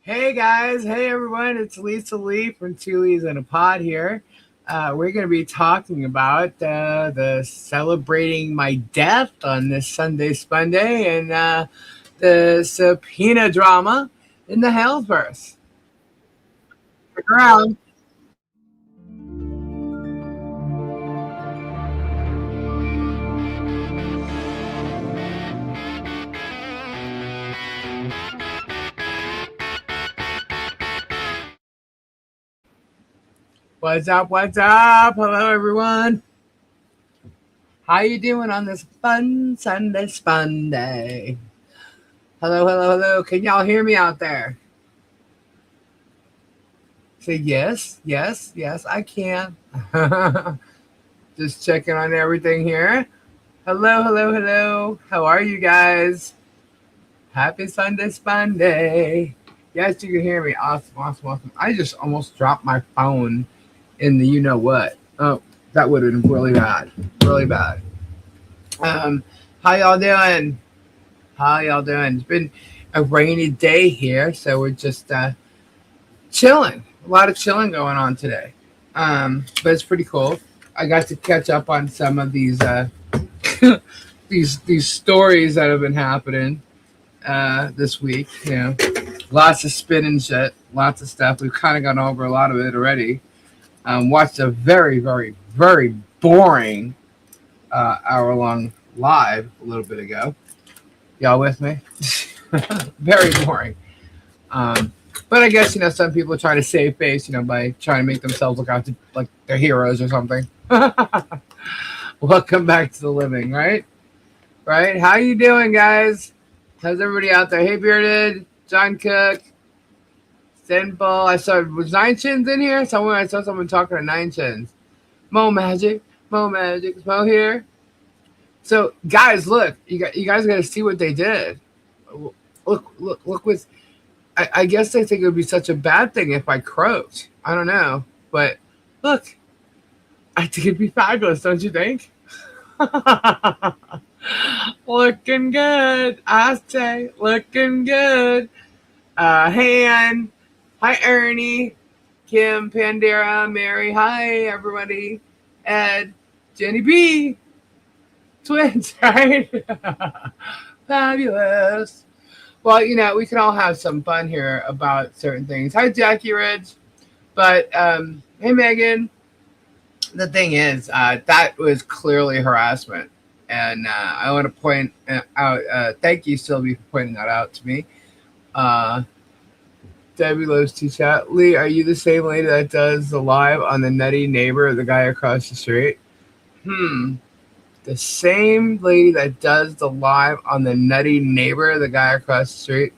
Hey guys, hey everyone, it's Lisa Lee from Two Leaves in a Pod here. We're going to be talking about the celebrating my death on this Sunday Spunday and the Subpoena drama in the Halesverse. Stick around. What's up? What's up? Hello everyone. How you doing on this fun Sunday Spunday? Hello, hello, hello. Can y'all hear me out there? Say yes, yes, yes, I can. Just checking on everything here. Hello, hello, hello. How are you guys? Happy Sunday Spunday. Yes, you can hear me. Awesome, awesome, awesome. I just almost dropped my phone in the you know what. Oh, that would have been really bad. Really bad. Um, how y'all doing? How y'all doing? It's been a rainy day here, so we're just chilling. A lot of chilling going on today. But it's pretty cool. I got to catch up on some of these these stories that have been happening this week. Lots of spinning shit, lots of stuff. We've kind of gone over a lot of it already. Watched a very, very, very boring hour long live a little bit ago. Y'all with me? Very boring. But I guess some people try to save face, by trying to make themselves look out to like they're heroes or something. Welcome back to the living, right? Right? How you doing, guys? How's everybody out there? Hey, Bearded, John Cook, Simple. I was Nine Chins in here? I saw someone talking to Nine Chins. Mo Magic, is Mo here? So, guys, look, you guys got to see what they did. Look with. I guess they think it would be such a bad thing if I croaked. I don't know, but look, I think it'd be fabulous, don't you think? Looking good, I say, looking good. Han, hi Ernie, Kim, Pandera, Mary, hi everybody, Ed, Jenny B, twins, right? Fabulous. Well, we can all have some fun here about certain things. Hi Jackie Ridge, but hey Megan. The thing is, that was clearly harassment. And I want to point out, thank you, Sylvie, for pointing that out to me. Debbie loves to chat. Lee, are you the same lady that does the live on the nutty neighbor of the guy across the street? The same lady that does the live on the nutty neighbor of the guy across the street?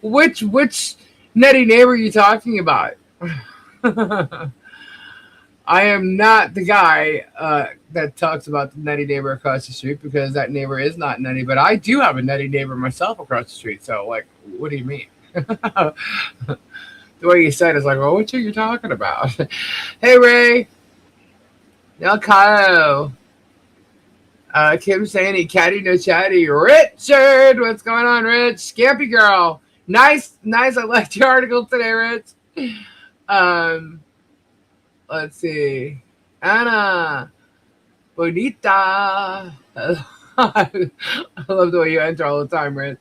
Which nutty neighbor are you talking about? I am not the guy that talks about the nutty neighbor across the street because that neighbor is not nutty. But I do have a nutty neighbor myself across the street. So, like, what do you mean? The way you said it is like, well, what are you talking about? Hey, Ray. El Kyle. Kim saying catty no chatty. Richard, what's going on, Rich? Scampy girl. Nice. I liked your article today, Rich. Let's see. Anna. Bonita. I love the way you enter all the time, Rich.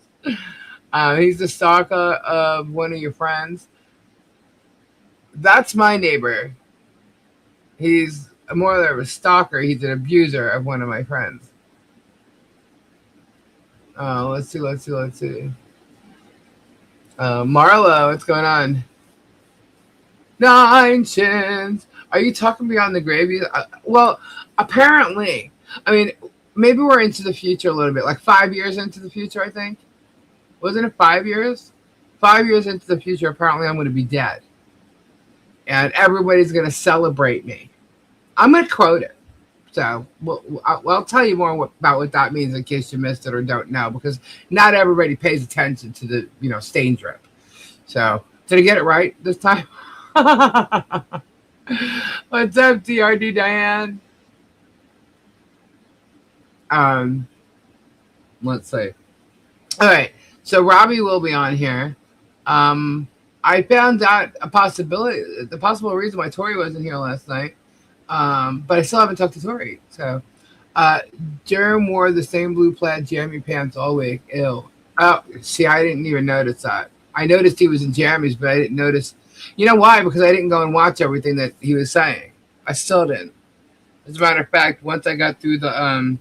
He's the stalker of one of your friends. That's my neighbor. He's more of a stalker. He's an abuser of one of my friends. Let's see. Marlo, what's going on? Nine Chins. Are you talking beyond the grave? Well, apparently. I mean, maybe we're into the future a little bit, like 5 years into the future, I think. Wasn't it 5 years? 5 years into the future, apparently I'm going to be dead. And everybody's going to celebrate me. I'm going to quote it. So I'll tell you more about what that means in case you missed it or don't know, because not everybody pays attention to the stain drip. So did I get it right this time? What's up, TRD Diane? Let's see. All right. So Robbie will be on here. I found out the possible reason why Tori wasn't here last night. But I still haven't talked to Tori. So, Jerem wore the same blue plaid jammy pants all week. Ew. Oh, see, I didn't even notice that. I noticed he was in jammies, but I didn't notice. You know why? Because I didn't go and watch everything that he was saying. I still didn't. As a matter of fact, once I got through the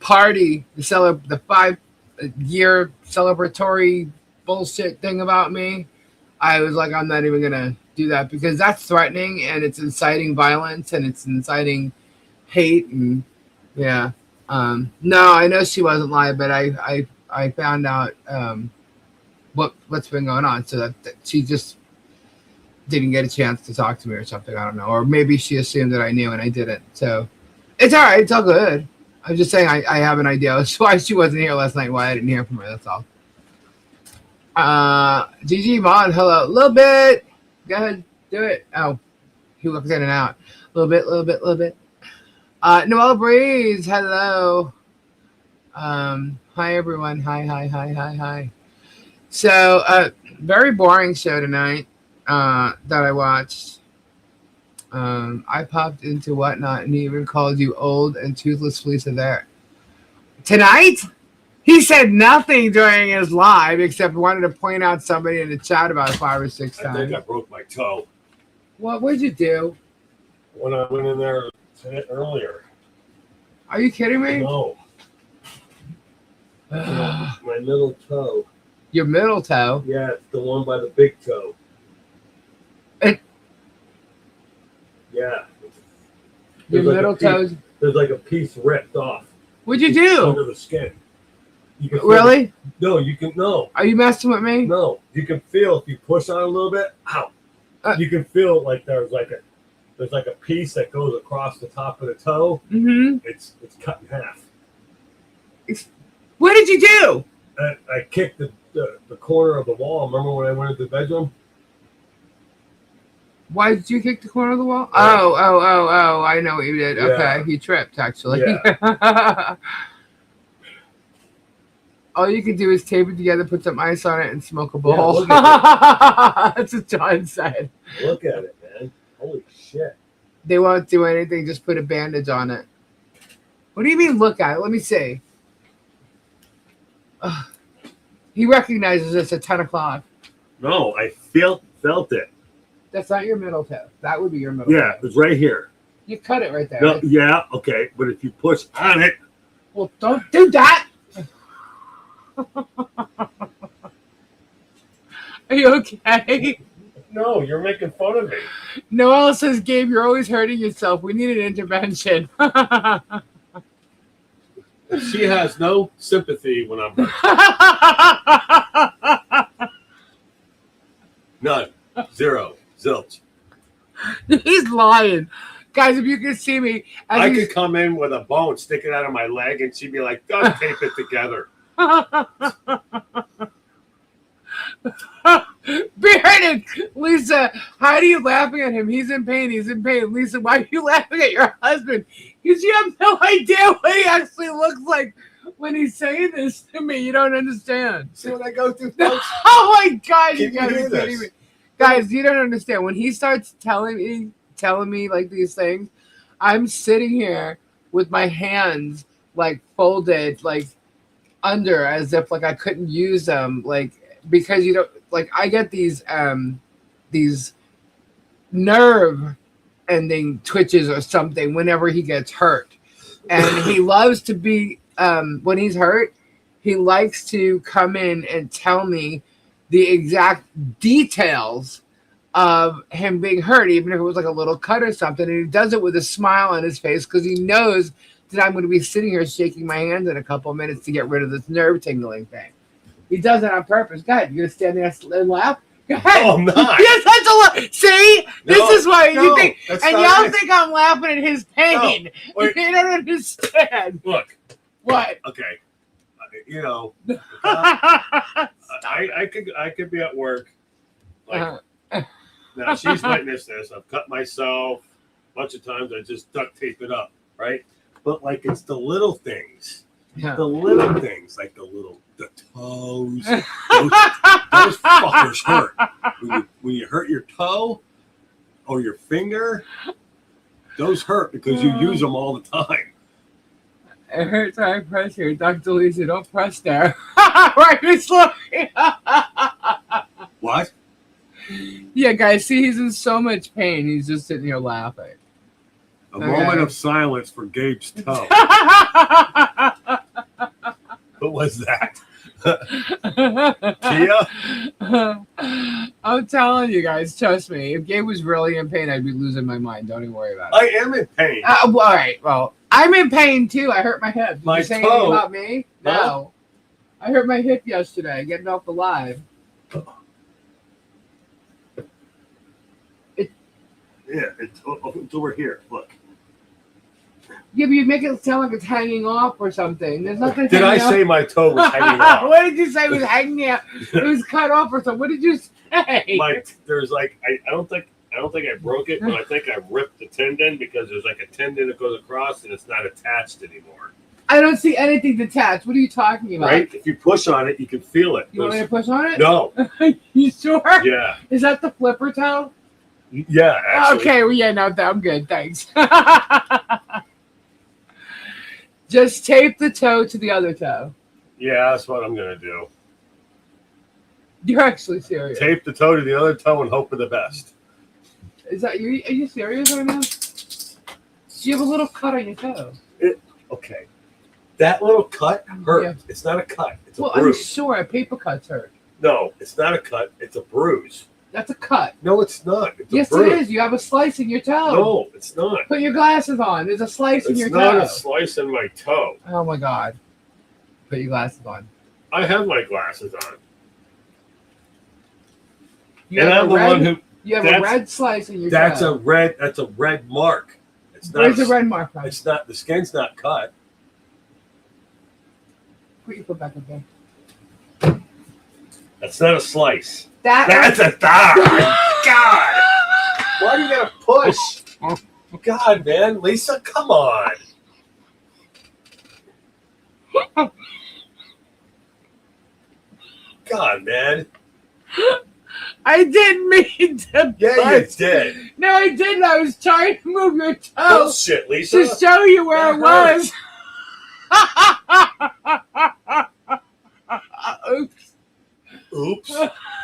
party, the 5-year celebratory bullshit thing about me, I was like, I'm not even gonna do that because that's threatening and it's inciting violence and it's inciting hate and yeah. No, I know she wasn't live, but I found out what's been going on, so that she just didn't get a chance to talk to me or something. I don't know, or maybe she assumed that I knew and I didn't. So it's all right. It's all good. I'm just saying I have an idea as to why she wasn't here last night. Why I didn't hear from her. That's all. GG Vaughn, hello. A little bit. Go ahead, do it. Oh, he looks in and out. A little bit. Noelle Breeze, hello. Hi everyone. Hi. So, very boring show tonight that I watched. I popped into Whatnot and he even called you old and toothless Felicia there. Tonight? He said nothing during his live except wanted to point out somebody in the chat about 5 or 6 times. I think I broke my toe. What'd you do? When I went in there earlier. Are you kidding me? No. My middle toe. Your middle toe? Yeah, it's the one by the big toe. Yeah. Your middle toes? There's like a piece ripped off. What'd you do? Under the skin. You can really? No, you can, no. Are you messing with me? No. You can feel if you push on it a little bit, ow. You can feel like there's like a piece that goes across the top of the toe. Mm-hmm. It's cut in half. What did you do? I kicked the corner of the wall. Remember when I went into the bedroom? Why did you kick the corner of the wall? Oh, I know what you did. Yeah. Okay, he tripped, actually. Yeah. All you can do is tape it together, put some ice on it, and smoke a bowl. Yeah, that's what John said. Look at it, man. Holy shit. They won't do anything, just put a bandage on it. What do you mean, look at it? Let me see. He recognizes us at 10 o'clock. No, I felt it. That's not your middle toe. That would be your middle toe. Yeah, it's right here. You cut it right there. No, yeah, okay. But if you push on it. Well, don't do that. Are you okay? No, you're making fun of me. Noelle says, Gabe, you're always hurting yourself. We need an intervention. She has no sympathy when I'm hurt. None. Zero. Zilch. He's lying. Guys, if you could see me. I could come in with a bone sticking out of my leg and she'd be like, don't tape it together. Bearded, Lisa, how are you laughing at him? He's in pain. Lisa, why are you laughing at your husband? Because you have no idea what he actually looks like when he's saying this to me. You don't understand. See what I go through, folks? Oh my God, you Can gotta you be hear kidding this? me. Guys, you don't understand. When he starts telling me like these things, I'm sitting here with my hands like folded like under as if like I couldn't use them, like because you don't like I get these nerve ending twitches or something whenever he gets hurt. And he loves to be when he's hurt, he likes to come in and tell me the exact details of him being hurt, even if it was like a little cut or something. And he does it with a smile on his face because he knows that I'm going to be sitting here shaking my hands in a couple of minutes to get rid of this nerve tingling thing. He does it on purpose. Go ahead. You're going to stand there and laugh? Go ahead. No, I'm not. You're such a See? No, this is why you think. that's And not y'all it. think I'm laughing at his pain. No, You don't understand. Look. What? Okay. You know, I could be at work. Like, now she's witnessed this. I've cut myself a bunch of times. I just duct tape it up, right? But like it's the little things. Yeah. The little things, like the toes, those fuckers hurt. When you hurt your toe or your finger, those hurt because you use them all the time. It hurts when I press here. Dr. Lisa, don't press there. Right, slowly. What? Yeah, guys, see, he's in so much pain. He's just sitting here laughing. A moment of silence for Gabe's toe. What was that? Tia? I'm telling you guys, trust me. If Gabe was really in pain, I'd be losing my mind. Don't even worry about it. I am in pain. Well, all right. Well, I'm in pain too. I hurt my hip. Did My you say toe. anything about me? No. No. I hurt my hip yesterday getting off the live. Yeah, it's over here. Look. Yeah, but you make it sound like it's hanging off or something. There's nothing. Did I say my toe was hanging off? What did you say was hanging out? It was cut off or something. What did you say? There's like I don't think I broke it, but I think I ripped the tendon because there's like a tendon that goes across and it's not attached anymore. I don't see anything detached. What are you talking about? Right? If you push on it, you can feel it. You want me to push on it? No. You sure? Yeah. Is that the flipper toe? Yeah, actually. Okay, well, yeah, no, I'm good. Thanks. Just tape the toe to the other toe. Yeah, that's what I'm going to do. You're actually serious. Tape the toe to the other toe and hope for the best. Is that you? Are you serious right now? You have a little cut on your toe. Okay. That little cut hurts. Yeah. It's not a cut. It's a Well, bruise. I'm sure paper cuts hurt. No, it's not a cut. It's a bruise. That's a cut. No, it's not. It's Yes, a bruise. it is. You have a slice in your toe. No, it's not. Put your glasses on. There's a slice in your It's not toe. a slice in my toe. Oh my God. Put your glasses on. I have my glasses on. You And have I'm a the red, one who. You have a red slice in your That's toe. That's a red mark. It's not. Where's the red mark on? It's not. The skin's not cut. Put your foot back up there. That's not a slice. That's a thigh. God. Why do you gotta push? God, man, Lisa, come on. God, man. I didn't mean to. Yeah, you did. No, I didn't. I was trying to move your toe Bullshit, Lisa. to show you where That it was. Oops. Oops.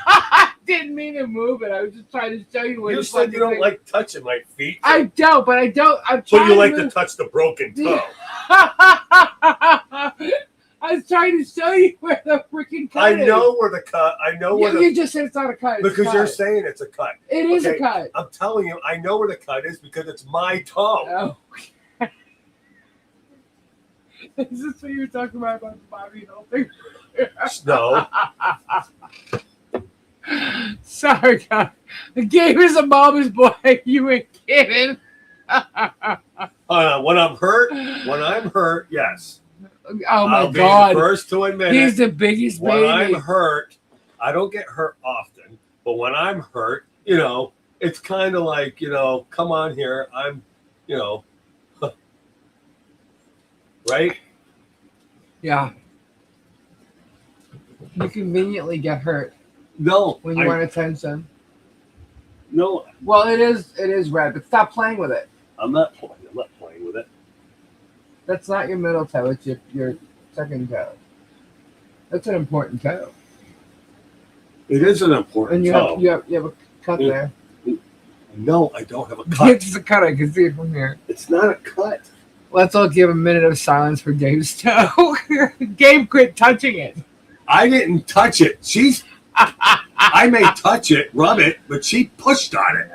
I didn't mean to move it. I was just trying to show you where You the said you don't thing- like touching my feet. I don't, but I don't. I'm But trying you like to to touch the broken toe. I was trying to show you where the freaking cut is. I know where the cut. I know where You just said it's not a cut. It's because a you're cut. saying it's a cut. It is Okay, a cut. I'm telling you, I know where the cut is because it's my toe. Oh. Is this what you were talking about the Bobby Hill thing? No. Sorry, God. The game is a mama's boy. You ain't kidding. When I'm hurt, yes. Oh my I'll be God. the first to admit He's it. the biggest When baby. I'm hurt, I don't get hurt often, but when I'm hurt, it's kind of like, come on here. I'm, right? Yeah. You conveniently get hurt No. when you want attention. No, Well, it is red, but stop playing with it. I'm not playing with it. That's not your middle toe. It's your second toe. That's an important toe. It is an And important you toe. have a cut Yeah. there. No, I don't have a cut. It's a cut. I can see it from here. It's not a cut. Let's all give a minute of silence for Gabe's toe. Gabe, quit touching it. I didn't touch it. I may touch it, rub it, but she pushed on it.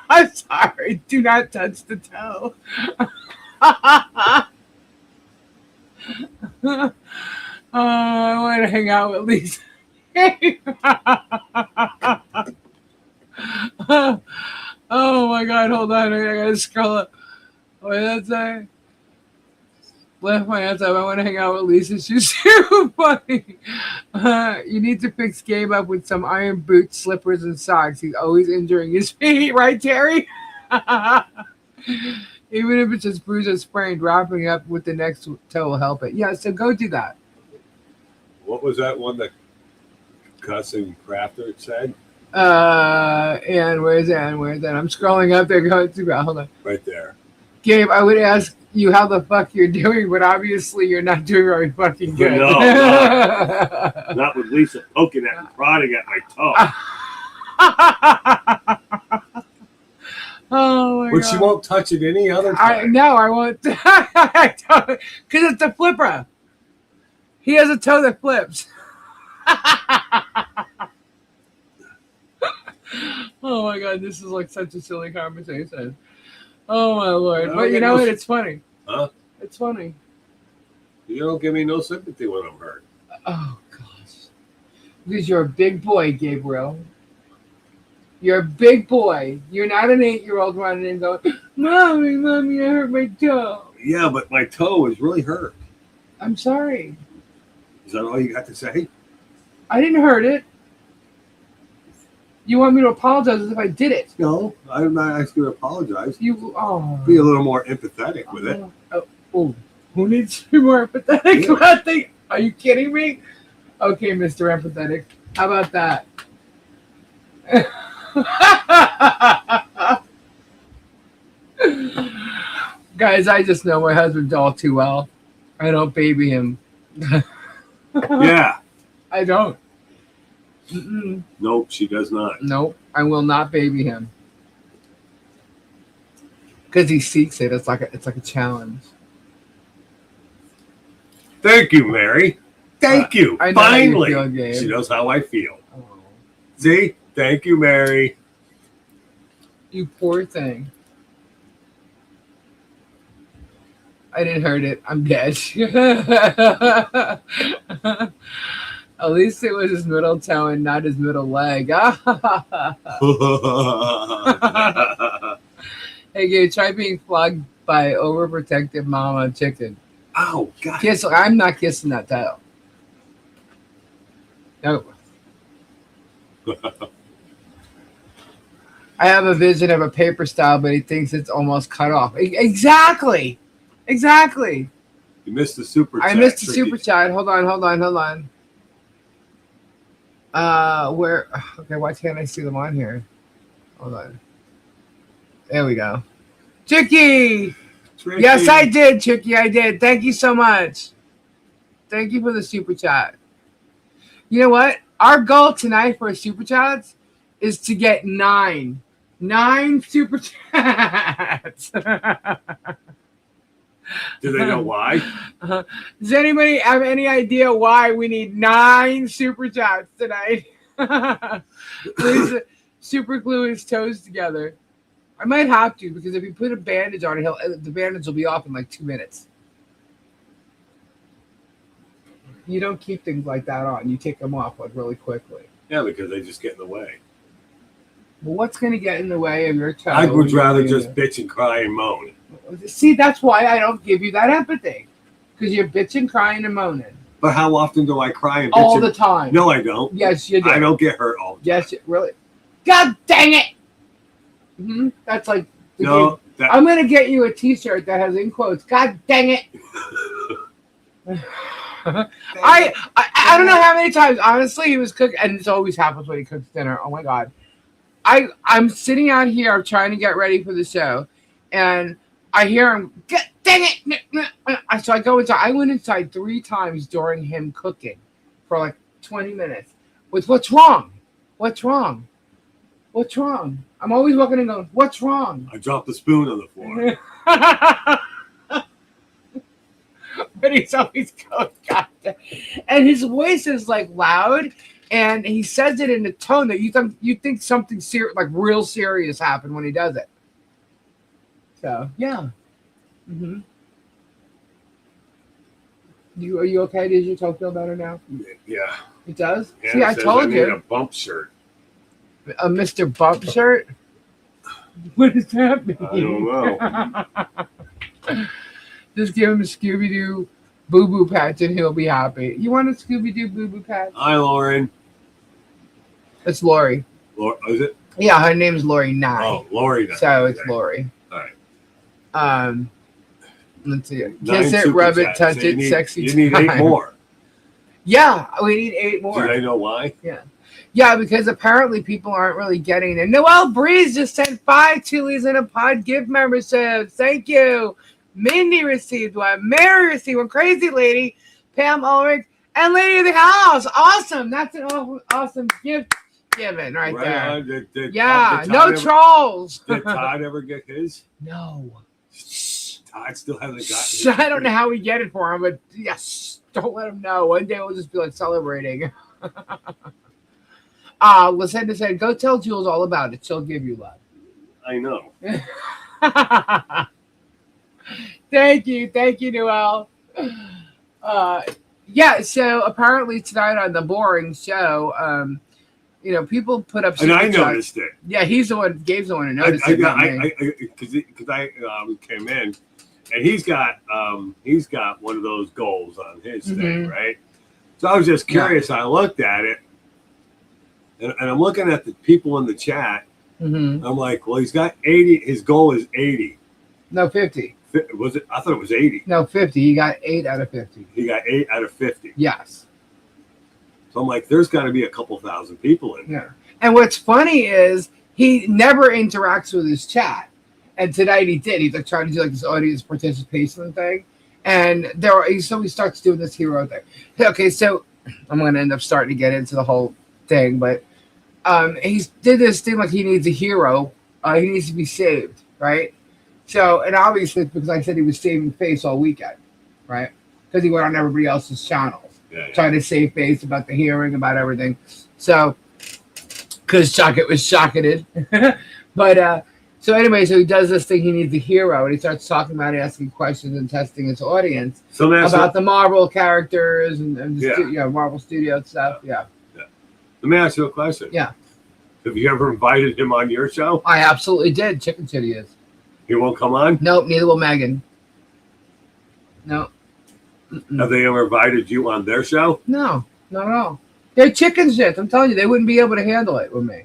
I'm sorry. Do not touch the toe. I want to hang out with Lisa. Oh my God! Hold on, I gotta scroll up. What did that say? Left my hands up. I want to hang out with Lisa. She's so funny. You need to fix Gabe up with some iron boots, slippers, and socks. He's always injuring his feet, right, Terry? Even if it's just bruised or sprained, wrapping up with the next toe will help it. Yeah, so go do that. What was that one that Cussing Crafter said? And where's that? And where's that? I'm scrolling up there going through. Hold on. Right there. Gabe, I would ask you how the fuck you're doing, but obviously you're not doing very fucking good. No, not with Lisa poking at and prodding at my toe. Oh my But God. she won't touch it any other time. No, I won't. Because it's a flipper. He has a toe that flips. Oh my God, this is like such a silly conversation. Oh my Lord. But you know what? It's funny. Huh? It's funny. You don't give me no sympathy when I'm hurt. Oh gosh. Because you're a big boy, Gabriel. You're a big boy. You're not an 8-year-old running and going, Mommy, I hurt my toe. Yeah, but my toe is really hurt. I'm sorry. Is that all you got to say? I didn't hurt it. You want me to apologize as if I did it. No, I'm not asking you to apologize. Be a little more empathetic with it. Oh, who needs to be more empathetic about things? Are you kidding me? Okay, Mr. Empathetic. How about that? Guys, I just know my husband all too well. I don't baby him. Yeah. I don't. Mm-mm. Nope, she does not. Nope, I will not baby him. Because he seeks it. It's like a challenge. Thank you, Mary. Thank you. I know Finally. how you feel, Gabe. She knows how I feel. Oh, See? Thank you, Mary. you poor thing. I didn't hurt it. I'm dead. At least it was his middle toe and not his middle leg. Hey, Gabe, try being flogged by overprotective mama chicken. Oh, God. I'm not kissing that tail. No. I have a vision of a paper style, but he thinks it's almost cut off. Exactly. You missed the super chat. I missed the super chat. Hold on. Where? Okay, why can't I see them on here? Hold on. There we go. Chicky! Tricky. Yes, I did, Chicky. I did. Thank you so much. Thank you for the super chat. You know what? Our goal tonight for super chats is to get 9 super chats. Do they know why? Does anybody have any idea why we need 9 super chats tonight? Please super glue his toes together. I might have to, because if you put a bandage on it, the bandage will be off in like 2 minutes. You don't keep things like that on. You take them off like really quickly. Yeah, because they just get in the way. Well, what's going to get in the way of your toe? I would rather just bitch and cry and moan. See, that's why I don't give you that empathy. Because you're bitching, crying, and moaning. But how often do I cry and bitch? All the time. No, I don't. Yes, you do. I don't get hurt all the time. Yes, really. God dang it! Mm-hmm. That's like... No. I'm going to get you a t-shirt that has in quotes, God dang it! I don't know how many times, honestly, he was cooking, and this always happens when he cooks dinner. Oh my God. I'm sitting out here, I'm trying to get ready for the show, and I hear him, God dang it! So I go inside. I went inside 3 times during him cooking for like 20 minutes. What's wrong? I'm always walking and going, what's wrong? I dropped the spoon on the floor. But he's always going, God damn. And his voice is like loud, and he says it in a tone that you think something like real serious happened when he does it. So yeah. Mm-hmm. Are you okay? Does your toe feel better now? Yeah. It does? Yeah, See, I told I need you. a bump shirt. A Mr. Bump shirt? What does that mean? I don't know. Just give him a Scooby-Doo Boo Boo Patch, and he'll be happy. You want a Scooby Doo Boo Boo Patch? Hi, Lauren. It's Lori. Is it? Yeah, her name's Lori Nye. Oh, Lori. So it's Lori. All right. Let's see. 9 Kiss it, super rub it, chats. touch So it, sexy. You need time. 8 more. Yeah, we need 8 more. Do they know why? Yeah, because apparently people aren't really getting it. Noelle Breeze just sent 5 Tulies in a pod gift memberships. Thank you. Mindy received one. Mary received one. Crazy Lady, Pam Ulrich, and Lady of the House. Awesome. That's an awesome gift given right there. Did no trolls. Did Todd ever get his? No. Todd still hasn't gotten his. I don't know how we get it for him, but yes, don't let him know. One day we'll just be like celebrating. Lucinda said, go tell Jules all about it. She'll give you love. I know. Thank you, Noelle. Yeah, so apparently tonight on the boring show, people put up. And I noticed it. Yeah, he's the one. Gabe's the one who noticed it. Because I came in, and he's got one of those goals on his thing, right? So I was just curious. I looked at it, and I'm looking at the people in the chat. I'm like, well, he's got 80. His goal is 80. No, 50. Was it? I thought it was 80. No, 50. He got 8 out of 50. He got 8 out of 50. Yes. So I'm like, there's got to be a couple thousand people in there. And what's funny is he never interacts with his chat. And tonight he did. He's like trying to do like this audience participation thing. And so he starts doing this hero thing. Okay, so I'm going to end up starting to get into the whole thing. But he did this thing like he needs a hero. He needs to be saved, right? So, and obviously because I said he was saving face all weekend, right? Because he went on everybody else's channels, trying to save face about the hearing, about everything. So, because Chuckett was shocketed. But, so anyway, so he does this thing, he needs a hero, and he starts talking about it, asking questions and testing his audience about the Marvel characters and Marvel Studio stuff. Yeah. Let me ask you a question. Yeah. Have you ever invited him on your show? I absolutely did. Chicken Shit he is. He won't come on? Nope, neither will Megan. No. Have they ever invited you on their show? No, not at all. They're chicken shit. I'm telling you, they wouldn't be able to handle it with me.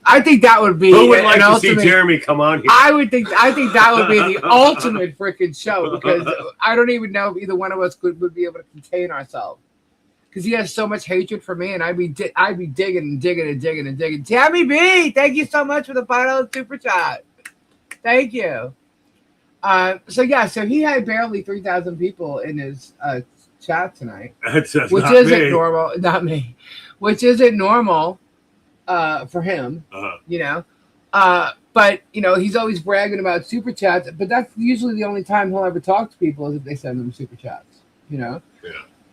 I think that would be. Who would like to see Jeremy come on here? I think that would be the ultimate freaking show, because I don't even know if either one of us would be able to contain ourselves. Because he has so much hatred for me, and I'd be digging. Tammy B, thank you so much for the $5 super chat. Thank you. So he had barely 3,000 people in his chat tonight, which isn't normal. Not me, which isn't normal for him. But he's always bragging about super chats. But that's usually the only time he'll ever talk to people is if they send him super chats. Yeah.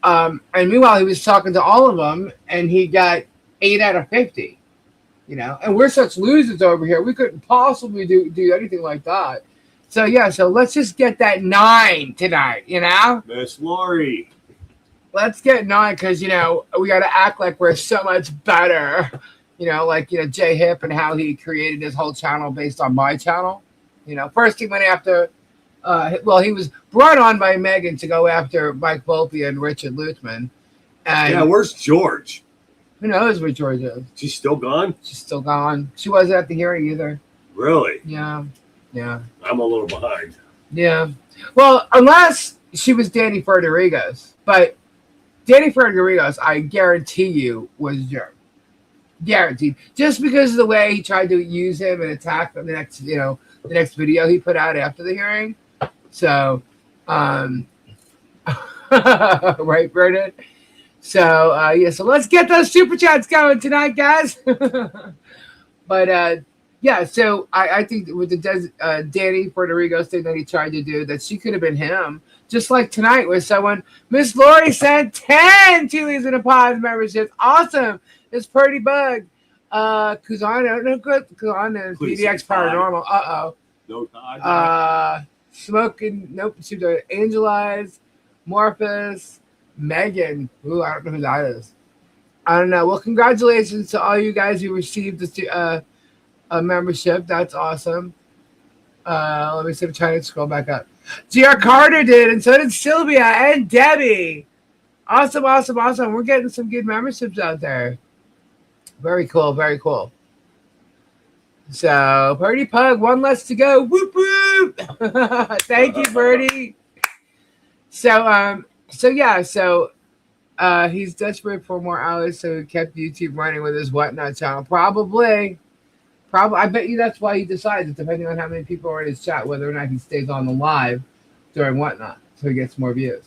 And meanwhile, he was talking to all of them, and he got 8 out of 50. And we're such losers over here. We couldn't possibly do anything like that. So let's just get that 9 tonight. Miss Lori. Let's get 9 because we got to act like we're so much better. Jay Hip and how he created his whole channel based on my channel. First he went after. He was brought on by Megan to go after Mike Volpe and Richard Lutzman. And where's George? Who knows where George is? She's still gone? She's still gone. She wasn't at the hearing either. Really? Yeah. I'm a little behind. Yeah. Well, unless she was Danny Ferderigo's. But Danny Ferderigo's, I guarantee you, was Jerm. Guaranteed. Just because of the way he tried to use him and attack the next video he put out after the hearing. So, right, Bernard? So, so let's get those super chats going tonight, guys. But, so I think with the Danny Ferderigo's thing that he tried to do, that she could have been him. Just like tonight where someone, Miss Lori sent 10 Chili's in a Pod memberships. Awesome. This Purdy Bug. Kuzana, no good. Kuzana, PDX Paranormal. Uh-oh. No Todd. Smoking, nope. She's Angel Eyes, Morphus, Megan. Ooh, I don't know who that is. I don't know. Well, congratulations to all you guys who received this a membership. That's awesome. Let me see if I'm trying to scroll back up. GR Carter did, and so did Sylvia and Debbie. Awesome, awesome, awesome. We're getting some good memberships out there. Very cool, very cool. So, Birdie Pug, one less to go. Whoop whoop. Thank you, Birdie. So he's desperate for more hours, so he kept YouTube running with his Whatnot channel. Probably. I bet you that's why he decides, depending on how many people are in his chat, whether or not he stays on the live during Whatnot, so he gets more views.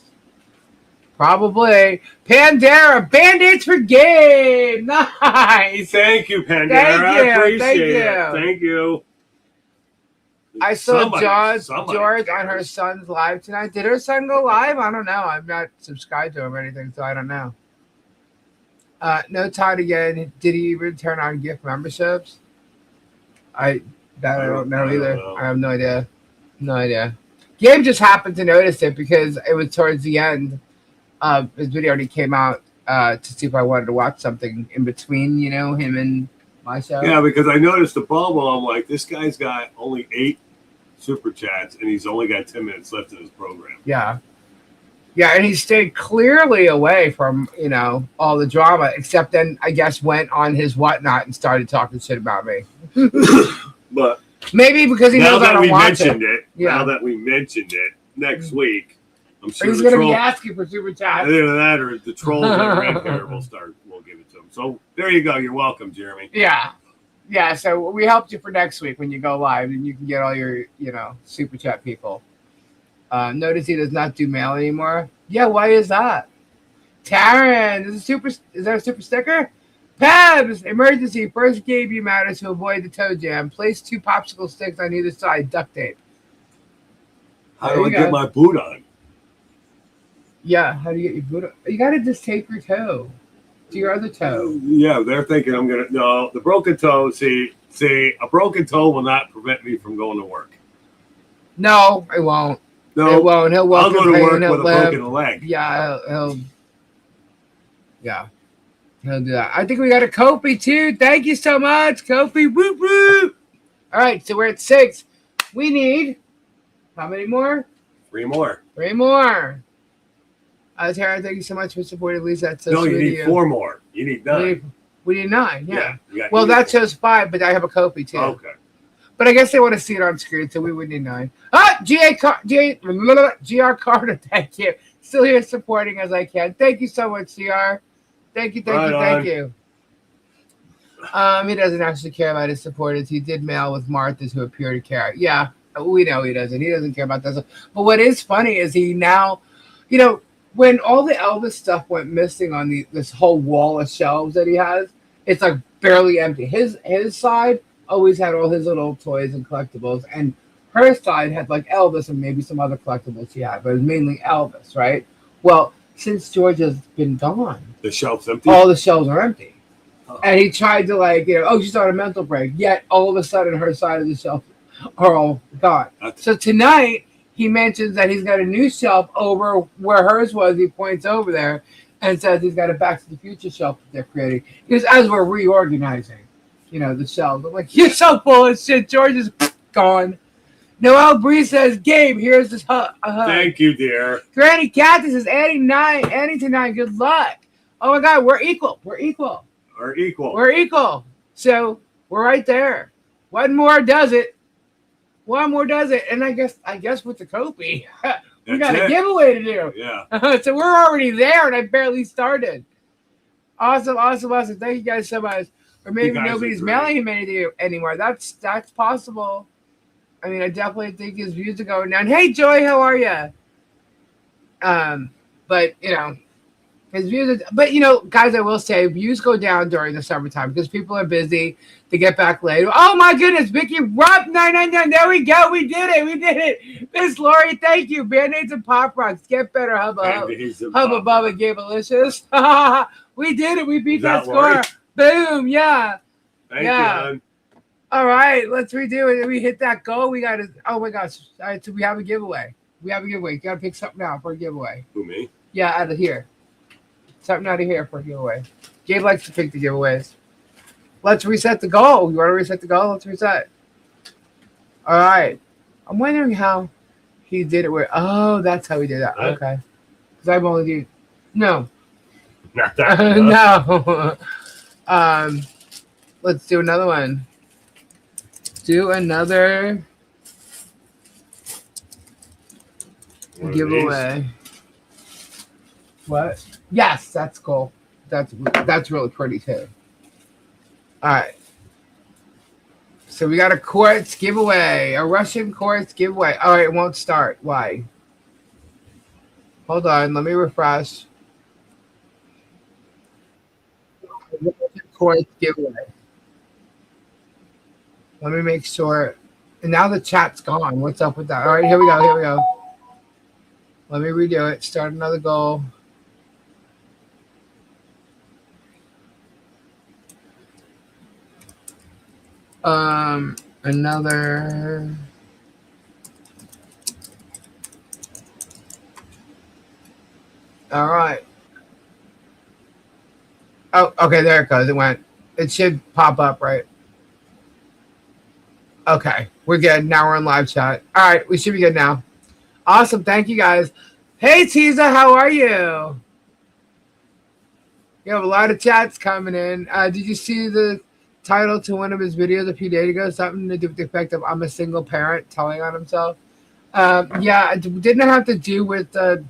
Probably. Pandera, Band-Aids for Game. Nice. Thank you, Pandera. Thank you. I appreciate Thank it. you. Thank you. I saw George Somebody on her son's live tonight. Did her son go live? I don't know. I'm not subscribed to him or anything, so I don't know. No Todd again. Did he even turn on gift memberships? I don't know either. I have no idea. No idea. Gabe just happened to notice it because it was towards the end of his video and he came out to see if I wanted to watch something in between, him and my show. Yeah, because I noticed the bubble. I'm like, this guy's got only 8 super chats and he's only got 10 minutes left in his program. Yeah. Yeah, and he stayed clearly away from, all the drama, except then I guess went on his Whatnot and started talking shit about me. But maybe because he knows I don't watch it. Now that we mentioned it, next week, I'm sure he's going to be asking for super chats. Either that or the trolls that are in here we'll give it to him. So there you go. You're welcome, Jeremy. Yeah. Yeah, so we helped you for next week when you go live and you can get all your, super chat people. Notice he does not do mail anymore. Yeah, why is that? Taryn, is that a super sticker? Pabs, emergency. First game you matter to avoid the toe jam. Place 2 popsicle sticks on either side. Duct tape. How do I get my boot on? Yeah, how do you get your boot on? You got to just tape your toe to your other toe. Yeah, they're thinking the broken toe. See, a broken toe will not prevent me from going to work. No, it won't. No, it won't. He'll I'll go to work with a broken leg. Yeah, he'll do that. I think we got a Kofi too. Thank you so much, Kofi. Whoop whoop. All right, so we're at 6. We need how many more? 3 more. 3 more. Tara, thank you so much for supporting Lisa. That's so you need 4 more. You need 9. We need 9. Yeah. Well, that shows 5, but I have a Kofi too. Okay. But I guess they want to see it on screen, so we would need 9. GR Carter, thank you. Still here supporting as I can. Thank you so much, CR. Thank you. He doesn't actually care about his supporters. He did mail with Martha's who appear to care. Yeah, we know he doesn't. He doesn't care about that. But what is funny is he now, when all the Elvis stuff went missing on this whole wall of shelves that he has, it's like barely empty. His side always had all his little toys and collectibles, and her side had like Elvis and maybe some other collectibles she had, but it was mainly Elvis, right? Well, since George has been gone, the shelf's empty. All the shelves are empty, and he tried to she's on a mental break. Yet all of a sudden, her side of the shelf are all gone. So tonight he mentions that he's got a new shelf over where hers was. He points over there and says he's got a Back to the Future shelf that they're creating. Because as we're reorganizing, the shelves, I'm like, you're so full of shit. George is gone. Noelle Bree says, Gabe, here's this hug. Thank you, dear. Granny Cactus says, adding to 9. Good luck. Oh, my God, we're equal. So we're right there. One more does it. And I guess with the Kofi, we got a giveaway to do. Yeah. So we're already there, and I barely started. Awesome. Thank you guys so much. Or maybe nobody's mailing him anything anymore. That's possible. I mean, I definitely think his views are going down. Hey, Joy, how are you? But his views. But guys, I will say views go down during the summertime because people are busy. They get back late. Oh my goodness, Vicky Rupp 999. There we go. We did it. Miss Lori, thank you. Band-Aids and Pop Rocks. Get better, Hubba Bubba Gabalicious. We did it. We beat that score. Lori? Boom. Yeah. Thank you, hon. All right, let's redo it. We hit that goal. We got to. Oh my gosh! All right, so we have a giveaway. You got to pick something out for a giveaway. Who, me? Yeah, out of here. Something out of here for a giveaway. Gabe likes to pick the giveaways. Let's reset the goal. You want to reset the goal? Let's reset. All right. I'm wondering how he did it. Where oh, that's how he did that. Huh? Okay, because I've only do no, Not that one, huh? no. um, let's do another one. Do another One of these. giveaway. What? Yes, that's cool. That's really pretty too. All right. So we got a quartz giveaway, a Russian quartz giveaway. All right, it won't start. Why? Hold on, let me refresh. Russian quartz giveaway. Let me make sure. And now the chat's gone. What's up with that? All right, here we go. Here we go. Let me redo it. Start another goal. Another. All right. Oh, okay. There it goes. It went. It should pop up, right? Okay, we're good. Now we're in live chat. All right, we should be good now. Awesome. Thank you guys. Hey, Tiza, how are you? You have a lot of chats coming in. Did you see the title to one of his videos a few days ago? Something to do with the effect of I'm a single parent telling on himself. Yeah, didn't it have to do with the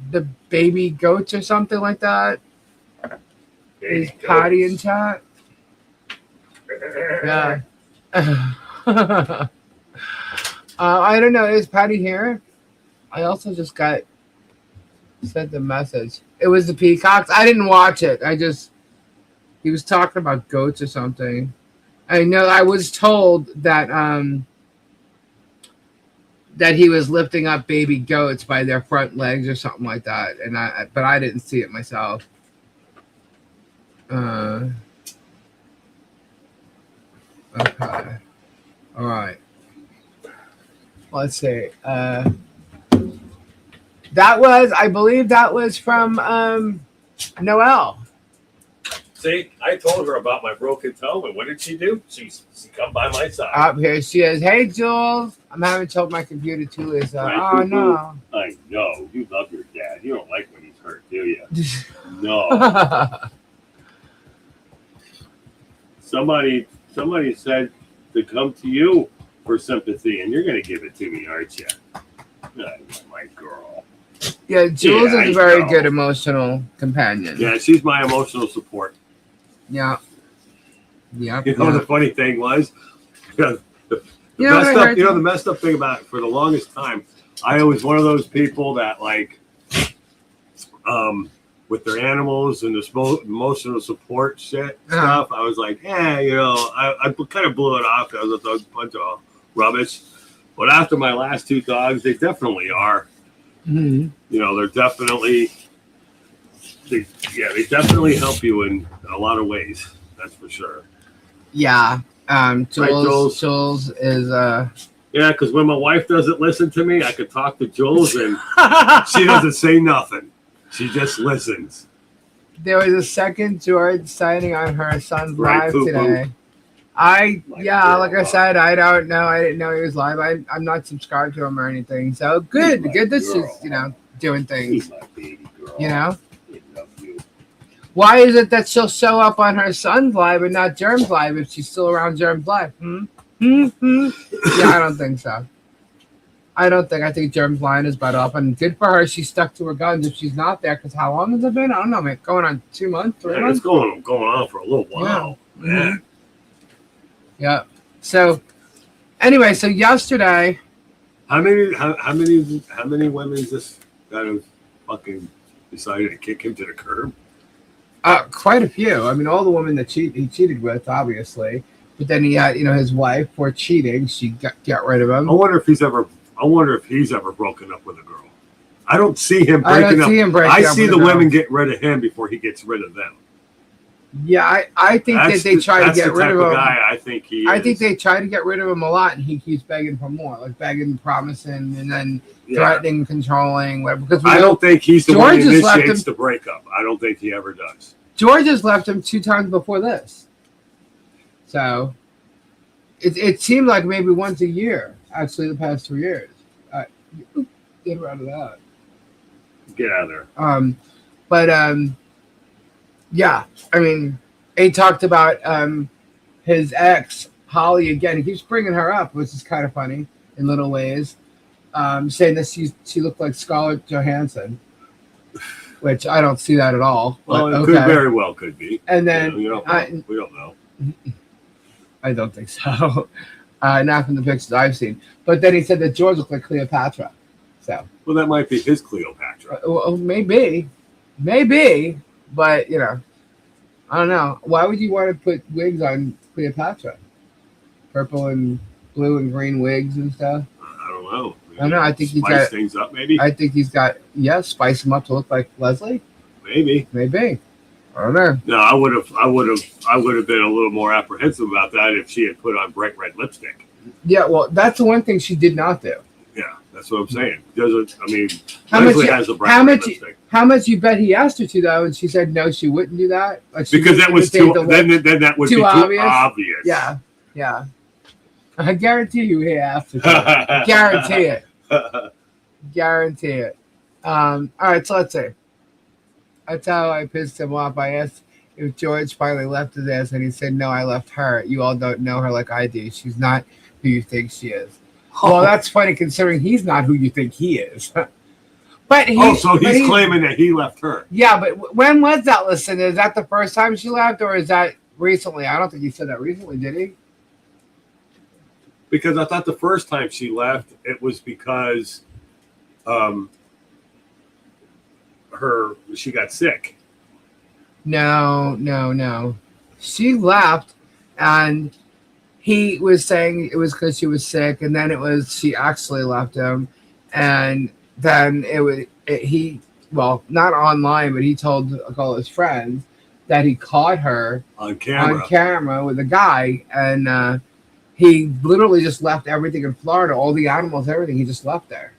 baby goats or something like that? Is Patty in chat? Yeah. I don't know. Is Patty here? I also just got sent the message. It was the peacocks. I didn't watch it. He was talking about goats or something. I know I was told that that he was lifting up baby goats by their front legs or something like that, but I didn't see it myself. Okay. All right. Let's see. I believe that was from Noelle. See, I told her about my broken toe, and what did she do? She come by my side. Up here she is. Hey, Jules. I'm having trouble with my computer too, Lisa. Right, Oh, no. I know. You love your dad. You don't like when he's hurt, do you? No. Somebody said to come to you for sympathy, and you're going to give it to me, aren't you? My girl. Yeah, Jules Yeah, is a very good emotional companion. Yeah, she's my emotional support. Yeah. Yeah. You know, the funny thing was, the messed up thing about it, for the longest time, I was one of those people that, like, with their animals and this emotional support stuff, I was like, I kind of blew it off. I was a bunch of rubbish. But after my last two dogs, they definitely are. Mm-hmm. You know, they definitely help you in a lot of ways. That's for sure. Yeah. Jules? Jules is Yeah, because when my wife doesn't listen to me, I could talk to Jules and she doesn't say nothing. She just listens. There was a second George signing on her son's live today. Like I said, I don't know. I didn't know he was live. I'm not subscribed to him or anything. So good that she's doing things. My baby girl. You know. I love you. Why is it that she'll show up on her son's live and not Germ's live if she's still around Germ's live? Yeah, I don't think so. I think Germ's line is butt up, and good for her. She stuck to her guns if she's not there. Because how long has it been? I don't know, man. Going on 2 months, 3 months. It's going on for a little while. Yeah. Mm-hmm. Yeah. So, anyway, yesterday, how many women just kind of fucking decided to kick him to the curb? Quite a few. I mean, all the women that he cheated with, obviously. But then he had, his wife for cheating. She got rid of him. I wonder if he's ever broken up with a girl. I don't see him breaking up. I see the women get rid of him before he gets rid of them. Yeah, I think that they try to get rid of him. Guy I think they try to get rid of him a lot, and he keeps begging for more, like begging, promising, and then threatening, controlling, whatever. Because I don't think he's the one who initiates the breakup. I don't think he ever does. George has left him 2 times before this. So it seemed like maybe once a year, actually, the past 3 years. Get her out of that. Get out of there. But yeah, I mean, he talked about his ex Holly again. He keeps bringing her up, which is kind of funny in little ways. Saying that she looked like Scarlett Johansson, which I don't see that at all. Well, it okay. could very well could be. And then we don't know. I don't think so. Not from the pictures I've seen. But then he said that George looked like Cleopatra. So. Well, that might be his Cleopatra. Well, maybe, but you know, I don't know. Why would you want to put wigs on Cleopatra? Purple and blue and green wigs and stuff. I don't know. I don't know. I think he's spice got things up. Maybe. I think he's got spice him up to look like Leslie. Maybe. I don't know. No, I would have been a little more apprehensive about that if she had put on bright red lipstick. Yeah, well, that's the one thing she did not do. Yeah, that's what I'm saying. Leslie has a bright red lipstick. How much you bet he asked her to though, and she said no, she wouldn't do that. Like because that was too. Then that would be too obvious. Yeah. I guarantee you he asked her to. Guarantee it. All right, so let's see. That's how I pissed him off. I asked if George finally left his ass, and he said, "No, I left her. You all don't know her like I do. She's not who you think she is." Well, that's funny considering he's not who you think he is. But he's claiming that he left her. Yeah, but when was that? Listen, is that the first time she left, or is that recently? I don't think he said that recently, did he? Because I thought the first time she left, it was because she got sick. No. She left, and he was saying it was because she was sick, and then it was she actually left him, and then he not online, but he told all his friends that he caught her on camera with a guy, and he literally just left everything in Florida, all the animals, everything. He just left there.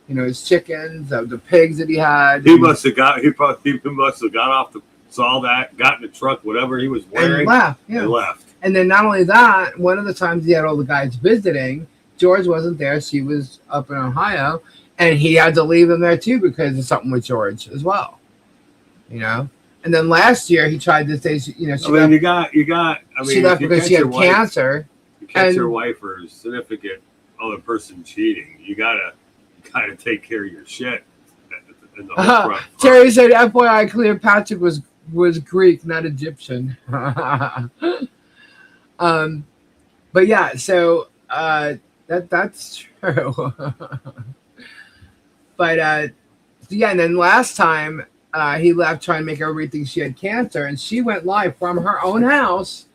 You know, his chickens, the pigs that he had. He must have got off saw that, got in the truck, whatever he was wearing, and left. Yeah. And left. And then not only that, one of the times he had all the guys visiting, George wasn't there. She was up in Ohio, and he had to leave them there too because of something with George as well. You know. And then last year he tried to say, she left. She left because she had cancer. You catch your wife or significant other person cheating, you gotta take care of your shit. In the front. Terry said, "FYI, Cleopatra was Greek, not Egyptian." But yeah, so that's true. But yeah, and then last time he left trying to make everybody think she had cancer, and she went live from her own house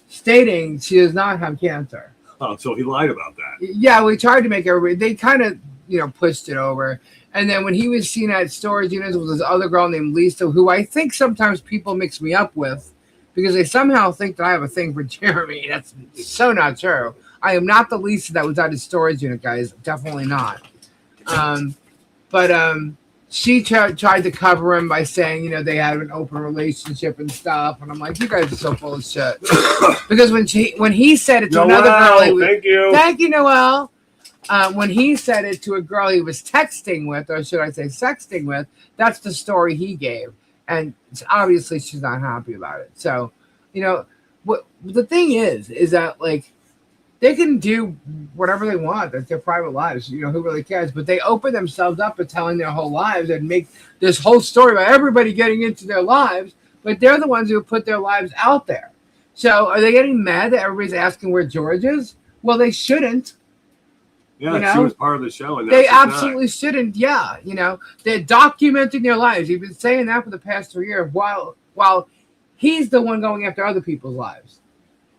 stating she does not have cancer. Oh, so he lied about that. Yeah, we tried to make everybody. They kind of pushed it over. And then when he was seen at storage units with this other girl named Lisa, who I think sometimes people mix me up with because they somehow think that I have a thing for Jeremy. That's so not true. I am not the Lisa that was at his storage unit, guys. Definitely not. But she tried to cover him by saying, they had an open relationship and stuff. And I'm like, you guys are so full of shit. Because when he said it to another girl, thank you, Noelle. When he said it to a girl he was texting with, or should I say sexting with, that's the story he gave. And obviously she's not happy about it. So, what the thing is that, like, they can do whatever they want. That's their private lives. Who really cares? But they open themselves up to telling their whole lives and make this whole story about everybody getting into their lives. But they're the ones who put their lives out there. So are they getting mad that everybody's asking where George is? Well, they shouldn't. Yeah, she was part of the show. And they absolutely shouldn't. Yeah, they're documenting their lives. He's been saying that for the past 3 years while he's the one going after other people's lives.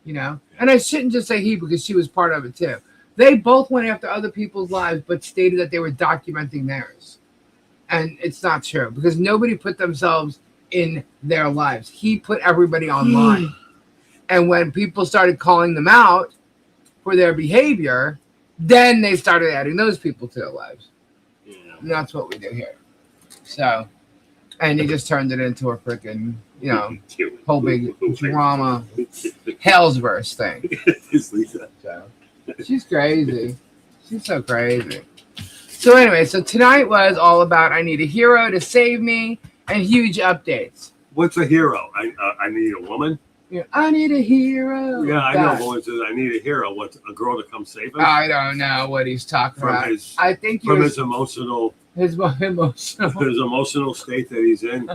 And I shouldn't just say he because she was part of it too. They both went after other people's lives, but stated that they were documenting theirs. And it's not true because nobody put themselves in their lives. He put everybody online. And when people started calling them out for their behavior, then they started adding those people to their lives. Yeah. And that's what we do here. So, and he just turned it into a freaking, whole big drama, Halesverse thing. So, she's crazy. She's so crazy. So anyway, so tonight was all about I need a hero to save me and huge updates. What's a hero? I need a woman. You know, I need a hero. Yeah, I That. know. But says I need a hero. What's a girl to come save him I don't know what he's talking from about. his I think from his emotional state that he's in.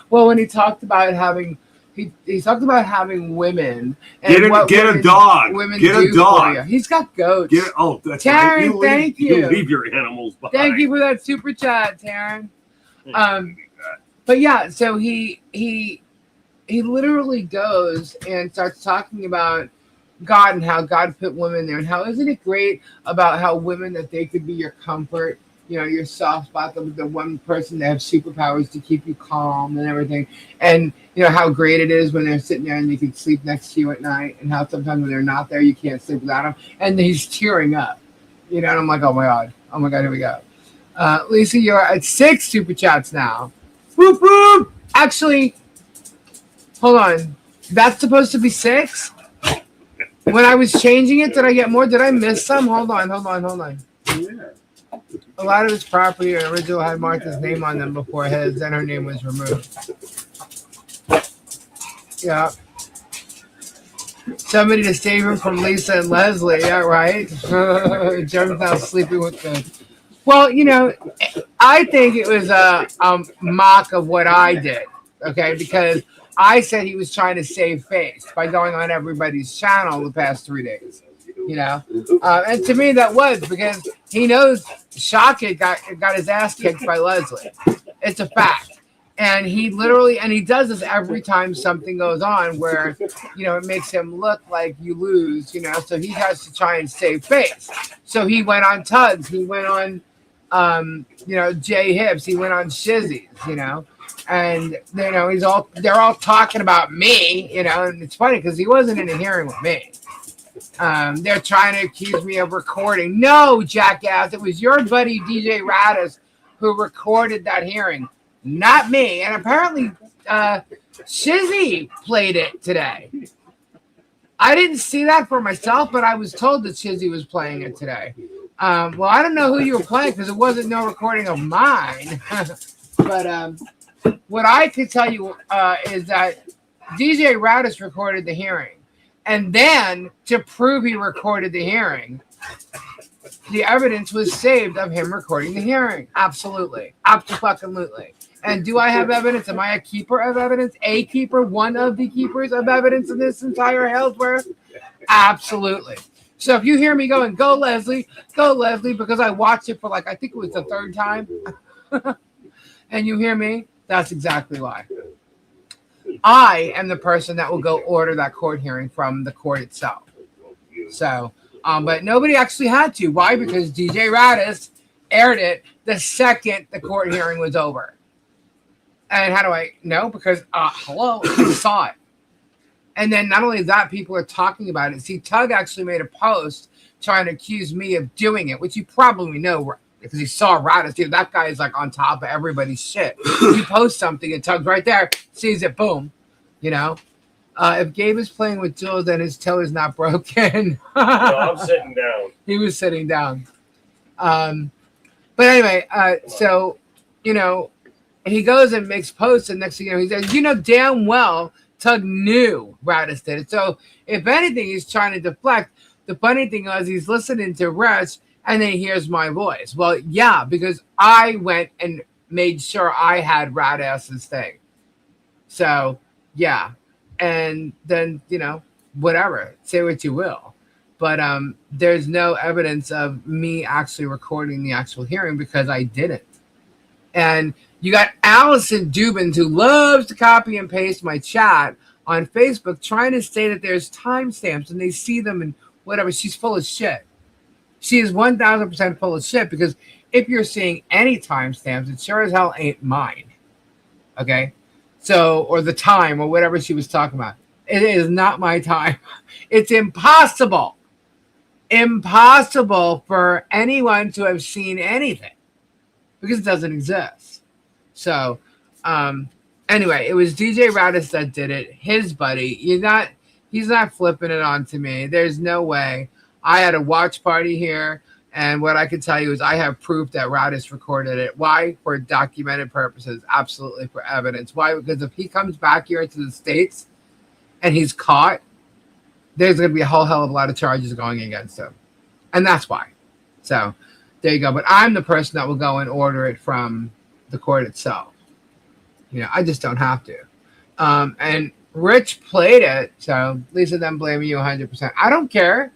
Well, when he talked about having he talked about having women and Get a dog. Women Get do a dog. for you. He's got goats. That's Taryn, right. thank you. You leave your animals behind. Thank you for that super chat, Taryn. But yeah, so he literally goes and starts talking about God and how God put women there and how isn't it great about how women that they could be your comfort, you know, your soft spot, the one person that have superpowers to keep you calm and everything. And you know how great it is when they're sitting there and you can sleep next to you at night, and how sometimes when they're not there you can't sleep without them. And he's tearing up, you know, and I'm like, oh my god, here we go. Lisa, you're at 6 super chats now. Whoop whoop. Actually, hold on. That's supposed to be 6? When I was changing it, did I get more? Did I miss some? Hold on. Yeah. A lot of his property original had Martha's name on them before his, and her name was removed. Yeah. Somebody to save him from Lisa and Leslie. Yeah, right? Jeremy's now sleeping with the... Well, you know, I think it was a mock of what I did, okay? Because I said he was trying to save face by going on everybody's channel the past 3 days, you know? And to me, that was because he knows Shaka got his ass kicked by Leslie. It's a fact. And he does this every time something goes on where, you know, it makes him look like you lose, you know? So he has to try and save face. So he went on Tugs. He went on, you know, Jay Hips. He went on Shizzy's, you know? And you know they're all talking about me, you know, and it's funny because he wasn't in a hearing with me. They're trying to accuse me of recording. No, jackass, it was your buddy DJ Radis who recorded that hearing, not me. And apparently Shizzy played it today. I didn't see that for myself, but I was told that Shizzy was playing it today. Well, I don't know who you were playing because it wasn't no recording of mine. But what I could tell you is that DJ Radis recorded the hearing. And then, to prove he recorded the hearing, the evidence was saved of him recording the hearing. Absolutely. Absolutely. And do I have evidence? Am I a keeper of evidence? A keeper? One of the keepers of evidence in this entire Halesverse? Absolutely. So if you hear me going, go Leslie, because I watched it for like, I think it was the 3rd time, and you hear me, that's exactly why. I am the person that will go order that court hearing from the court itself. So, but nobody actually had to. Why? Because DJ Radis aired it the second the court hearing was over. And how do I know? Because, hello, I saw it. And then not only that, people are talking about it. See, Tug actually made a post trying to accuse me of doing it, which you probably know because he saw Radis. Dude, that guy is like on top of everybody's shit. You post something and Tug's right there, sees it, boom. You know? If Gabe is playing with Jules, then his toe is not broken. No, I'm sitting down. He was sitting down. But anyway, so, you know, he goes and makes posts, and next thing you know, he says, you know damn well Tug knew Radis did it. So if anything, he's trying to deflect. The funny thing was he's listening to Rush, and then he hears my voice. Well, yeah, because I went and made sure I had Radis's thing. So, yeah. And then, you know, whatever. Say what you will. But there's no evidence of me actually recording the actual hearing because I didn't. And you got Allison Dubins, who loves to copy and paste my chat on Facebook, trying to say that there's timestamps and they see them and whatever. She's full of shit. She is 1,000% full of shit because if you're seeing any timestamps, it sure as hell ain't mine. Okay? So, or the time or whatever she was talking about. It is not my time. It's impossible for anyone to have seen anything because it doesn't exist. So, anyway, it was DJ Radis that did it. His buddy. He's not flipping it on to me. There's no way. I had a watch party here, And what I can tell you is I have proof that Radis recorded it. Why? For documented purposes. Absolutely for evidence. Why? Because if he comes back here to the States and he's caught, there's going to be a whole hell of a lot of charges going against him. And that's why. So there you go. But I'm the person that will go and order it from the court itself. I just don't have to. And Rich played it, so Lisa then blaming you 100%. I don't care.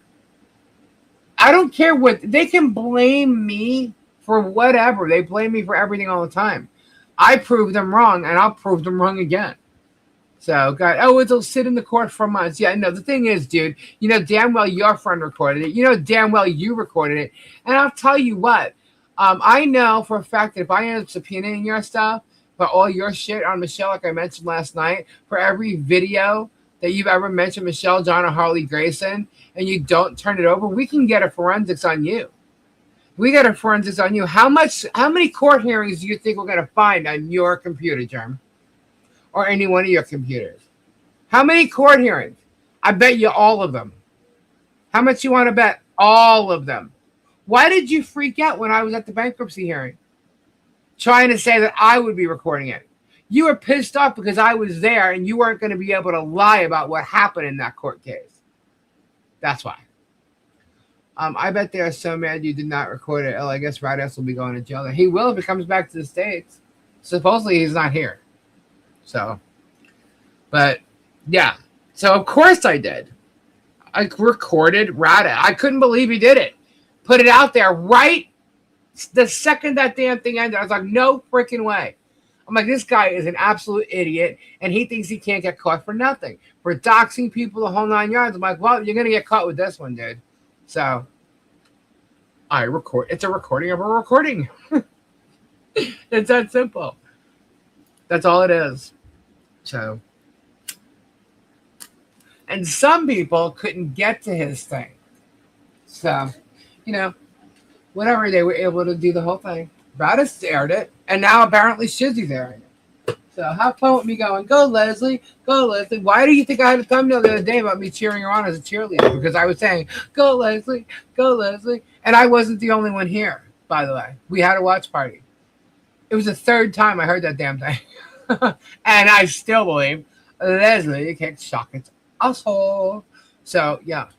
I don't care what they can blame me for whatever. They blame me for everything all the time. I prove them wrong, and I'll prove them wrong again. So, God, it'll sit in the court for months. Yeah, no, the thing is, dude, damn well your friend recorded it. Damn well you recorded it. And I'll tell you what, I know for a fact that if I end up subpoenaing your stuff, for all your shit on Michelle, like I mentioned last night, for every video that you've ever mentioned Michelle, John, or Harley Grayson, and you don't turn it over, we can get a forensics on you. We got a forensics on you. How many court hearings do you think we're going to find on your computer, Germ? Or any one of your computers? How many court hearings? I bet you all of them. How much you want to bet? All of them. Why did you freak out when I was at the bankruptcy hearing? Trying to say that I would be recording it. You were pissed off because I was there and you weren't going to be able to lie about what happened in that court case. That's why. I bet they are so mad you did not record it. I guess Radis will be going to jail. He will if he comes back to the States. Supposedly he's not here. So, but yeah. So of course I did. I recorded Radis. I couldn't believe he did it. Put it out there right the second that damn thing ended. I was like, no freaking way. I'm like, this guy is an absolute idiot, and he thinks he can't get caught for nothing. For doxing people the whole 9 yards. I'm like, well, you're going to get caught with this one, dude. So, I record. It's a recording of a recording. It's that simple. That's all it is. So, and some people couldn't get to his thing. So, whatever, they were able to do the whole thing. Radis aired it, and now apparently Shizzy's airing it. So have fun with me going, go Leslie, go Leslie. Why do you think I had a thumbnail the other day about me cheering her on as a cheerleader? Because I was saying, go Leslie, go Leslie. And I wasn't the only one here, by the way. We had a watch party. It was the third time I heard that damn thing. And I still believe Leslie can't shock its asshole. So, yeah.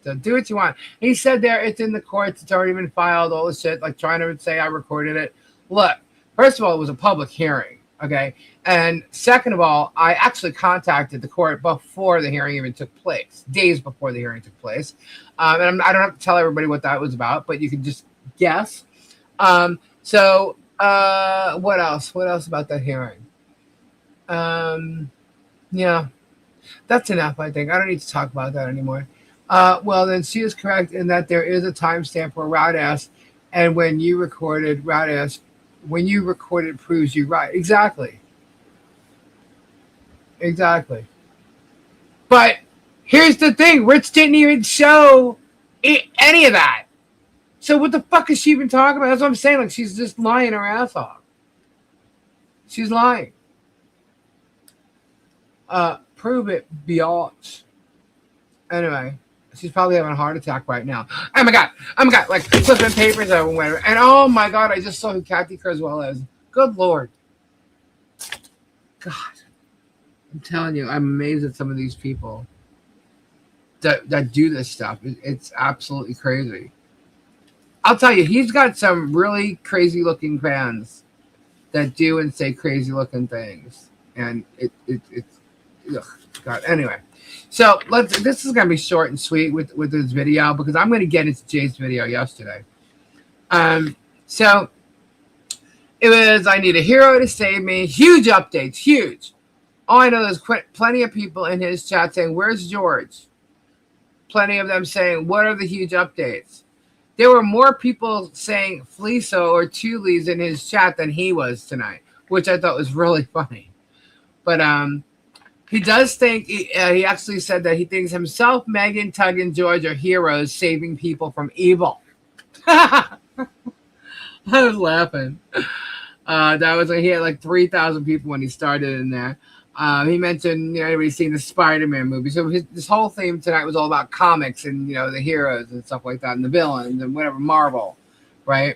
So do what you want. He said there, it's in the courts. It's already been filed, all this shit, like trying to say I recorded it. Look, first of all, it was a public hearing, okay? And second of all, I actually contacted the court before the hearing even took place, days before the hearing took place. And I don't have to tell everybody what that was about, but you can just guess. So what else? What else about that hearing? Yeah, that's enough, I think. I don't need to talk about that anymore. Well, then she is correct in that there is a timestamp for Radis, and when you recorded Radis, when you recorded proves you right. Exactly. But here's the thing: Rich didn't even show any of that. So what the fuck is she even talking about? That's what I'm saying. Like, she's just lying her ass off. She's lying. Prove it, biatch. Anyway. She's probably having a heart attack right now. Oh my god, like flipping papers everywhere. And oh my god, I just saw who Kathy Criswell is. Good lord. God. I'm telling you, I'm amazed at some of these people that do this stuff. It's absolutely crazy. I'll tell you, he's got some really crazy looking fans that do and say crazy looking things. And it's ugh, God. Anyway. So this is gonna be short and sweet with this video because I'm gonna get into Jay's video yesterday. So it was I need a hero to save me. Huge updates, huge. All I know there's plenty of people in his chat saying, "Where's George?" Plenty of them saying, "What are the huge updates?" There were more people saying Fleeso or Tulees in his chat than he was tonight, which I thought was really funny. But he does think, he actually said that he thinks himself, Megan, Tug, and George are heroes saving people from evil. I was laughing. That was he had like 3,000 people when he started in there. He mentioned, everybody's seen the Spider-Man movie. So this whole theme tonight was all about comics and, the heroes and stuff like that and the villains and whatever, Marvel, right?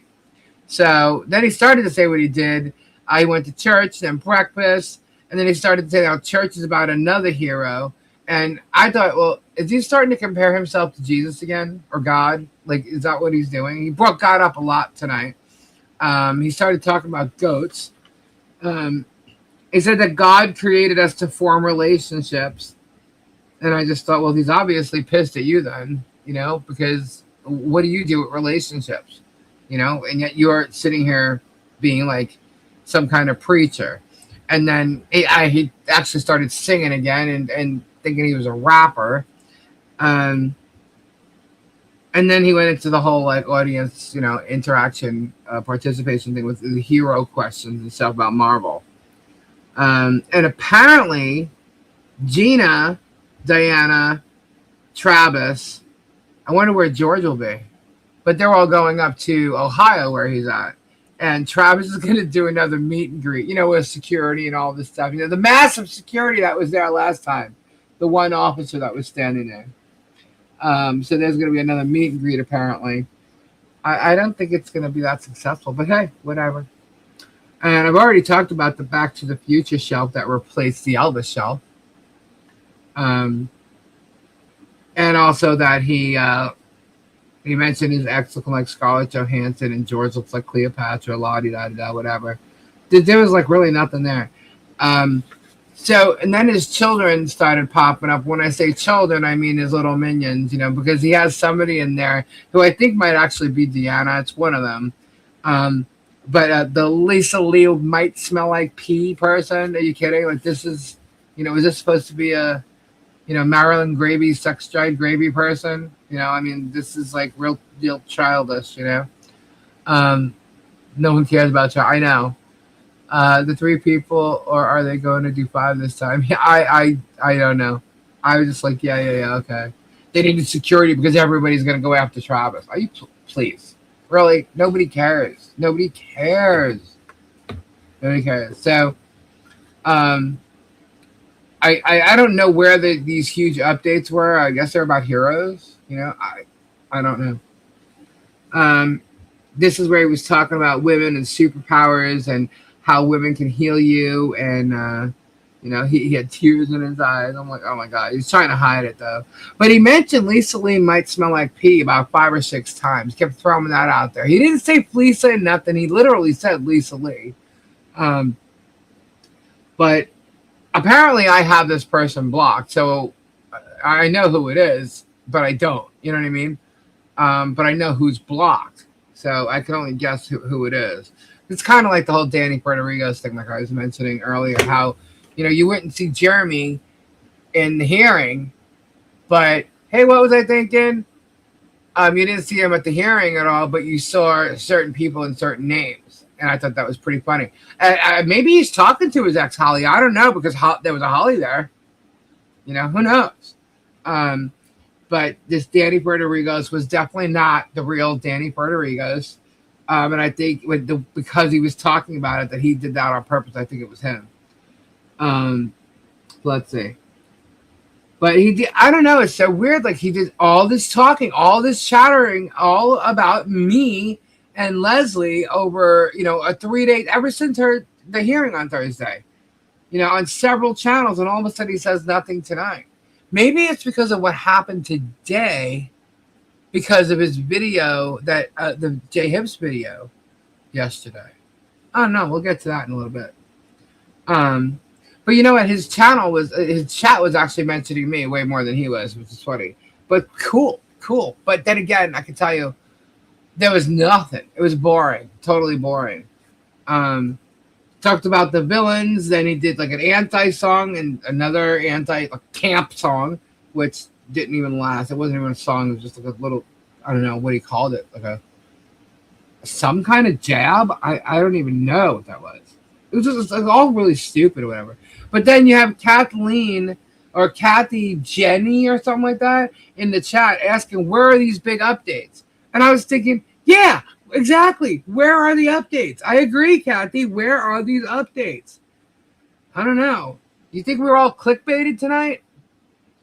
So then he started to say what he did. I went to church, then breakfast, and then he started to say how church is about another hero. And I thought, well, is he starting to compare himself to Jesus again or God? Like, is that what he's doing? He brought God up a lot tonight. He started talking about goats. He said that God created us to form relationships. And I just thought, well, he's obviously pissed at you then, because what do you do with relationships? And yet you're sitting here being like some kind of preacher. And then he actually started singing again and thinking he was a rapper. And then he went into the whole like audience, interaction, participation thing with the hero questions and stuff about Marvel. And apparently Gina, Diana, Travis, I wonder where George will be. But they're all going up to Ohio where he's at. And Travis is going to do another meet and greet, with security and all this stuff. The massive security that was there last time. The one officer that was standing there. So there's going to be another meet and greet apparently. I don't think it's going to be that successful. But hey, whatever. And I've already talked about the Back to the Future shelf that replaced the Elvis shelf. And also that he mentioned his ex looking like Scarlett Johansson and George looks like Cleopatra, la-di-da-di-da, whatever. There was like really nothing there. So, and then his children started popping up. When I say children, I mean his little minions, because he has somebody in there who I think might actually be Deanna. It's one of them. But the Lisa Lee might smell like pee person. Are you kidding? Like this is, is this supposed to be a, Marilyn Gravy, sex dried gravy person? This is like real childish, No one cares about child. I know. The 3 people, or are they going to do 5 this time? Yeah, I don't know. I was just like, yeah, okay. They needed security because everybody's going to go after Travis. Are you please? Really? Nobody cares. Nobody cares. So, I don't know where these huge updates were. I guess they're about heroes. I don't know. This is where he was talking about women and superpowers and how women can heal you. And, he had tears in his eyes. I'm like, oh my God. He's trying to hide it though. But he mentioned Lisa Lee might smell like pee about 5 or 6 times. He kept throwing that out there. He didn't say Lisa and nothing. He literally said Lisa Lee. But apparently I have this person blocked. So I know who it is, but I don't. You know what I mean? But I know who's blocked. So I can only guess who it is. It's kind of like the whole Danny Puerto Rico's thing, like I was mentioning earlier, how, you wouldn't see Jeremy in the hearing, but hey, what was I thinking? You didn't see him at the hearing at all, but you saw certain people and certain names. And I thought that was pretty funny. Maybe he's talking to his ex Holly. I don't know, because there was a Holly there. Who knows? But this Danny Puerto Rico's was definitely not the real Danny Puerto Rico's. And I think because he was talking about it, that he did that on purpose. I think it was him. Let's see. But he did, I don't know, it's so weird. Like he did all this talking, all this chattering, all about me and Leslie over, a 3-day, ever since the hearing on Thursday, on several channels, and all of a sudden he says nothing tonight. Maybe it's because of what happened today, because of his video, that the J Hibbs video yesterday. I don't know. We'll get to that in a little bit. But you know what? His chat was actually mentioning me way more than he was, which is funny. But cool. But then again, I can tell you, there was nothing. It was boring, totally boring. Talked about the villains. Then he did like an anti-song and another camp song, which didn't even last. It wasn't even a song. It was just like a little, I don't know what he called it, like some kind of jab. I don't even know what that was. It was just all really stupid or whatever. But then you have Kathleen or Kathy Jenny or something like that in the chat asking, where are these big updates? And I was thinking, yeah, exactly. Where are the updates? I agree, Kathy. Where are these updates? I don't know. You think we were all clickbaited tonight?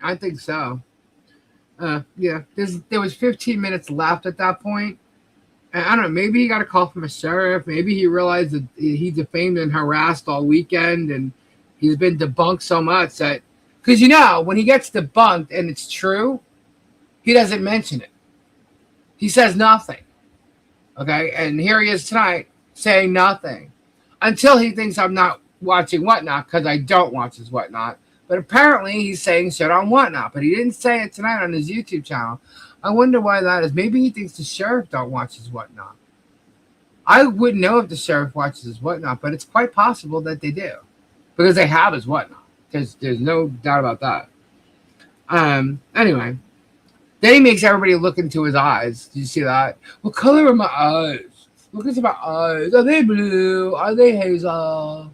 I think so. Yeah. There was 15 minutes left at that point. And I don't know. Maybe he got a call from a sheriff. Maybe he realized that he defamed and harassed all weekend, and he's been debunked so much that because when he gets debunked and it's true, he doesn't mention it. He says nothing. Okay, and here he is tonight saying nothing until he thinks I'm not watching Whatnot because I don't watch his Whatnot. But apparently he's saying shit on Whatnot, but he didn't say it tonight on his YouTube channel. I wonder why that is. Maybe he thinks the sheriff don't watch his Whatnot. I wouldn't know if the sheriff watches his Whatnot, but it's quite possible that they do because they have his Whatnot. There's no doubt about that. Anyway, then he makes everybody look into his eyes. Do you see that? What color are my eyes? Look into my eyes. Are they blue? Are they hazel?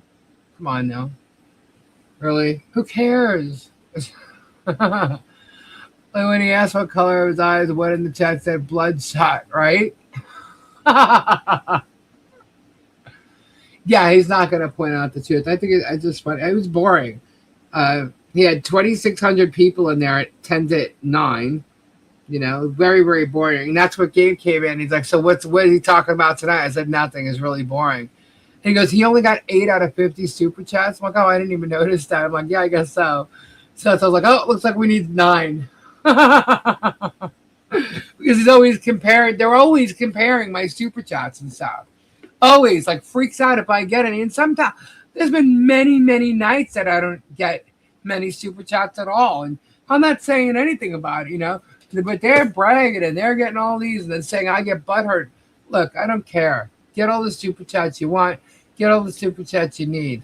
Come on now. Really? Who cares? Like when he asked what color of his eyes, what in the chat said bloodshot, right? Yeah, he's not going to point out the truth. I think it's just funny. It was boring. He had 2,600 people in there at 10 to 9. Very, very boring. And that's what Gabe came in. He's like, so what is he talking about tonight? I said, nothing. It's really boring. And he goes, he only got 8 out of 50 super chats. I'm like, oh, I didn't even notice that. I'm like, yeah, I guess so. So I was like, oh, it looks like we need 9. Because he's always comparing. They're always comparing my super chats and stuff. Always, like, freaks out if I get any. And sometimes there's been many, many nights that I don't get many super chats at all. And I'm not saying anything about it, But they're bragging and they're getting all these and then saying I get butthurt. Look, I don't care. Get all the super chats you want. Get all the super chats you need.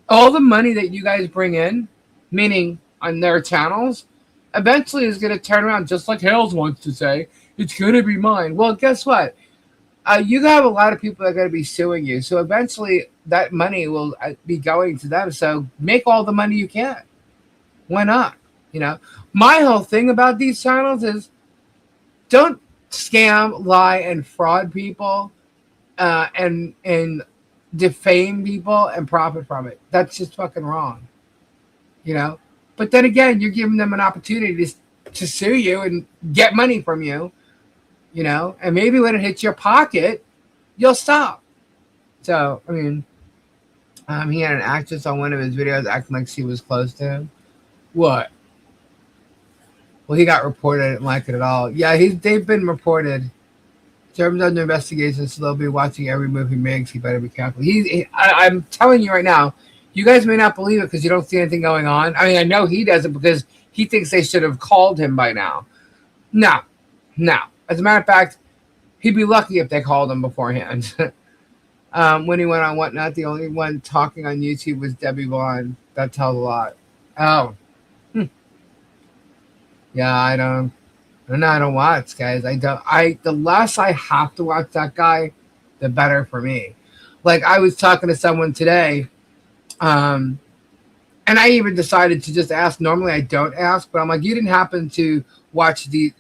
All the money that you guys bring in, meaning on their channels, eventually is going to turn around, just like Hales wants to say. It's going to be mine. Well, guess what? You have a lot of people that are going to be suing you. So eventually that money will be going to them. So make all the money you can. Why not? My whole thing about these channels is don't scam, lie, and fraud people and defame people and profit from it. That's just fucking wrong. But then again, you're giving them an opportunity to sue you and get money from you, and maybe when it hits your pocket, you'll stop. So, I mean, he had an actress on one of his videos acting like she was close to him. What? Well, he got reported. I didn't like it at all. Yeah, they've been reported. Germans under investigation, so they'll be watching every move he makes. He better be careful. I'm telling you right now, you guys may not believe it because you don't see anything going on. I mean, I know he doesn't because he thinks they should have called him by now. No. As a matter of fact, he'd be lucky if they called him beforehand. When he went on Whatnot, the only one talking on YouTube was Debbie Vaughn. That tells a lot. Oh. Yeah, I don't watch, guys. The less I have to watch that guy, the better for me. Like, I was talking to someone today, and I even decided to just ask. Normally I don't ask, but I'm like, you didn't happen to watch the,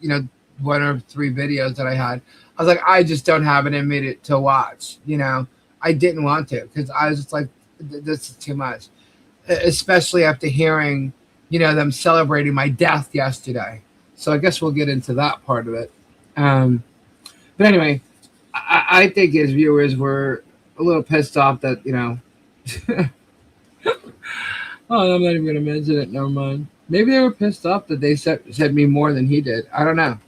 1 or 3 videos that I had. I was like, I just don't have it in me to watch, I didn't want to because I was just like, this is too much. Especially after hearing, them celebrating my death yesterday. So I guess we'll get into that part of it. But anyway, I think his viewers were a little pissed off that, oh, I'm not even going to mention it. Never mind. Maybe they were pissed off that they said me more than he did. I don't know.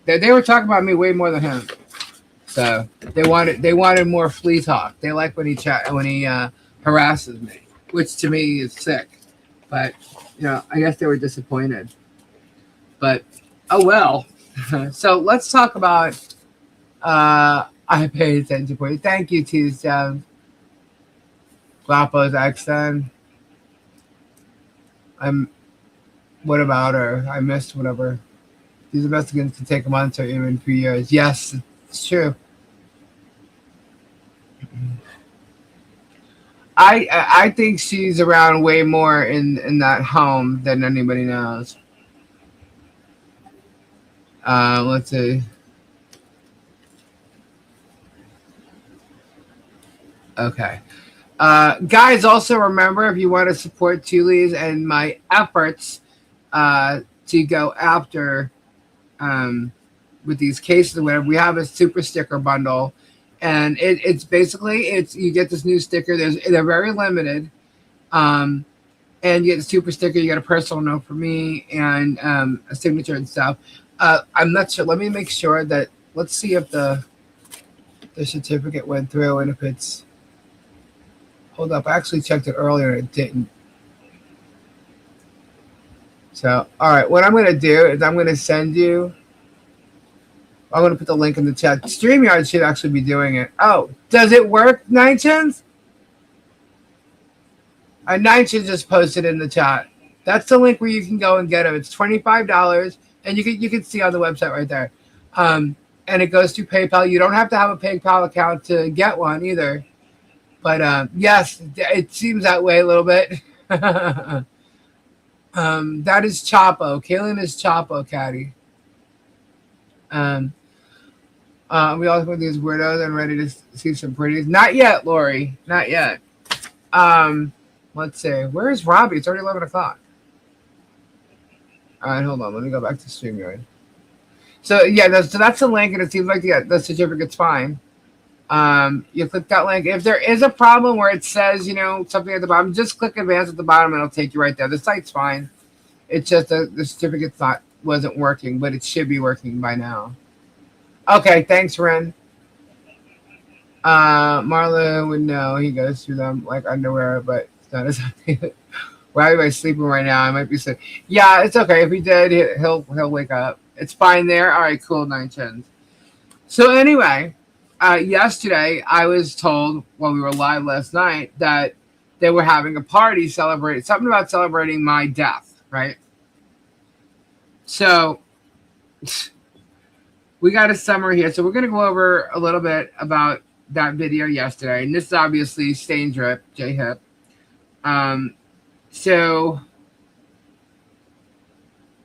They were talking about me way more than him. So they wanted more flea talk. They like when he harasses me, which to me is sick. But I guess they were disappointed. But oh well. So let's talk about. I paid attention for you. Thank you, Tease Jones. Guapo's accent. What about her? I missed whatever. These investigations can take months or even 3 years. Yes, it's true. I think she's around way more in that home than anybody knows. Let's see. Okay. Guys, also remember if you want to support Tully's and my efforts to go after with these cases or whatever, we have a super sticker bundle, and it's basically you get this new sticker. They're very limited, and you get the super sticker. You get a personal note from me and a signature and stuff. I'm not sure. Let me make sure that. Let's see if the certificate went through and if it's. Hold up, I actually checked it earlier and it didn't. So, all right, what I'm going to do is I'm going to send you. I'm going to put the link in the chat. StreamYard should actually be doing it. Oh, does it work, Nine Chins? Nine Chins just posted in the chat. That's the link where you can go and get them. It's $25, and you can see on the website right there. And it goes through PayPal. You don't have to have a PayPal account to get one either. But yes, it seems that way a little bit. That is Chapo. Kaylin is Chapo, Caddy. We all put these weirdos and ready to see some pretties. Not yet, Lori. Not yet. Let's see. Where is Robbie? It's already 11 o'clock. All right, hold on. Let me go back to StreamYard. So yeah, that's the link, and it seems like the certificate's fine. You click that link. If there is a problem where it says, something at the bottom, just click advance at the bottom and it'll take you right there. The site's fine. It's just the certificate wasn't working, but it should be working by now. Okay, thanks, Ren. Marla would know. He goes through them like underwear, but it's not as why am I sleeping right now? I might be sick. Yeah, it's okay. If he did, he'll wake up. It's fine there. All right, cool, 9 Chins. So anyway. Yesterday, I was told when we were live last night that they were having a party celebrating my death, right? So we got a summary here. So we're going to go over a little bit about that video yesterday. And this is obviously Stain Drip, J-Hip. So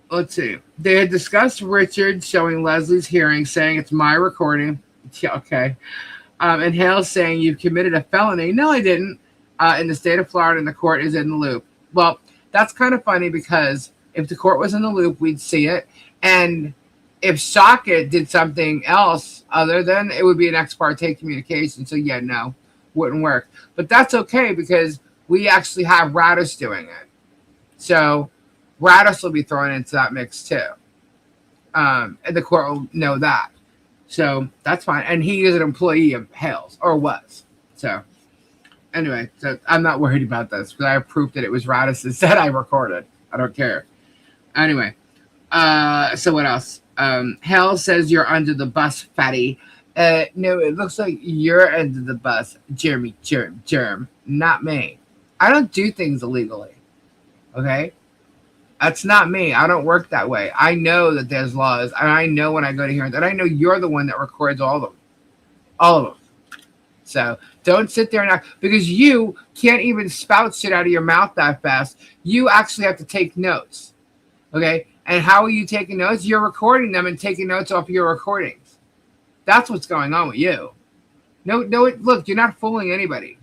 let's see. They had discussed Richard showing Leslie's hearing, saying it's my recording. Yeah, okay. And Hale's saying you've committed a felony. No, I didn't. In the state of Florida, and the court is in the loop. Well, that's kind of funny because if the court was in the loop, we'd see it. And if Socket did something else other than it would be an ex parte communication. So yeah, no, wouldn't work. But that's okay because we actually have Radis doing it. So Radis will be thrown into that mix too. And the court will know that. So that's fine. And he is an employee of Hales, or was. So anyway, so I'm not worried about this because I have proof that it was Radis that said I recorded. I don't care. Anyway, so what else? Hale says you're under the bus, fatty. No, it looks like you're under the bus, Jeremy, germ, not me. I don't do things illegally. Okay? That's not me. I don't work that way. I know that there's laws, and I know when I go to hearings, and I know you're the one that records all of them. All of them. So don't sit there and act, because you can't even spout shit out of your mouth that fast. You actually have to take notes. Okay? And how are you taking notes? You're recording them and taking notes off of your recordings. That's what's going on with you. No, look, you're not fooling anybody.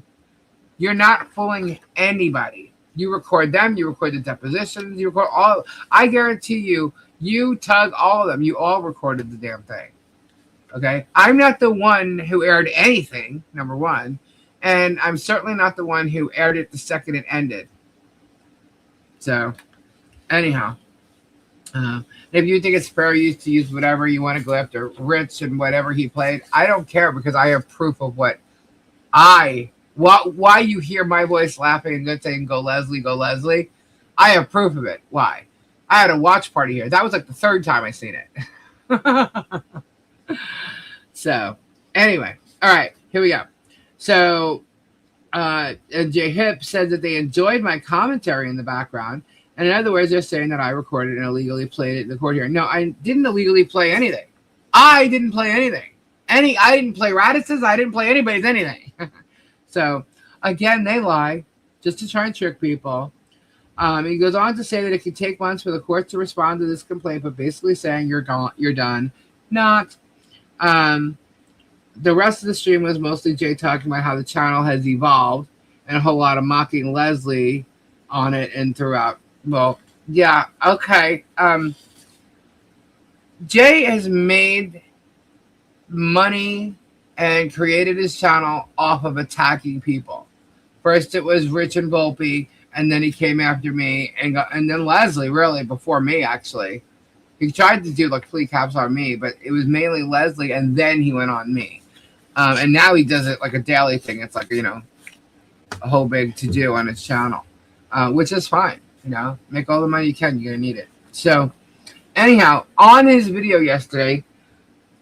You're not fooling anybody. You record them. You record the depositions. You record all. I guarantee you, you tug all of them. You all recorded the damn thing. Okay? I'm not the one who aired anything, number one. And I'm certainly not the one who aired it the second it ended. So, anyhow. If you think it's fair use to use whatever you want to go after Rich and whatever he played, I don't care because I have proof of why you hear my voice laughing and saying, go Leslie. I have proof of it. Why? I had a watch party here. That was like the third time I seen it. So, anyway. All right, here we go. So, J-Hip said that they enjoyed my commentary in the background. And in other words, they're saying that I recorded and illegally played it in the court here. No, I didn't illegally play anything. I didn't play anything. I didn't play Radis's. I didn't play anybody's anything. So, again, they lie just to try and trick people. He goes on to say that it could take months for the court to respond to this complaint, but basically saying you're done. Not. The rest of the stream was mostly Jay talking about how the channel has evolved and a whole lot of mocking Leslie on it and throughout. Well, yeah, okay. Jay has made money and created his channel off of attacking people. First, it was Rich and Volpe, and then he came after me, and then Leslie, really, before me, actually. He tried to do like flea caps on me, but it was mainly Leslie, and then he went on me. And now he does it like a daily thing. It's like, a whole big to do on his channel, which is fine. Make all the money you can. You're going to need it. So, anyhow, on his video yesterday,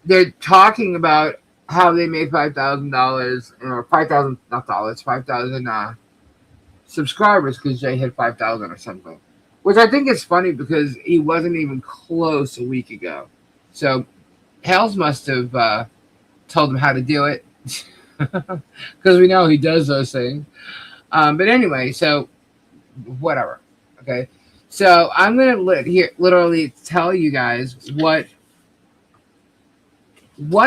they're talking about how they made $5,000 or 5,000 not dollars, 5,000 subscribers because Jay hit 5,000 or something, which I think is funny because he wasn't even close a week ago. So Hales must have told him how to do it because we know he does those things. But anyway, so whatever. Okay, so I'm gonna literally tell you guys what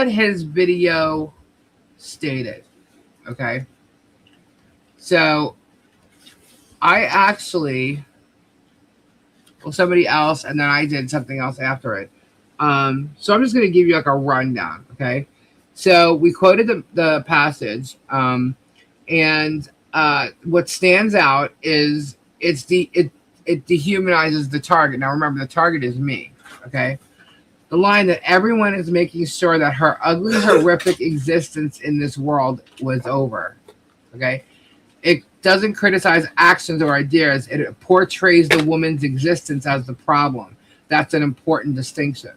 his video stated. Okay, so I actually, somebody else, and then I did something else after it. So I'm just going to give you like a rundown. Okay, so we quoted the passage, and what stands out is it dehumanizes the target. Now remember, the target is me. Okay. The line that everyone is making sure that her ugly, horrific existence in this world was over. Okay? It doesn't criticize actions or ideas. It portrays the woman's existence as the problem. That's an important distinction.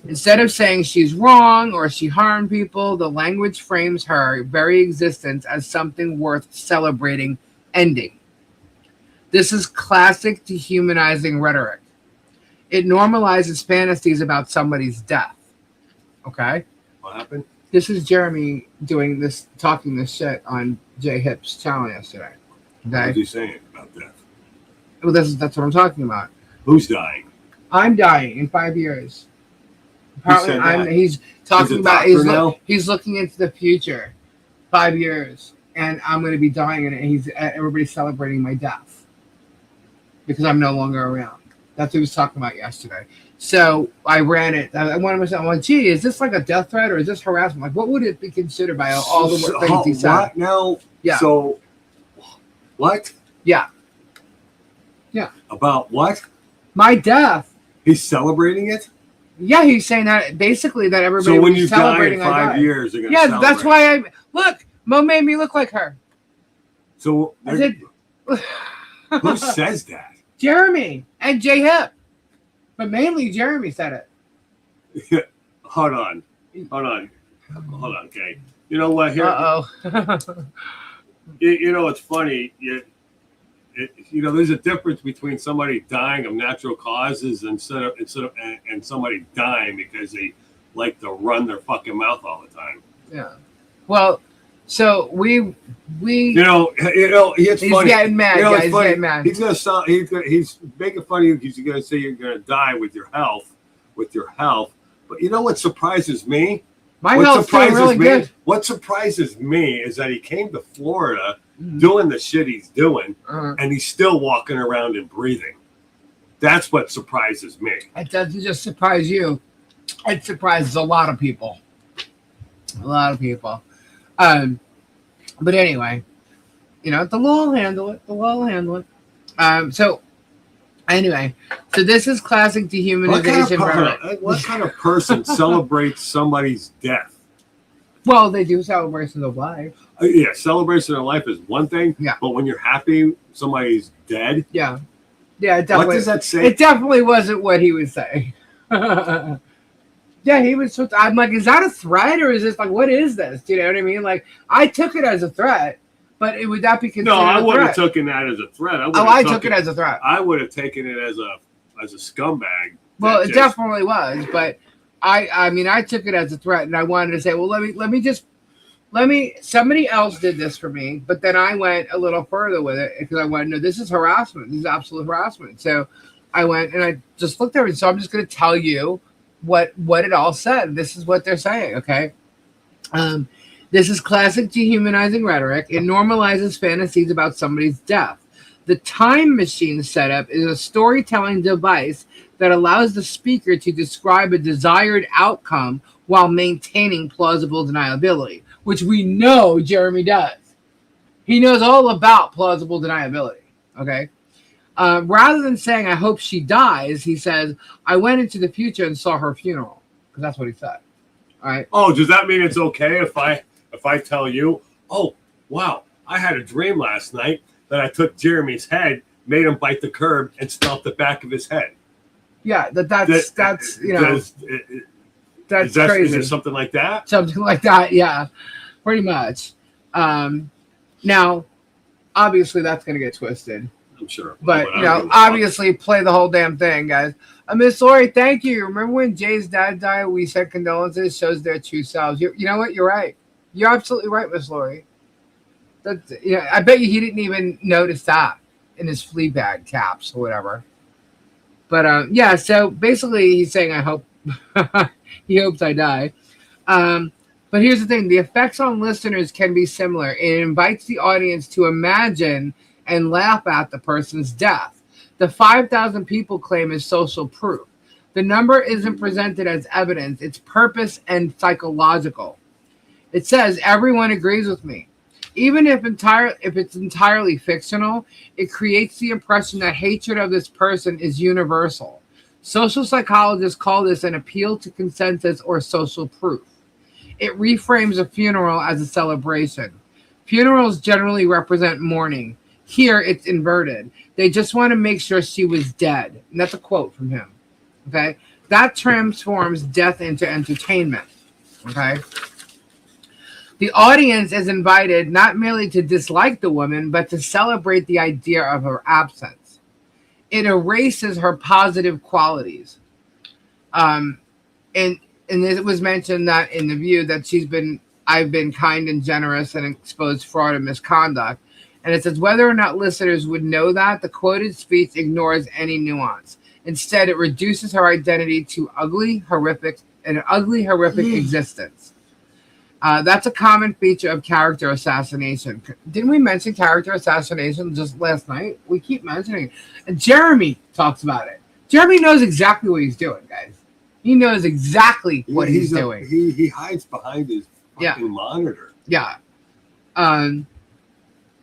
Instead of saying she's wrong or she harmed people, the language frames her very existence as something worth celebrating, ending. This is classic dehumanizing rhetoric. It normalizes fantasies about somebody's death. Okay? What happened? This is Jeremy talking this shit on Jay Hip's channel yesterday. Okay? What was he saying about death? Well, that's what I'm talking about. Who's dying? I'm dying in 5 years. He's talking about he's looking into the future, 5 years, and I'm going to be dying, and everybody's celebrating my death because I'm no longer around. That's what he was talking about yesterday. So I ran it. I wanted myself. I'm like, gee, is this like a death threat or is this harassment? Like, what would it be considered by all the things he said? What now? Yeah. So, what? Yeah. Yeah. About what? My death. He's celebrating it? Yeah, he's saying that basically that everybody. So when you die celebrating in 5 years, they're going to celebrate. That's why look. Mo made me look like her. So I said, who says that? Jeremy and Jay Hip, but mainly Jeremy said it. Hold on. Okay. You know what? Here. It's funny. There's a difference between somebody dying of natural causes and somebody dying because they like to run their fucking mouth all the time. Yeah. Well, so we. It's he's funny. Getting mad, guys. He's getting mad. He's making fun of you because you're gonna say you're gonna die with your health. But you know what surprises me? My health's doing really good. What surprises me is that he came to Florida doing the shit he's doing, and he's still walking around and breathing. That's what surprises me. It doesn't just surprise you. It surprises a lot of people. But anyway, the law will handle it. So this is classic dehumanization. What kind of person celebrates somebody's death? Well, they do celebrations of life. Yeah, celebration of life is one thing. Yeah. But when you're happy somebody's dead. Yeah. Yeah, definitely. What does that say? It definitely wasn't what he was saying. Yeah, he was. I'm like, is that a threat or is this like, what is this? Do you know what I mean? Like, I took it as a threat, but it would not be considered. No, I wouldn't have taken that as a threat. I took it as a threat. I would have taken it as a scumbag. Well, it definitely was, but I mean, I took it as a threat, and I wanted to say, well, somebody else did this for me, but then I went a little further with it because I wanted to know this is harassment. This is absolute harassment. So I went and I just looked over. So I'm just going to tell you what it all said. This is what they're saying. Okay. This is classic dehumanizing rhetoric. It normalizes fantasies about somebody's death. The time machine setup is a storytelling device that allows the speaker to describe a desired outcome while maintaining plausible deniability, which we know Jeremy does. He knows all about plausible deniability. Okay. Rather than saying, I hope she dies, he says, I went into the future and saw her funeral. Because that's what he said. All right. Oh, does that mean it's okay if I tell you, oh, wow, I had a dream last night that I took Jeremy's head, made him bite the curb, and stomped the back of his head? Yeah, that's you know, that's crazy. Is it something like that? Something like that, yeah, pretty much. Now, obviously, that's going to get twisted. I'm sure. But, you know, obviously, play the whole damn thing, guys. Miss Lori, thank you. Remember when Jay's dad died? We said condolences, shows their true selves. You know what? You're right. You're absolutely right, Miss Lori. That's, yeah, I bet you he didn't even notice that in his flea bag caps or whatever. But, yeah, so basically he's saying, I hope, he hopes I die. But here's the thing. The effects on listeners can be similar. It invites the audience to imagine and laugh at the person's death. The 5,000 people claim is social proof. The number isn't presented as evidence. It's purpose and psychological. It says, everyone agrees with me. Even if it's entirely fictional, it creates the impression that hatred of this person is universal. Social psychologists call this an appeal to consensus or social proof. It reframes a funeral as a celebration. Funerals generally represent mourning. Here, it's inverted. They just want to make sure she was dead. And that's a quote from him. Okay? That transforms death into entertainment. Okay? The audience is invited not merely to dislike the woman, but to celebrate the idea of her absence. It erases her positive qualities. And it was mentioned that in the View that I've been kind and generous and exposed fraud and misconduct. And it says, whether or not listeners would know that, the quoted speech ignores any nuance. Instead, it reduces her identity to an ugly, horrific existence. That's a common feature of character assassination. Didn't we mention character assassination just last night? We keep mentioning it. And Jeremy talks about it. Jeremy knows exactly what he's doing, guys. He knows exactly what he's doing. He hides behind his fucking monitor. Yeah.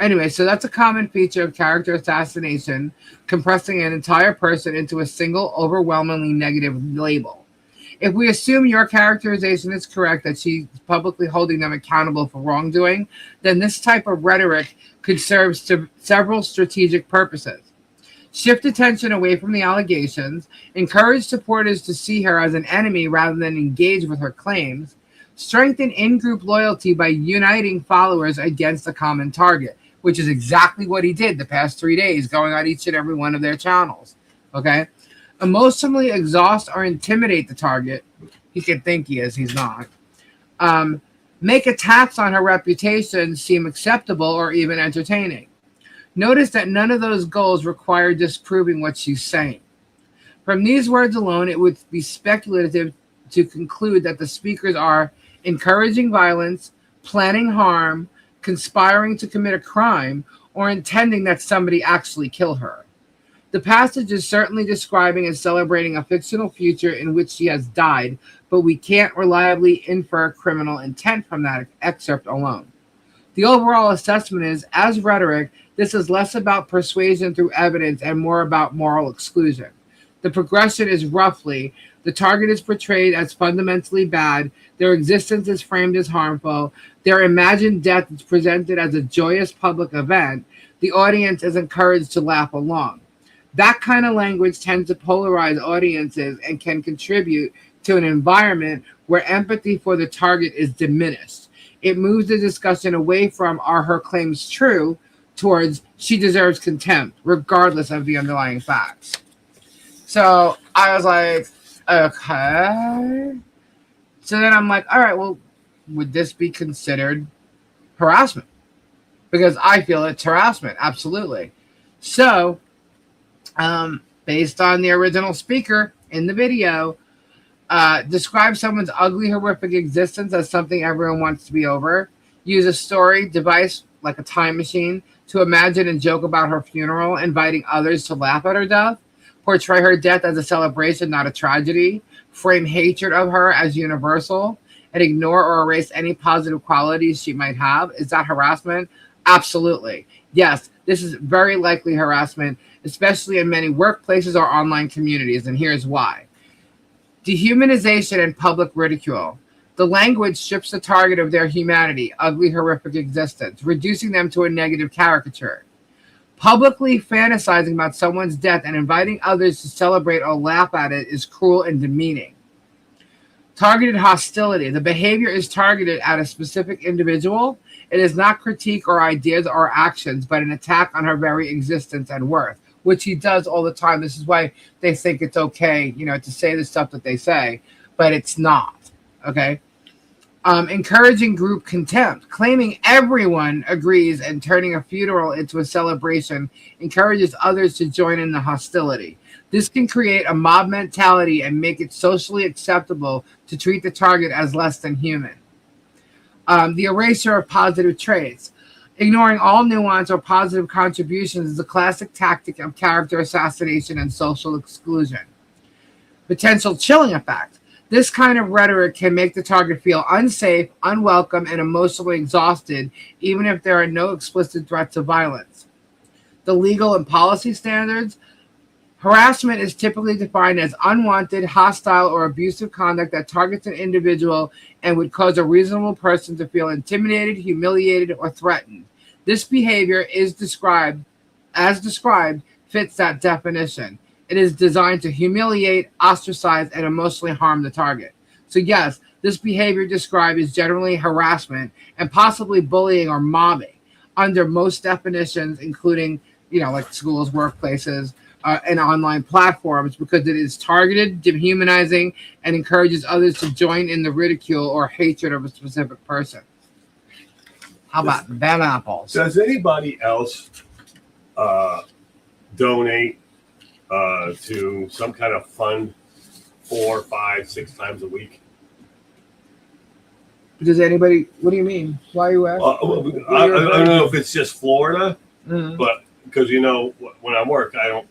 Anyway, so that's a common feature of character assassination, compressing an entire person into a single, overwhelmingly negative label. If we assume your characterization is correct, that she's publicly holding them accountable for wrongdoing, then this type of rhetoric could serve several strategic purposes. Shift attention away from the allegations, encourage supporters to see her as an enemy rather than engage with her claims, strengthen in-group loyalty by uniting followers against a common target, which is exactly what he did the past 3 days, going on each and every one of their channels. Okay? Emotionally exhaust or intimidate the target. He can think he is, he's not. Make attacks on her reputation seem acceptable or even entertaining. Notice that none of those goals require disproving what she's saying. From these words alone, it would be speculative to conclude that the speakers are encouraging violence, planning harm, conspiring to commit a crime, or intending that somebody actually kill her. The passage is certainly describing and celebrating a fictional future in which she has died, but we can't reliably infer criminal intent from that excerpt alone. The overall assessment is, as rhetoric, this is less about persuasion through evidence and more about moral exclusion. The progression is roughly, the target is portrayed as fundamentally bad, their existence is framed as harmful, their imagined death is presented as a joyous public event, the audience is encouraged to laugh along. That kind of language tends to polarize audiences and can contribute to an environment where empathy for the target is diminished. It moves the discussion away from are her claims true towards she deserves contempt, regardless of the underlying facts. So I was like, okay. So then I'm like, all right, well, would this be considered harassment? Because I feel it's harassment, absolutely. So, based on the original speaker in the video, describe someone's ugly, horrific existence as something everyone wants to be over. Use a story device like a time machine to imagine and joke about her funeral, inviting others to laugh at her death. Portray her death as a celebration, not a tragedy. Frame hatred of her as universal and ignore or erase any positive qualities she might have. Is that harassment? Absolutely. Yes, this is very likely harassment, especially in many workplaces or online communities, and here's why. Dehumanization and public ridicule. The language strips the target of their humanity, ugly, horrific existence, reducing them to a negative caricature. Publicly fantasizing about someone's death and inviting others to celebrate or laugh at it is cruel and demeaning. Targeted hostility. The behavior is targeted at a specific individual. It is not critique or ideas or actions, but an attack on her very existence and worth, which he does all the time. This is why they think it's okay, to say the stuff that they say, but it's not. Okay. Encouraging group contempt, claiming everyone agrees and turning a funeral into a celebration encourages others to join in the hostility. This can create a mob mentality and make it socially acceptable to treat the target as less than human. The erasure of positive traits. Ignoring all nuance or positive contributions is a classic tactic of character assassination and social exclusion. Potential chilling effect. This kind of rhetoric can make the target feel unsafe, unwelcome, and emotionally exhausted, even if there are no explicit threats of violence. The legal and policy standards. Harassment is typically defined as unwanted, hostile, or abusive conduct that targets an individual and would cause a reasonable person to feel intimidated, humiliated, or threatened. This behavior is described, fits that definition. It is designed to humiliate, ostracize, and emotionally harm the target. So yes, this behavior described is generally harassment and possibly bullying or mobbing under most definitions, including, like schools, workplaces, and online platforms, because it is targeted, dehumanizing, and encourages others to join in the ridicule or hatred of a specific person. How about them apples? Does anybody else donate to some kind of fund 4, 5, 6 times a week? Does anybody? What do you mean? Why are you asking? I don't know if it's just Florida, Mm-hmm. but because when I work, I don't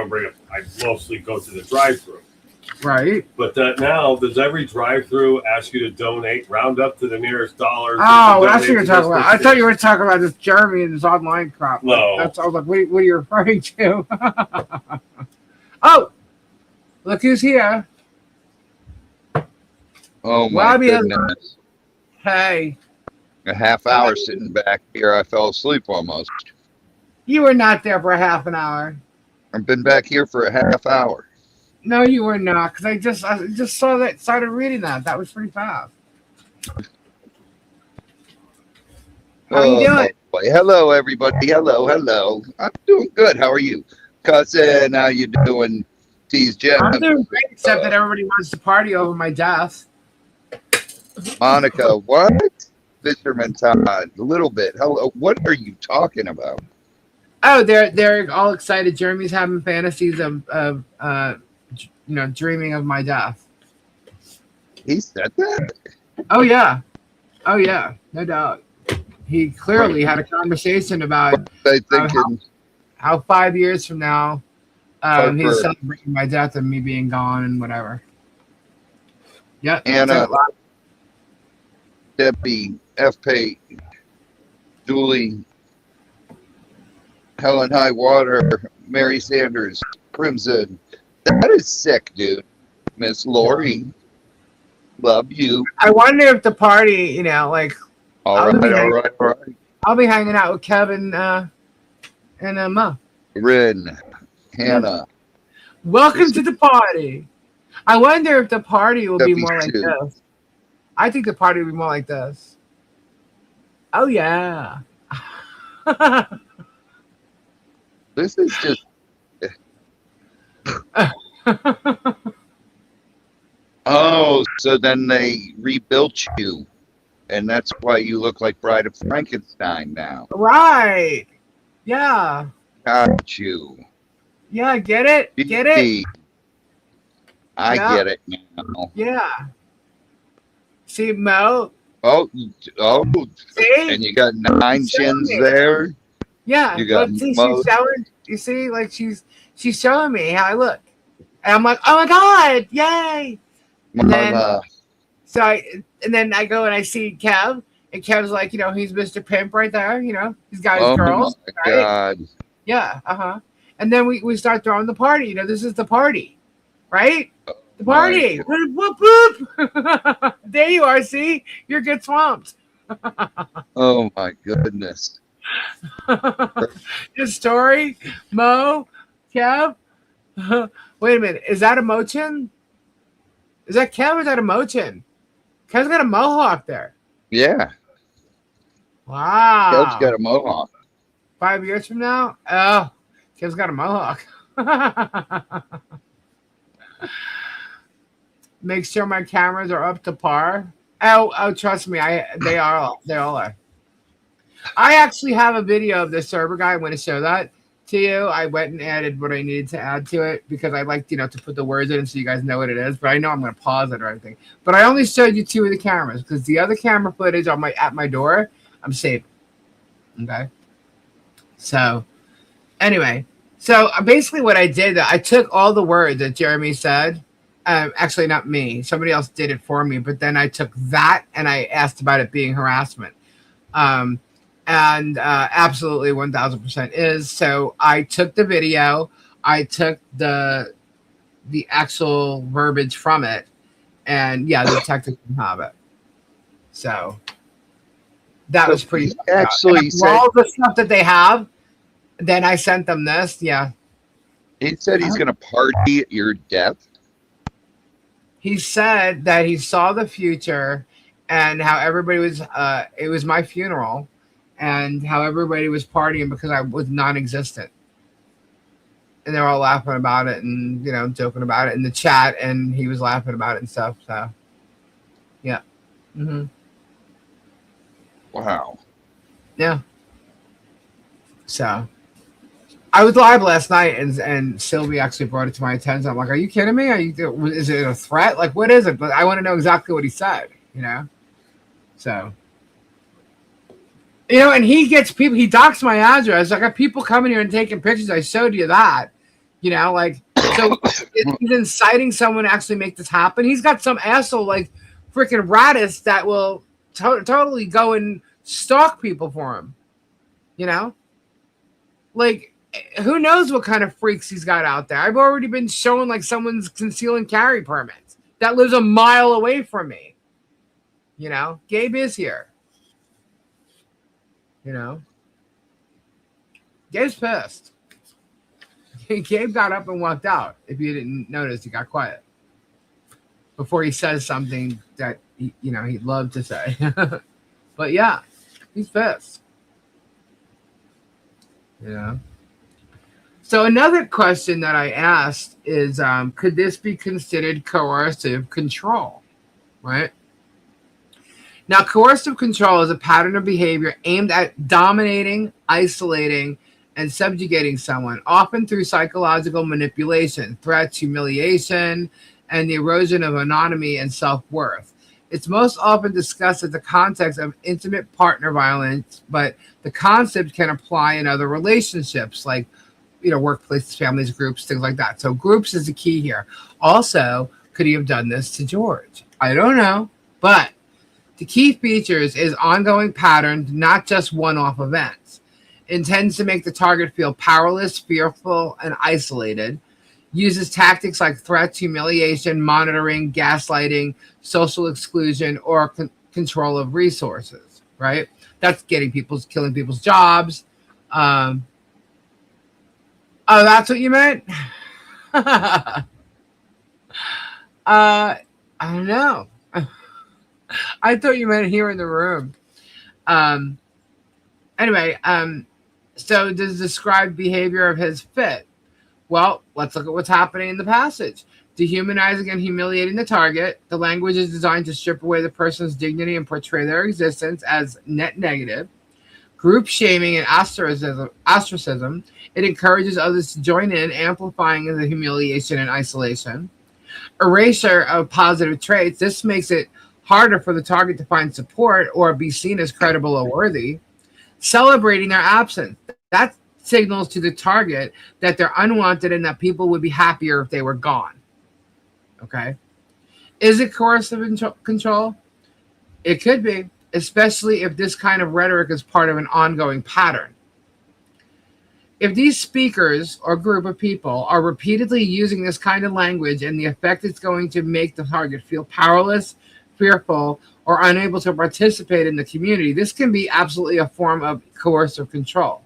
bring it. I mostly go to the drive-through. Right. But now, does every drive-through ask you to donate, round up to the nearest dollar? Oh, that's what you're talking about. I thought you were talking about this Jeremy and his online crap. No. I was like, what are you referring to? Oh, look who's here. Oh my goodness. Hey. A half hour sitting back here. I fell asleep almost. You were not there for a half an hour. I've been back here for a half hour. No, you were not, because I just saw that, started reading that. That was pretty fast. How you doing? Boy. Hello, everybody. Hello. I'm doing good. How are you? Cousin, how you doing? Tease Jeff. I'm doing great, except that everybody wants to party over my death. Monica, what? Fisherman Todd, a little bit. Hello. What are you talking about? Oh, they're all excited. Jeremy's having fantasies of dreaming of my death. He said that? Oh yeah, no doubt. He clearly had a conversation about how 5 years from now he's celebrating my death and me being gone and whatever. Yep. Anna, Debbie, F. Pate, Julie, Helen Highwater, Mary Sanders, Crimson. That is sick, dude. Miss Lori, love you. I wonder if the party, All right. I'll be hanging out with Kevin and Ma. Rin, Hannah. Welcome to the party. I wonder if the party will be more like this. I think the party will be more like this. Oh yeah. This is just. Oh, so then they rebuilt you, and that's why you look like Bride of Frankenstein now. Right. Yeah. Got you. Yeah, get it? Get it? I get it now. Yeah. See, Mo, Oh, oh, See? and you got 9 She's showing chins me. there. Yeah, You got but see, she's most. showing. You see, like she's showing me how I look, and I'm like, oh my god, yay! And then Mama. and then I go and I see Kev, and Kev's like, he's Mr. Pimp right there. He's got his Oh girls, my right? God. Yeah, And then we start throwing the party. This is the party, right? The My party. God. Whoop whoop. There you are. See, you're get swamped. Oh my goodness. His story, Mo, Kev. Wait a minute. Is that a Mochin? Is that Kev or is that a Mochin? Kev's got a mohawk there. Yeah. Kev's got Wow. a mohawk. 5 years from now? Oh, Kev's got a mohawk. Make sure my cameras are up to par. Oh, trust me, they all are. I actually have a video of this server guy. I'm going to show that to you. I went and added what I needed to add to it because I like, to put the words in so you guys know what it is. But I know I'm going to pause it or anything. But I only showed you 2 of the cameras because the other camera footage at my door, I'm saving. Okay. So anyway, basically what I did, I took all the words that Jeremy said. Actually, not me. Somebody else did it for me. But then I took that and I asked about it being harassment. And absolutely 1000% is. So I took the video, I took the actual verbiage from it, and yeah, the detective can have it. So that was pretty. Actually, all the stuff that they have. Then I sent them this. Yeah, he said he's going to party at your death. he said that he saw the future and how everybody was. It was my funeral. And how everybody was partying because I was non-existent, and they were all laughing about it and joking about it in the chat, and he was laughing about it and stuff. So, yeah, Wow. yeah. So, I was live last night, and Sylvie actually brought it to my attention. I'm like, "Are you kidding me? Is it a threat? Like, what is it?" But I want to know exactly what he said. So. And he gets people. He docks my address. I got people coming here and taking pictures. I showed you that. So he's inciting someone to actually make this happen. He's got some asshole like freaking Radis that will totally go and stalk people for him. Like who knows what kind of freaks he's got out there. I've already been shown like someone's conceal and carry permits that lives a mile away from me. Gabe is here. Gabe's pissed. Gabe got up and walked out. If you didn't notice, he got quiet before he says something that he'd love to say. But yeah, he's pissed. So another question that I asked is, could this be considered coercive control? Right? Now, coercive control is a pattern of behavior aimed at dominating, isolating, and subjugating someone, often through psychological manipulation, threats, humiliation, and the erosion of autonomy and self-worth. It's most often discussed in the context of intimate partner violence, but the concept can apply in other relationships like, workplaces, families, groups, things like that. So groups is the key here. Also, could he have done this to George? I don't know, but the key features is ongoing patterns, not just one-off events. Intends to make the target feel powerless, fearful, and isolated. Uses tactics like threats, humiliation, monitoring, gaslighting, social exclusion, or control of resources, right? That's killing people's jobs. Oh, that's what you meant? I don't know. I thought you meant here in the room. Anyway, so does describe behavior of his fit? Well, let's look at what's happening in the passage. Dehumanizing and humiliating the target. The language is designed to strip away the person's dignity and portray their existence as net negative. Group shaming and ostracism. It encourages others to join in, amplifying the humiliation and isolation. Erasure of positive traits. This makes it harder for the target to find support or be seen as credible or worthy. Celebrating their absence. That signals to the target that they're unwanted and that people would be happier if they were gone. Okay? Is it coercive control? It could be, especially if this kind of rhetoric is part of an ongoing pattern. If these speakers or group of people are repeatedly using this kind of language and the effect it's going to make the target feel powerless, fearful, or unable to participate in the community, this can be absolutely a form of coercive control.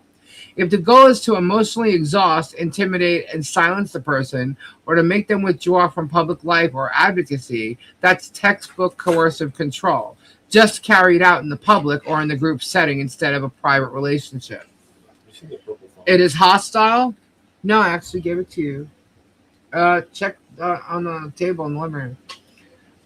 If the goal is to emotionally exhaust, intimidate, and silence the person, or to make them withdraw from public life or advocacy, that's textbook coercive control, just carried out in the public or in the group setting instead of a private relationship. It is hostile. No, I actually gave it to you. Check on the table in the living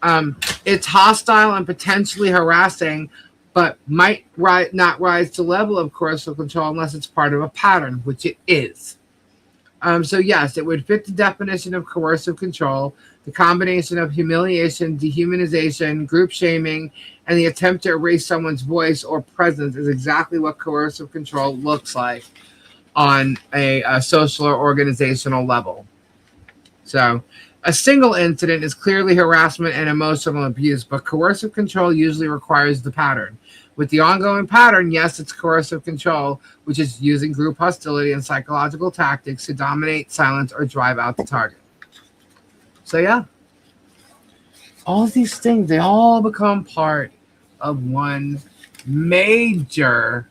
room. It's hostile and potentially harassing, but might not rise to the level of coercive control unless it's part of a pattern, which it is. So yes, it would fit the definition of coercive control. The combination of humiliation, dehumanization, group shaming, and the attempt to erase someone's voice or presence is exactly what coercive control looks like on a social or organizational level. So a single incident is clearly harassment and emotional abuse, but coercive control usually requires the pattern. With the ongoing pattern, yes, it's coercive control, which is using group hostility and psychological tactics to dominate, silence, or drive out the target. So yeah, all of these things, they all become part of one major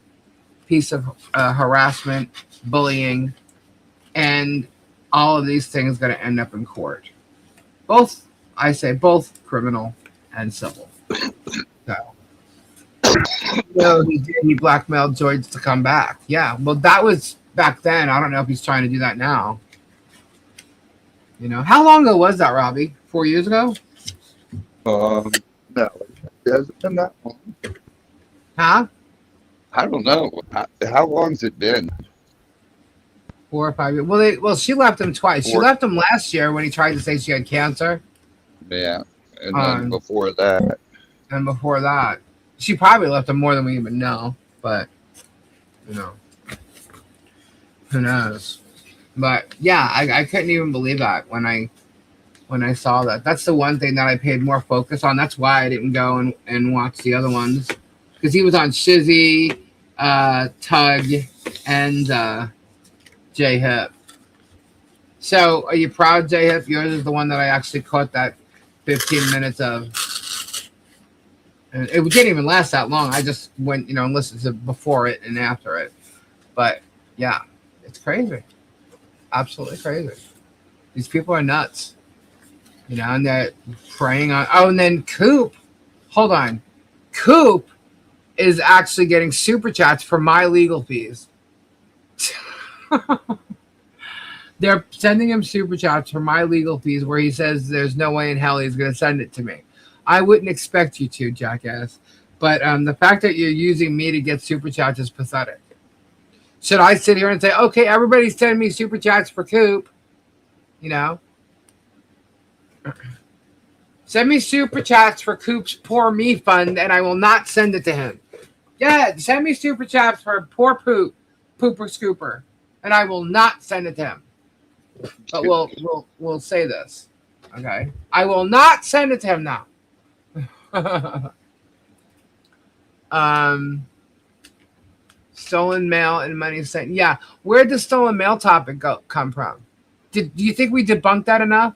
piece of harassment, bullying, and all of these things going to end up in court. Both criminal and civil. So, he blackmailed George to come back. Yeah, well, that was back then. I don't know if he's trying to do that now. How long ago was that, Robbie? 4 years ago? No, it hasn't been that long. Huh? I don't know. How long's it been? 4 or 5 years. Well, she left him twice. She left him last year when he tried to say she had cancer. Yeah, and then before that. And before that, she probably left him more than we even know. But, who knows? But yeah, I couldn't even believe that when I saw that. That's the one thing that I paid more focus on. That's why I didn't go and watch the other ones, because he was on Shizzy, Tug, and J Hip. So are you proud, J Hip? Yours is the one that I actually caught that 15 minutes of. And it didn't even last that long. I just went, and listened to before it and after it. But yeah, it's crazy. Absolutely crazy. These people are nuts. And they're preying on. Oh, and then Coop. Hold on. Coop is actually getting super chats for my legal fees. They're sending him super chats for my legal fees where he says there's no way in hell he's going to send it to me. I wouldn't expect you to, jackass. But the fact that you're using me to get super chats is pathetic. Should I sit here and say, okay, everybody send me super chats for Coop? Send me super chats for Coop's Poor Me Fund, and I will not send it to him. Yeah, send me super chats for Poor Pooper Scooper, and I will not send it to him. But we'll say this, okay? I will not send it to him now. Stolen mail and money sent. Yeah, where'd the stolen mail topic come from? Do you think we debunked that enough?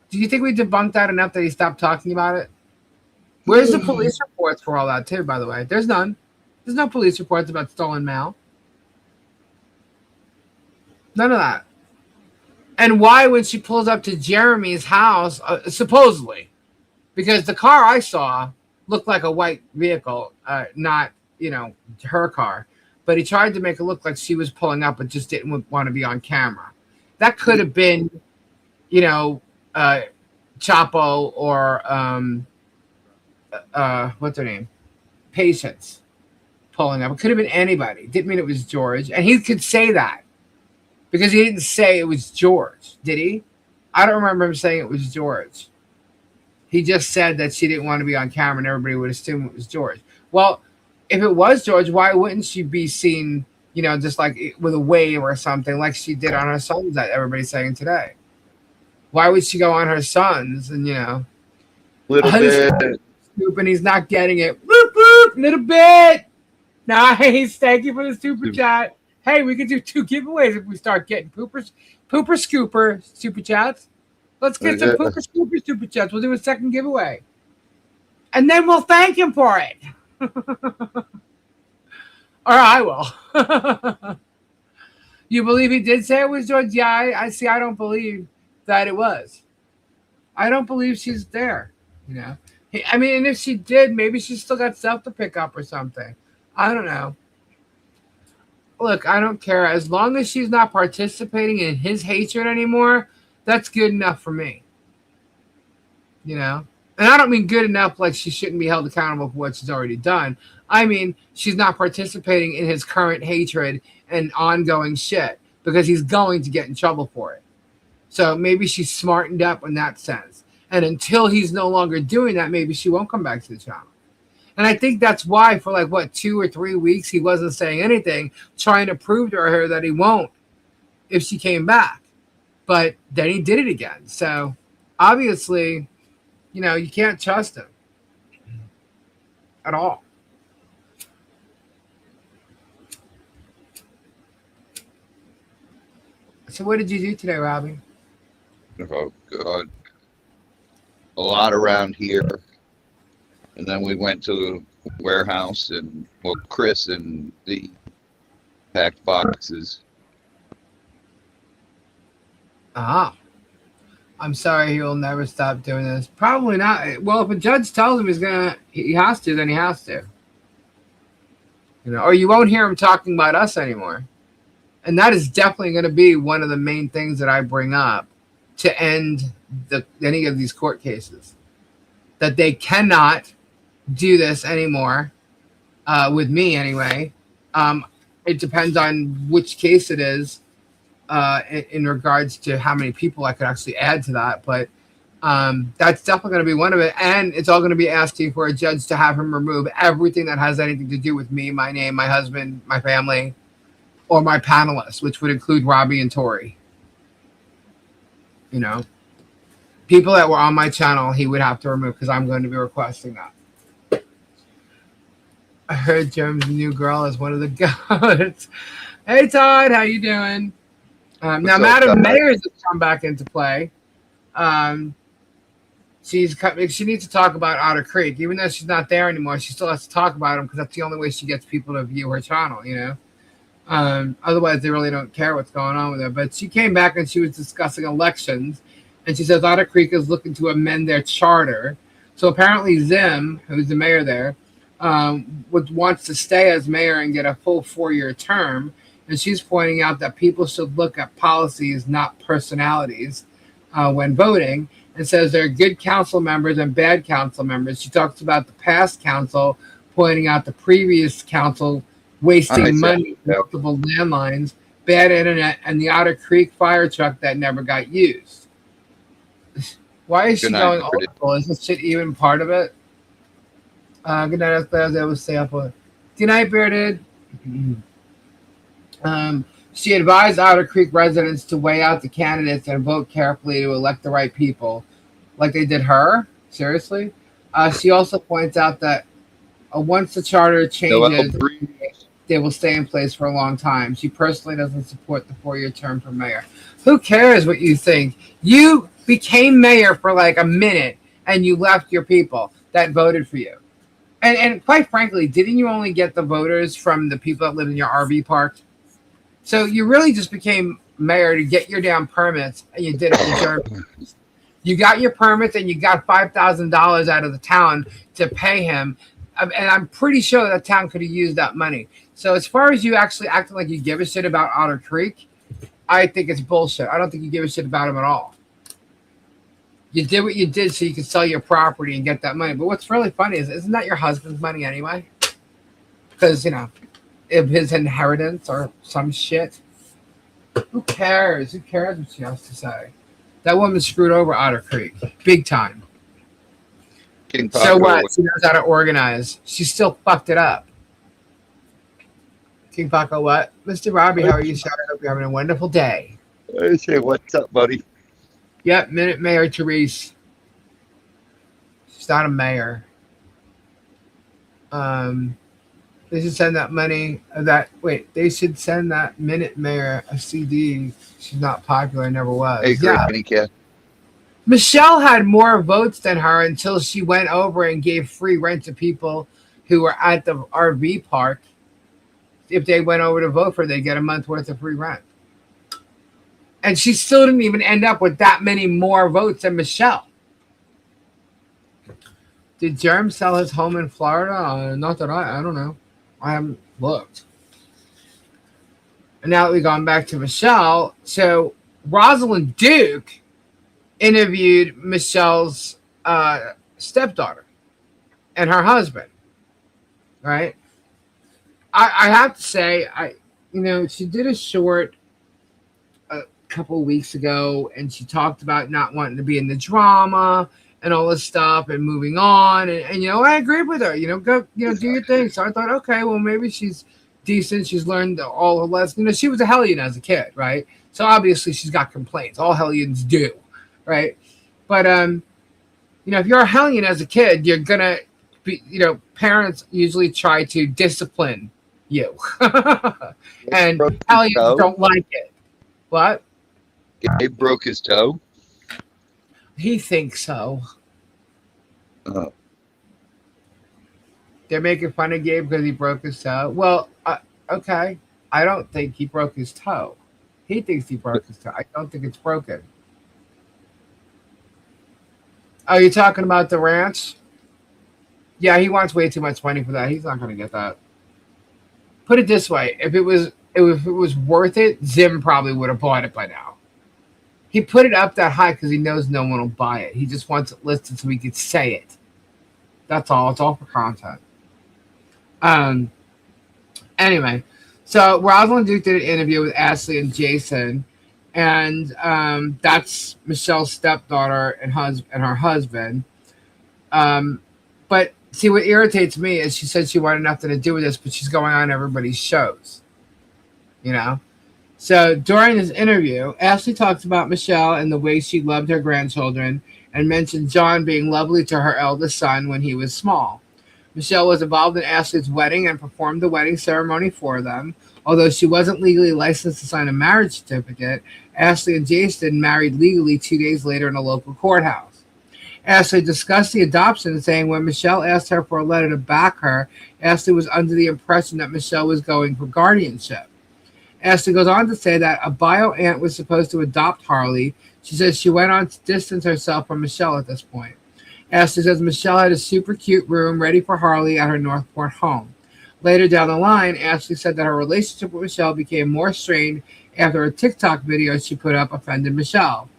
Do you think we debunked that enough that he stopped talking about it? Where's the police reports for all that too, by the way? There's none. There's no police reports about stolen mail. None of that. And why, when she pulls up to Jeremy's house, supposedly, because the car I saw looked like a white vehicle, not, her car. But he tried to make it look like she was pulling up but just didn't want to be on camera. That could have been, Chapo or, what's her name? Patience pulling up. It could have been anybody. Didn't mean it was George. And he could say that because he didn't say it was George, did he? I don't remember him saying it was George. He just said that she didn't want to be on camera and everybody would assume it was George. Well, if it was George, why wouldn't she be seen, just like with a wave or something like she did on her sons that everybody's saying today? Why would she go on her sons and, Little bit. And he's not getting it. Boop, boop, little bit. Nice. Thank you for the super chat. Hey, we could do 2 giveaways if we start getting pooper scooper super chats. Let's get some pooper scooper super chats. We'll do a second giveaway. And then we'll thank him for it. Or I will. You believe he did say it was George? Yeah, I see. I don't believe that it was. I don't believe she's there. I mean, and if she did, maybe she's still got stuff to pick up or something. I don't know. Look, I don't care. As long as she's not participating in his hatred anymore, that's good enough for me. And I don't mean good enough like she shouldn't be held accountable for what she's already done. I mean, she's not participating in his current hatred and ongoing shit because he's going to get in trouble for it. So maybe she's smartened up in that sense. And until he's no longer doing that, maybe she won't come back to the channel. And I think that's why for 2 or 3 weeks, he wasn't saying anything, trying to prove to her that he won't if she came back. But then he did it again. So obviously, you can't trust him at all. So what did you do today, Robbie? Oh, God. A lot around here. And then we went to the warehouse and, Chris and the packed boxes. Ah. I'm sorry he will never stop doing this. Probably not. Well, if a judge tells him he has to, then he has to. Or you won't hear him talking about us anymore. And that is definitely going to be one of the main things that I bring up to end any of these court cases. That they cannot do this anymore, with me anyway. It depends on which case it is. In regards to how many people I could actually add to that. But that's definitely going to be one of it. And it's all going to be asking for a judge to have him remove everything that has anything to do with me, my name, my husband, my family, or my panelists, which would include Robbie and Tori. People that were on my channel, he would have to remove because I'm going to be requesting that. I heard Jerem's new girl is one of the goats. Hey, Todd, how you doing? Now, Madam Mayors has come back into play. She needs to talk about Otter Creek. Even though she's not there anymore, she still has to talk about them because that's the only way she gets people to view her channel, Otherwise, they really don't care what's going on with her. But she came back and she was discussing elections. And she says Otter Creek is looking to amend their charter. So apparently Zim, who's the mayor there, wants to stay as mayor and get a full 4-year term. And she's pointing out that people should look at policies, not personalities, when voting, and says there are good council members and bad council members. She talks about the past council, pointing out the previous council wasting money on multiple landlines, bad internet, and the Otter Creek fire truck that never got used. Why is she going old school? Is this shit even part of it? Good night, I was able to stay up with it. Good night, Bearded. She advised Otter Creek residents to weigh out the candidates and vote carefully to elect the right people, like they did her. Seriously. She also points out that once the charter changes, they will stay in place for a long time. She personally doesn't support the 4-year term for mayor. Who cares what you think? You became mayor for like a minute and you left your people that voted for you. And quite frankly, didn't you only get the voters from the people that live in your RV park? So you really just became mayor to get your damn permits, and you did it for Jeremy. You got your permits and you got $5,000 out of the town to pay him. And I'm pretty sure that town could have used that money. So as far as you actually acting like you give a shit about Otter Creek, I think it's bullshit. I don't think you give a shit about him at all. You did what you did so you could sell your property and get that money. But what's really funny is, isn't that your husband's money anyway? Because, of his inheritance or some shit. Who cares? Who cares what she has to say? That woman screwed over Otter Creek. Big time. King So Paco. what? She knows how to organize. She still fucked it up. King Paco, what? Mr. Robbie, how are you, sir? I hope you're having a wonderful day. I say, what's up, buddy? Yep, Minute Mayor Therese. She's not a mayor. They should send that money. They should send that Minute Mayor a CD. She's not popular, never was. Hey, Yeah. Granny Cat. Michelle had more votes than her until she went over and gave free rent to people who were at the RV park. If they went over to vote for her, they'd get a month worth of free rent. And she still didn't even end up with that many more votes than Michelle. Did Jerem sell his home in Florida? Not that I don't know. I haven't looked. And now that we've gone back to Michelle, so Rosalind Duke interviewed Michelle's stepdaughter and her husband, right? I have to say, she did a short a couple of weeks ago, and she talked about not wanting to be in the drama and all this stuff and moving on. And I agreed with her, go, do your thing. So I thought, okay, well, maybe she's decent. She's learned all her lessons. She was a hellion as a kid, right? So obviously she's got complaints. All hellions do, right? But, if you're a hellion as a kid, you're going to be, parents usually try to discipline you. And hellions don't like it. What? Gabe broke his toe. He thinks so. Oh. They're making fun of Gabe because he broke his toe. Well, okay. I don't think he broke his toe. He thinks he broke his toe. I don't think it's broken. Are you talking about the ranch? Yeah, he wants way too much money for that. He's not going to get that. Put it this way: if it was worth it, Zim probably would have bought it by now. He put it up that high because he knows no one will buy it. He just wants it listed so he could say it. That's all. It's all for content. Anyway, so Rosalind Duke did an interview with Ashley and Jason, and that's Michelle's stepdaughter and her husband. But see, what irritates me is she said she wanted nothing to do with this, but she's going on everybody's shows. So during this interview, Ashley talks about Michelle and the way she loved her grandchildren and mentioned John being lovely to her eldest son when he was small. Michelle was involved in Ashley's wedding and performed the wedding ceremony for them. Although she wasn't legally licensed to sign a marriage certificate, Ashley and Jason married legally 2 days later in a local courthouse. Ashley discussed the adoption, saying when Michelle asked her for a letter to back her, Ashley was under the impression that Michelle was going for guardianship. Ashley goes on to say that a bio aunt was supposed to adopt Harley. She says she went on to distance herself from Michelle at this point. Ashley says Michelle had a super cute room ready for Harley at her Northport home. Later down the line, Ashley said that her relationship with Michelle became more strained after a TikTok video she put up offended Michelle.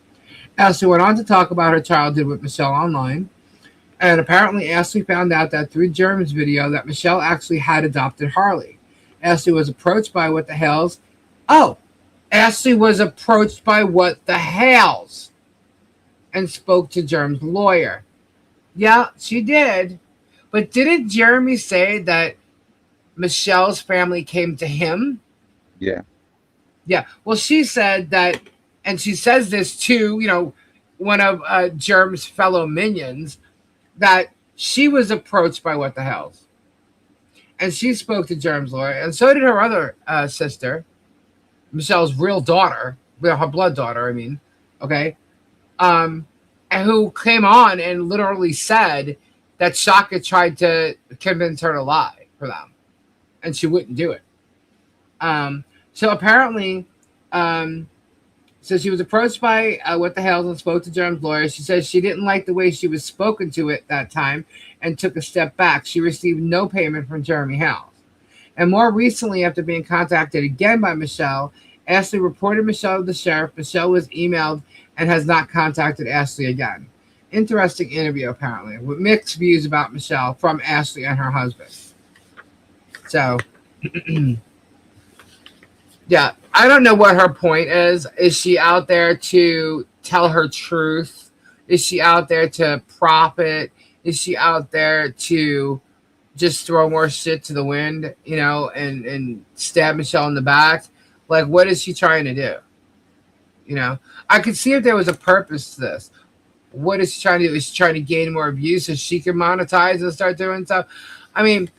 Ashley went on to talk about her childhood with Michelle online. And apparently Ashley found out that through Jerem's video that Michelle actually had adopted Harley. Ashley was approached by What the Hales. Oh, Ashley was approached by What the Hales and spoke to Jerem's lawyer. Yeah, she did. But didn't Jeremy say that Michelle's family came to him? Yeah. Yeah. Well, she said that, and she says this to, one of Jerem's fellow minions, that she was approached by What the Hales. And she spoke to Jerem's lawyer, and so did her other sister, Michelle's real daughter, her blood daughter, I mean, okay? And who came on and literally said that Shaka tried to convince her to lie for them, and she wouldn't do it. So apparently, so she was approached by What the Hales and spoke to Jerem's lawyer. She says she didn't like the way she was spoken to at that time and took a step back. She received no payment from Jeremy Hales. And more recently, after being contacted again by Michelle, Ashley reported Michelle to the sheriff. Michelle was emailed and has not contacted Ashley again. Interesting interview, apparently, with mixed views about Michelle from Ashley and her husband. So, yeah, I don't know what her point is. Is she out there to tell her truth? Is she out there to profit? Is she out there to just throw more shit to the wind, and stab Michelle in the back? Like, what is she trying to do? I could see if there was a purpose to this. What is she trying to do? Is she trying to gain more views so she can monetize and start doing stuff? I mean,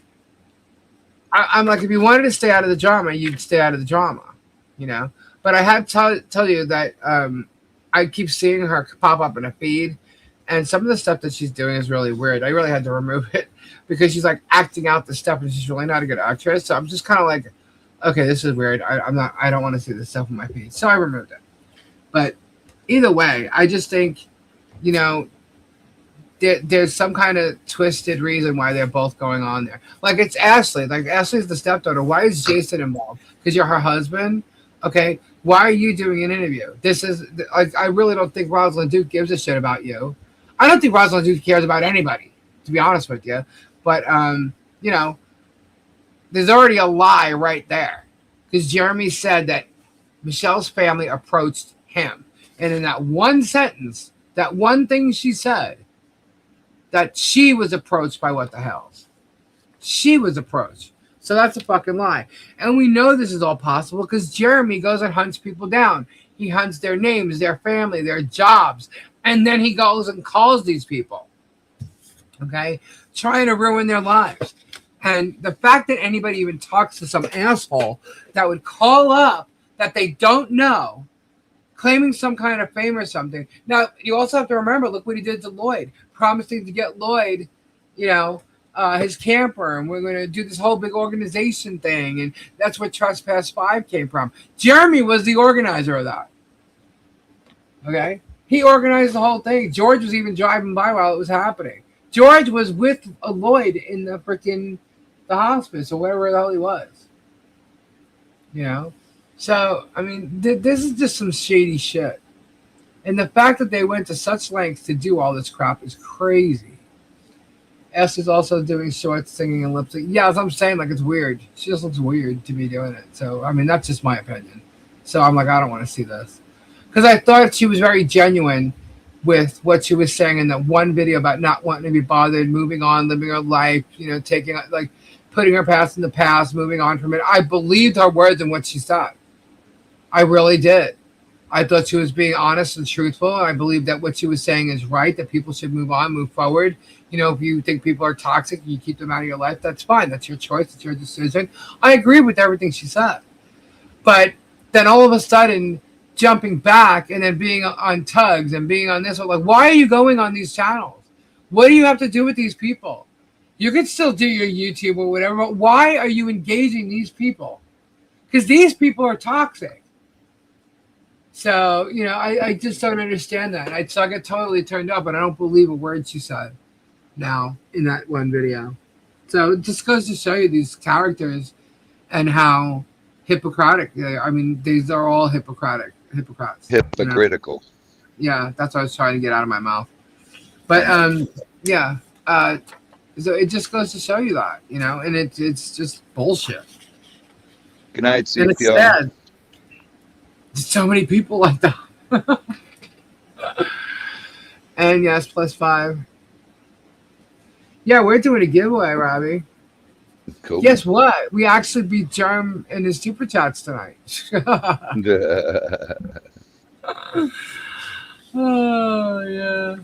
I'm like, if you wanted to stay out of the drama, you'd stay out of the drama, But I had to tell you that I keep seeing her pop up in a feed, and some of the stuff that she's doing is really weird. I really had to remove it because she's like acting out the stuff, and she's really not a good actress. So I'm just kind of like, okay, this is weird. I don't want to see this stuff on my feed, so I removed it. But either way, I just think, there's some kind of twisted reason why they're both going on there. Like, it's Ashley. Like, Ashley's the stepdaughter. Why is Jason involved? Because you're her husband? Okay. Why are you doing an interview? This is, like, I really don't think Rosalind Duke gives a shit about you. I don't think Rosalind Duke cares about anybody, to be honest with you. But, there's already a lie right there. Because Jeremy said that Michelle's family approached him. And in that one sentence, that one thing she said, that she was approached by what the hells. She was approached. So that's a fucking lie. And we know this is all possible because Jeremy goes and hunts people down. He hunts their names, their family, their jobs. And then he goes and calls these people. Okay? Trying to ruin their lives. And the fact that anybody even talks to some asshole that would call up that they don't know, claiming some kind of fame or something. Now, you also have to remember, look what he did to Lloyd, promising to get Lloyd, his camper, and we're going to do this whole big organization thing, and that's where Trespass 5 came from. Jeremy was the organizer of that. Okay? He organized the whole thing. George was even driving by while it was happening. George was with Lloyd in the hospice, or wherever the hell he was. So, I mean, this is just some shady shit. And the fact that they went to such lengths to do all this crap is crazy. S is also doing shorts, singing, and lip sync. Yeah, as I'm saying, like, it's weird. She just looks weird to be doing it. So, I mean, that's just my opinion. So I'm like, I don't want to see this. Because I thought she was very genuine with what she was saying in that one video about not wanting to be bothered, moving on, living her life, taking, like, putting her past in the past, moving on from it. I believed her words and what she said. I really did. I thought she was being honest and truthful. And I believe that what she was saying is right, that people should move on, move forward. If you think people are toxic, you keep them out of your life, that's fine. That's your choice. It's your decision. I agree with everything she said. But then all of a sudden, jumping back and then being on Tugs and being on this, like, why are you going on these channels? What do you have to do with these people? You can still do your YouTube or whatever, but why are you engaging these people? Because these people are toxic. So, I just don't understand that. So I got totally turned up, and I don't believe a word she said now in that one video. So it just goes to show you these characters and how hypocritic they are. I mean, these are all hypocrites. Hypocritical. Yeah, that's what I was trying to get out of my mouth. But, yeah. So it just goes to show you that, and it's just bullshit. Good night, CPO. And it's sad. There's so many people like that. And yes, +5. Yeah, we're doing a giveaway, Robbie. Cool. Guess what? We actually beat Germ in his super chats tonight. Oh, yeah.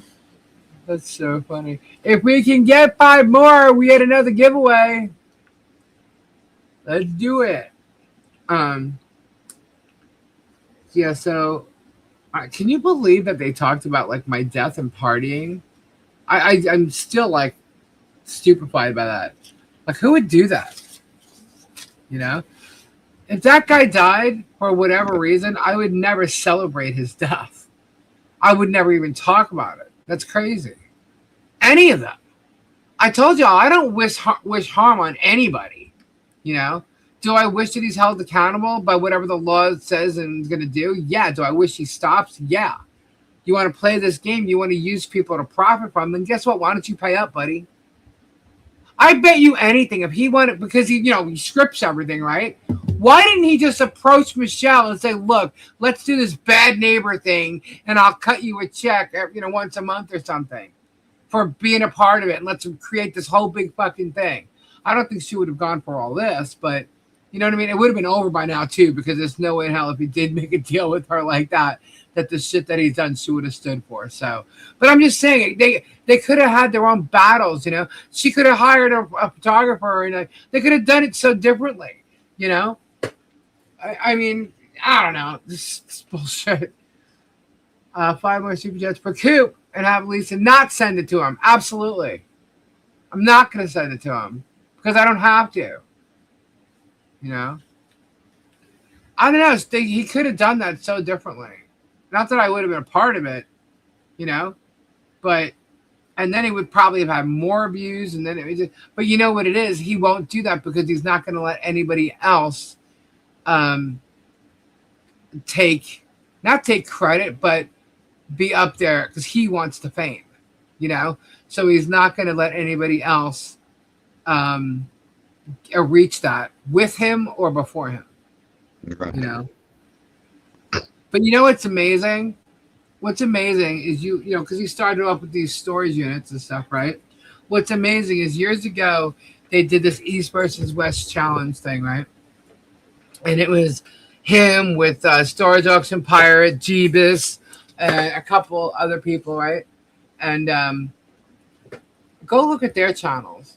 That's so funny. If we can get 5 more, we had another giveaway. Let's do it. Yeah, so can you believe that they talked about, like, my death and partying? I'm still, like, stupefied by that. Like, who would do that? If that guy died for whatever reason, I would never celebrate his death. I would never even talk about it. That's crazy. Any of them. I told y'all, I don't wish harm on anybody. Do I wish that he's held accountable by whatever the law says and is going to do? Yeah. Do I wish he stops? Yeah. You want to play this game, you want to use people to profit from, then guess what? Why don't you pay up, buddy? I bet you anything if he wanted, because he scripts everything, right? Why didn't he just approach Michelle and say, "Look, let's do this bad neighbor thing, and I'll cut you a check, once a month or something, for being a part of it, and let's create this whole big fucking thing." I don't think she would have gone for all this, but you know what I mean? It would have been over by now too, because there's no way in hell if he did make a deal with her like that the shit that he's done she would have stood for. So, but I'm just saying they could have had their own battles. She could have hired a photographer, and they could have done it so differently. I mean, I don't know. This is bullshit. 5 more super chats for Coop, and have Lisa not send it to him. Absolutely, I'm not gonna send it to him because I don't have to. I don't know. He could have done that so differently. Not that I would have been a part of it, but and then he would probably have had more views, and then it was just, but you know what it is? He won't do that because he's not going to let anybody else not take credit, but be up there because he wants the fame, So he's not going to let anybody else reach that with him or before him. Right. But what's amazing? What's amazing is because he started off with these storage units and stuff, right? What's amazing is years ago they did this East versus West challenge thing, right? And it was him with Storage Auction Pirate, Jeebus, and a couple other people, right? And go look at their channels.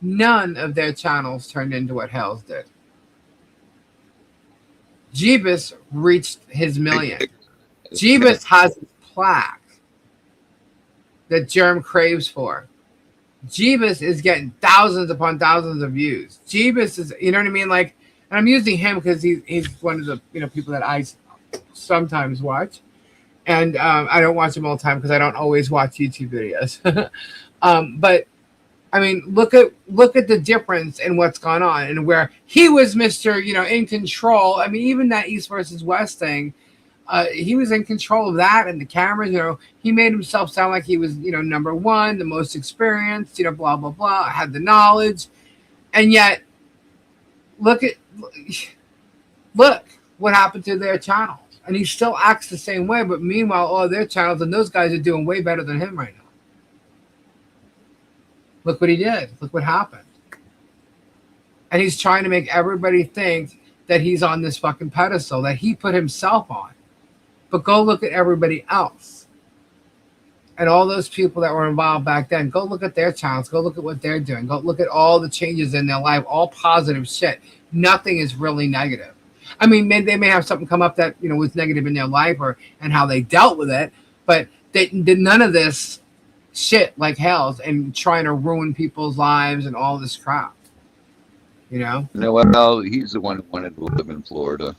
None of their channels turned into what Hales did. Jeebus reached his million. Jeebus has a plaque that Germ craves for. Jeebus is getting thousands upon thousands of views. Jeebus is, you know what I mean? Like, and I'm using him because he's one of the people that I sometimes watch, and I don't watch him all the time because I don't always watch YouTube videos. But I mean, look at the difference in what's gone on, and where he was Mr. In control. I mean, even that East versus West thing, he was in control of that, and the cameras. He made himself sound like he was number one, the most experienced. Blah blah blah. Had the knowledge, and yet look what happened to their channels, and he still acts the same way. But meanwhile, all their channels and those guys are doing way better than him right now. Look what he did. Look what happened. And he's trying to make everybody think that he's on this fucking pedestal that he put himself on. But go look at everybody else. And all those people that were involved back then, go look at their channels. Go look at what they're doing. Go look at all the changes in their life, all positive shit. Nothing is really negative. I mean, they may have something come up that, was negative in their life and how they dealt with it, but they did none of this shit like Hales and trying to ruin people's lives and all this crap. Well, he's the one who wanted to live in Florida.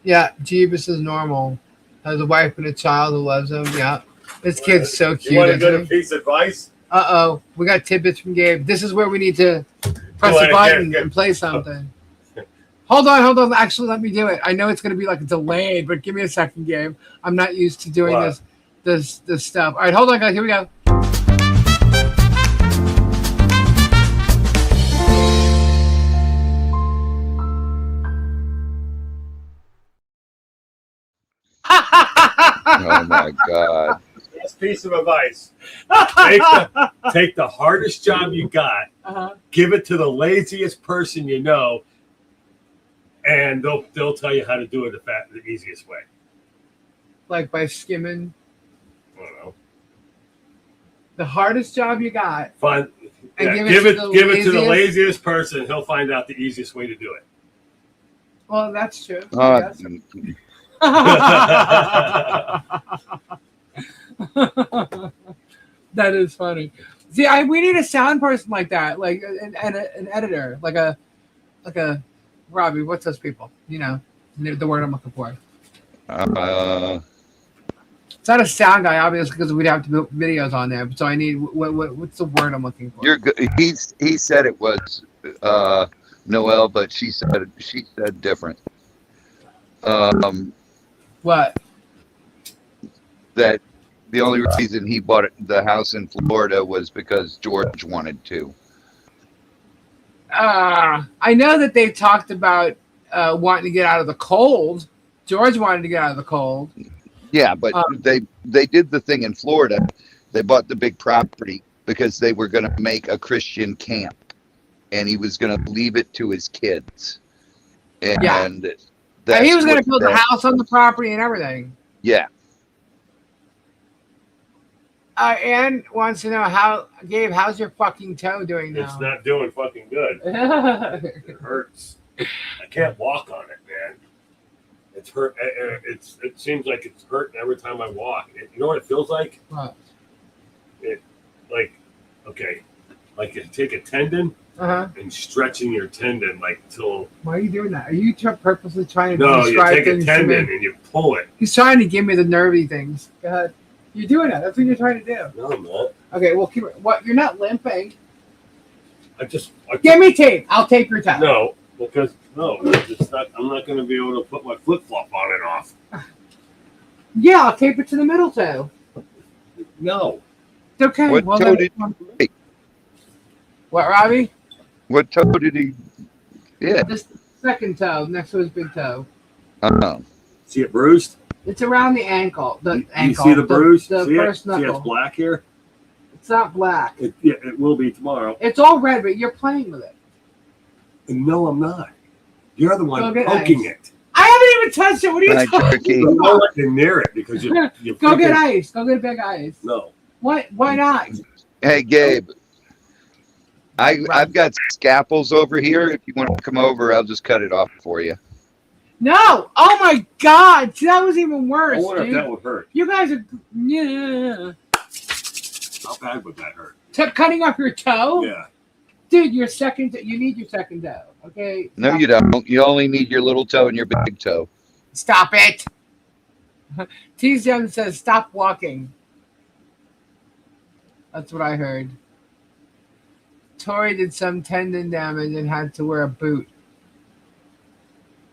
Yeah, Jeebus is normal. Has a wife and a child who loves him. Yeah. This kid's so cute. You want a good piece of advice? Uh-oh. We got tidbits from Gabe. This is where we need to press a button and play something. Hold on. Actually, let me do it. I know it's going to be like delayed, but give me a second, Gabe. I'm not used to doing this stuff. All right, hold on, guys. Here we go. Oh my God. Best piece of advice. Take the hardest job you got, give it to the laziest person you know, and they'll tell you how to do it the easiest way. Like by skimming. I don't know. The hardest job you got. Fun. And Yeah, give it to the laziest person. He'll find out the easiest way to do it. Well, that's true. That is funny. See, we need a sound person like that, like an editor, like a Robbie. What's those people? The word I'm looking for. It's not a sound guy, obviously, because we'd have to put videos on there. So I need what's the word I'm looking for? You're good. He said it was Noelle, but she said different. What? That the only reason he bought the house in Florida was because George wanted to. I know that they've talked about wanting to get out of the cold. George wanted to get out of the cold. Yeah, but they did the thing in Florida. They bought the big property because they were going to make a Christian camp, and he was going to leave it to his kids. And Yeah. that's He was going to build a that- house on the property and everything. Yeah, Ann wants to know Gabe, how's your fucking toe doing It's now? not doing fucking good. It hurts. I can't walk on it, man. It's hurt. It seems like it's hurting every time I walk. You know what it feels like? What? Like you take a tendon and stretching your tendon till. Why are you doing that? Are you purposely trying to No, you describe take a things to tendon me? and you pull it. He's trying to give me the nervy things. Go ahead. You're doing it. That's what you're trying to do. No, I'm not. Okay, well, keep it. What? You're not limping. Give me tape. I'll tape your toe. No, because it's not. I'm not going to be able to put my flip flop on and off. Yeah, I'll tape it to the middle toe. No. It's okay. What Well, toe then- did he? What, Robbie? What toe did he? Yeah. This second toe next to his big toe. Oh. See it bruised? It's around the ankle. The ankle. You see the bruise? The see first it? See knuckle. it's black here? It's not black. It will be tomorrow. It's all red, but you're playing with it. No, I'm not. You're the one Go get poking ice. it. I haven't even touched it. What are you Like talking turkey. You about? don't get near it because you Go get freaking- ice. Go get a big ice. No. What? Why not? Hey, Gabe. I've got scalpels over here. If you want to come over, I'll just cut it off for you. No! Oh my God! See, that was even I worse, wonder if dude. that would hurt. You guys are, yeah. How bad would that hurt? Cutting off your toe, Yeah. dude. Your second, you need your second toe. Okay. No, Stop. you don't. You only need your little toe and your big toe. Stop it. T7 says stop walking. That's what I heard. Tori did some tendon damage and had to wear a boot.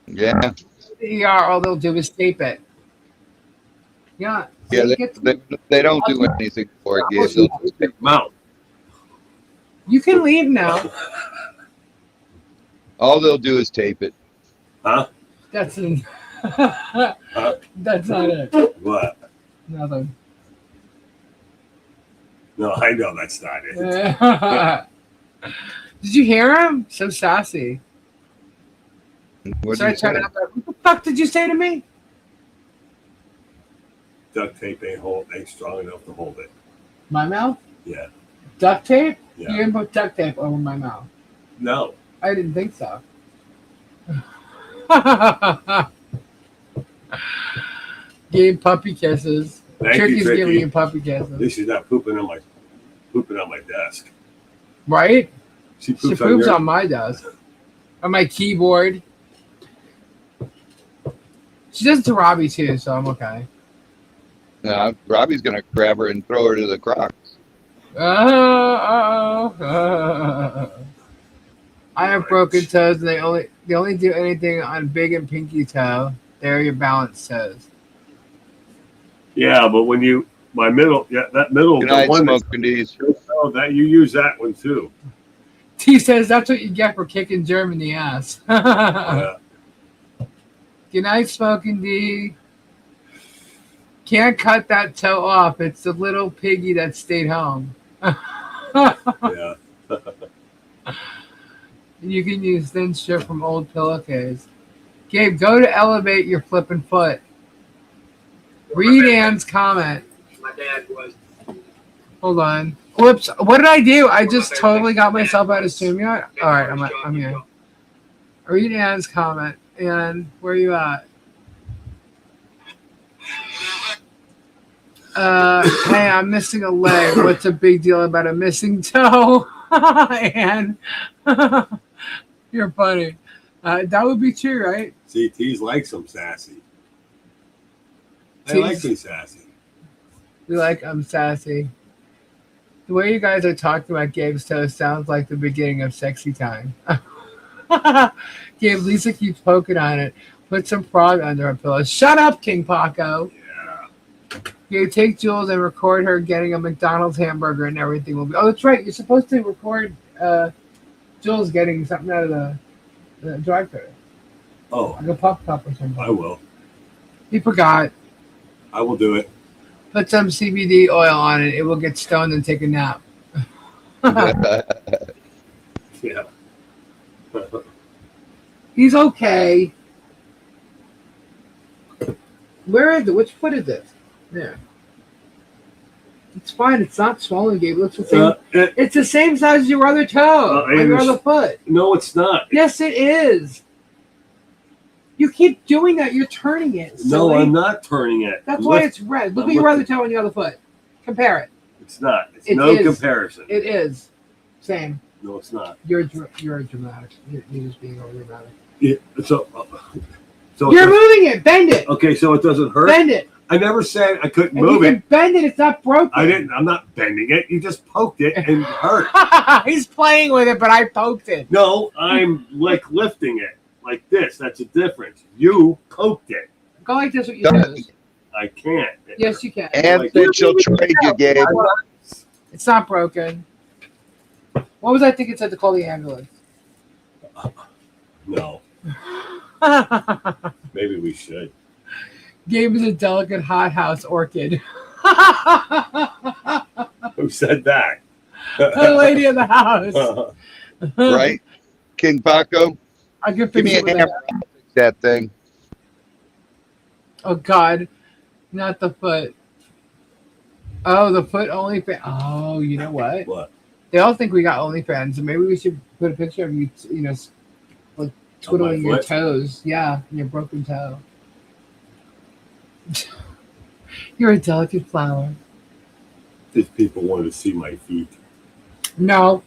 Yeah. All they'll do is tape it. Yeah. Yeah, See, get- they don't do anything for it, Gabe. They'll just take- Mount. you can leave now. all they'll do is tape it. Huh? That's that's not it. What? Nothing. No, I know that's not it. Did you hear him? So sassy. What So I did you tried say? out there. What the fuck did you say to me? Duct tape ain't strong enough to hold it. My mouth? Yeah. Duct tape? Yeah. You didn't put duct tape over my mouth. No. I didn't think so. Gave puppy kisses. Thank Tricky's you, giving Tricky. you puppy At kisses. least she's not pooping on my desk. Right? She She poops, poops your, on my desk. On my keyboard. She does it to Robbie too, so I'm okay. Robbie's gonna grab her and throw her to the crocs. I have broken toes, and they only do anything on big and pinky toe. There, your balance toes. Yeah, but when that middle, Good the night, one that's, smoking D's. that you use that one too. T says that's what you get for kicking Germ in the ass. Yeah. Good night, Smoking D. Can't cut that toe off. It's the little piggy that stayed home. Yeah. You can use thin strip from old pillowcase. Gabe, go to elevate your flipping foot. Read Ann's comment. My dad was. Hold on. Whoops. What did I do? I just totally got myself out of StreamYard. All right, I'm here. Read Ann's comment. And where are you at? Hey, I'm missing a leg. What's a big deal about a missing toe? Ann. You're funny. That would be true, right? See, T's like some sassy. I T's- like being sassy. You like I'm sassy. The way you guys are talking about Gabe's toe sounds like the beginning of sexy time. Gabe, Lisa keeps poking on it. Put some frog under her pillow. Shut up, King Paco. Yeah. You take Jules and record her getting a McDonald's hamburger and everything will be. Oh, that's right. You're supposed to record Jill's getting something out of the drive-thru, Oh, like a puff cup or something. I will. He forgot. I will do it. Put some CBD oil on it. It will get stoned and take a nap. Yeah. He's okay. Where is it? Which foot is this? There. It's fine. It's not swollen, Gabe. It looks the same. It's the same size as your other toe on your other foot. No, it's not. Yes, it is. You keep doing that. You're turning it. No, silly. I'm not turning it. That's why it's red. Look at your other toe on your other foot. Compare it. It's not. It's It no is. comparison. It is. Same. No, it's not. You're dramatic. You're just being over dramatic. Yeah, so You're moving it. Bend it. okay, so it doesn't hurt. Bend it. I never said I couldn't If move you it. can bend it. It's not broken. I didn't. I'm not bending it. You just poked it and it hurt. He's playing with it, but I poked it. No, I'm like lifting it like this. That's a difference. You poked it. Go like this with your Don't- toes. I can't. Yes, you can. And she'll trade you, Gabe. It's not broken. What was I thinking? Said to call the ambulance. No, maybe we should. Gabe is a delicate hothouse orchid. Who said that? The lady in the house. Right? King Paco, I can give fix me it a with hammer. that. I'll fix that thing. Oh God, not the foot. Oh, the foot OnlyFans. Oh, you know what? What? They all think we got OnlyFans, so maybe we should put a picture of you, like twiddling your foot? toes. Yeah, your broken toe. You're a delicate flower. If people wanted to see my feet, No.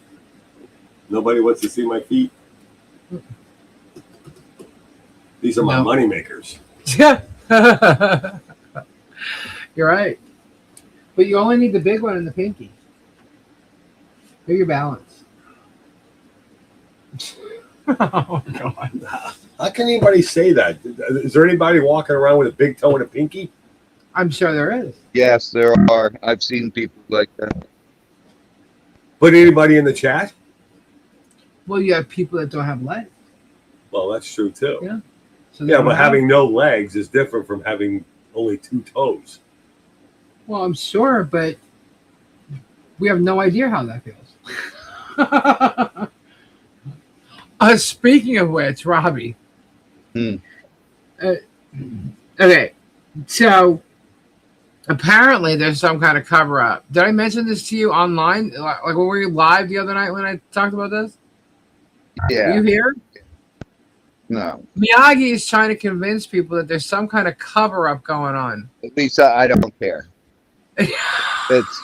nobody wants to see my feet. These are my No. money makers. You're right. But you only need the big one and the pinky. They're your balance. Oh, God. How can anybody say that? Is there anybody walking around with a big toe and a pinky? I'm sure there is. Yes, there are. I've seen people like that. But anybody in the chat? Well, you have people that don't have legs. Well, that's true too. Yeah. So they Yeah, don't but have- having no legs is different from having only 2 toes. Well, I'm sure, but we have no idea how that feels. Speaking of which, Robbie. Hmm. Okay, so apparently there's some kind of cover up. Did I mention this to you online? Like when we were live the other night when I talked about this? Were Yeah. you here? No. Miyagi is trying to convince people that there's some kind of cover up going on. At least I don't care. It's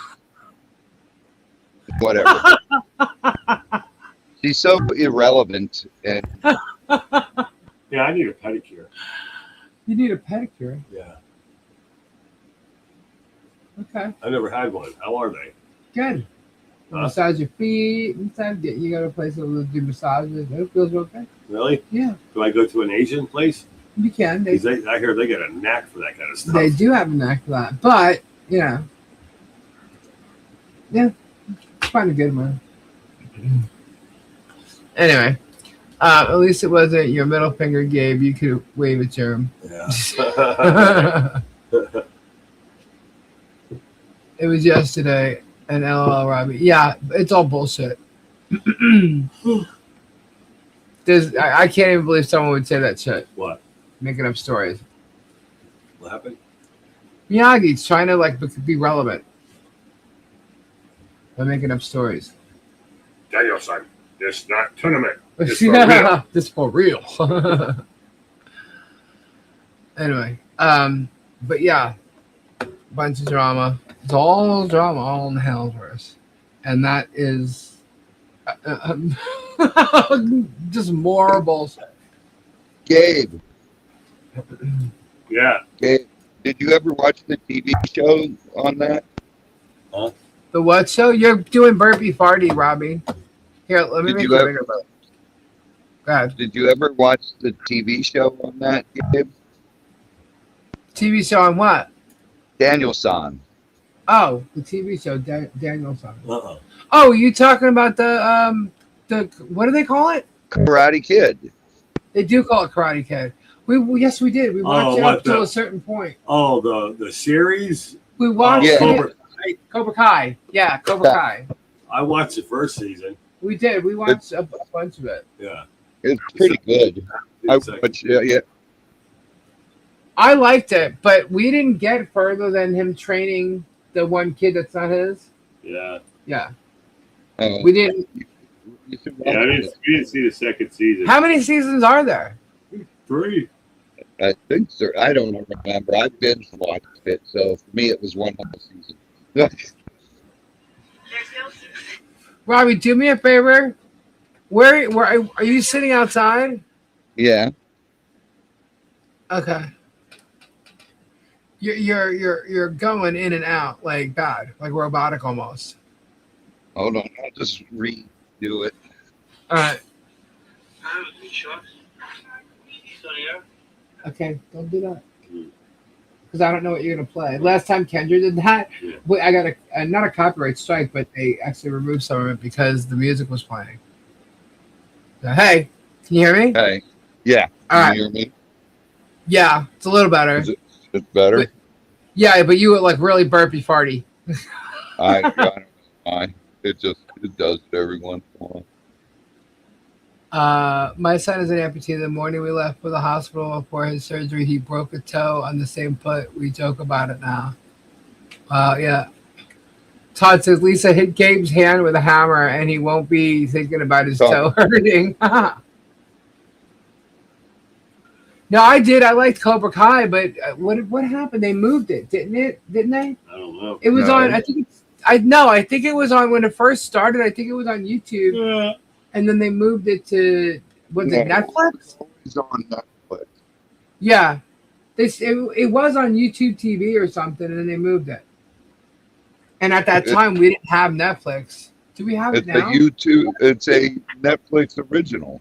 whatever. She's so irrelevant, and Yeah, I need a pedicure. You need a pedicure. Yeah, Okay, I never had one. How are they? good. Huh? Massage your feet. You go to a place that will do massages. It feels okay. Really? Yeah, Do I go to an Asian place? you can. They 'Cause I hear they get a knack for that kind of stuff. They do have a knack for that, but yeah, find a good one. Anyway, at least it wasn't your middle finger, Gabe. You could wave at your. Yeah. It was yesterday, and LOL, Robbie. Yeah, it's all bullshit. I can't even believe someone would say that shit. What? Making up stories. What happened? Miyagi's trying to be relevant by making up stories. Daniel-san, this not tournament. It's for real. This for real. Anyway, but yeah, bunch of drama. It's all drama, all in the Halesverse, and that is just more bullshit. Gabe, Yeah. Gabe, did you ever watch the TV show on that? The what show? You're doing burpee farty, Robbie. Here, let me Did make you you ever- bigger. Go ahead. Did you ever watch the TV show on that, Gabe? TV show on what? Daniel-san. Oh, the TV show Daniel's on. Uh-uh. Oh, you talking about the what do they call it? Karate Kid. They do call it Karate Kid. Yes, we did. We watched it up to a certain point. Oh, the series. We watched Cobra it. Cobra Kai. Yeah, Cobra Kai. I watched the first season. We did. We watched a bunch of it. Yeah, It's pretty good. Yeah. I liked it, but we didn't get further than him training the one kid that's not his. Yeah. Yeah. We didn't. Yeah, we didn't see the second season. How many seasons are there? 3. I think so. I don't remember. I binge watched it, so for me it was one whole season. Robbie, do me a favor. Where are you sitting outside? Yeah. Okay. You're going in and out like bad, like robotic almost. Hold on, I'll just redo it. All right. Okay, don't do that. Because I don't know what you're gonna play. Last time Kendra did that, I got not a copyright strike, but they actually removed some of it because the music was playing. So, hey, can you hear me? Hey, yeah. All Can you hear me? Yeah, it's a little better. Is it better? Yeah, but you were like really burpy farty. I don't know why. It does it every once in a while. My son is an amputee. The morning we left for the hospital before his surgery, he broke a toe on the same foot. We joke about it now. Yeah. Todd says Lisa hit Gabe's hand with a hammer, and he won't be thinking about his toe hurting. No, I did. I liked Cobra Kai, but what happened? They moved it, didn't they? I don't know. It was on. I think I think it was on when it first started. I think it was on YouTube. Yeah. And then they moved it to it Netflix? It's on Netflix. Yeah, it was on YouTube TV or something, and then they moved it. And at that time, we didn't have Netflix. Do we have it now? It's a Netflix original.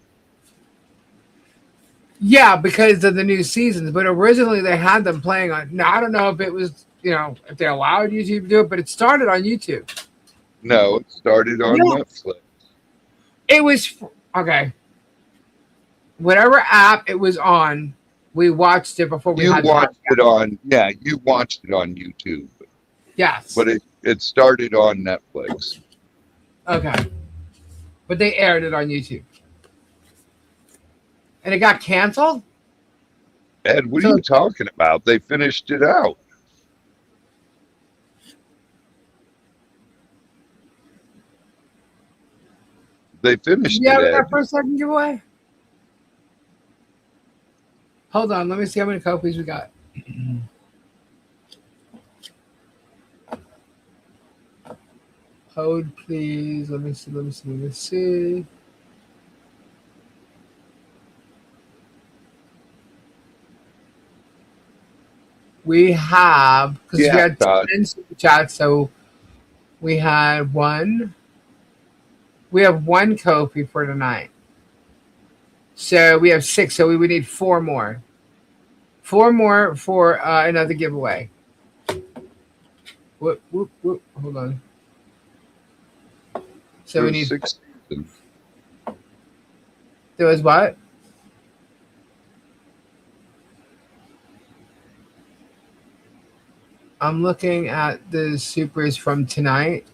Yeah, because of the new seasons. But originally, they had them playing on. Now I don't know if it was if they allowed YouTube to do it, but it started on YouTube. No, it started on Netflix. It was okay. Whatever app it was on, we watched it before we had watched it on. Yeah, you watched it on YouTube. Yes, but it started on Netflix. Okay, but they aired it on YouTube, and it got canceled. Ed, what are you talking about? They finished it out. They finished it. Yeah, that first second giveaway. Hold on, let me see how many copies we got. Hold, please. Let me see. We have, because we had 10 super chats, so we had one. We have one Kofi for tonight. So we have 6, so we would need 4 more. 4 more for another giveaway. Whoop. Hold on. So we need 6. There was what? I'm looking at the supers from tonight.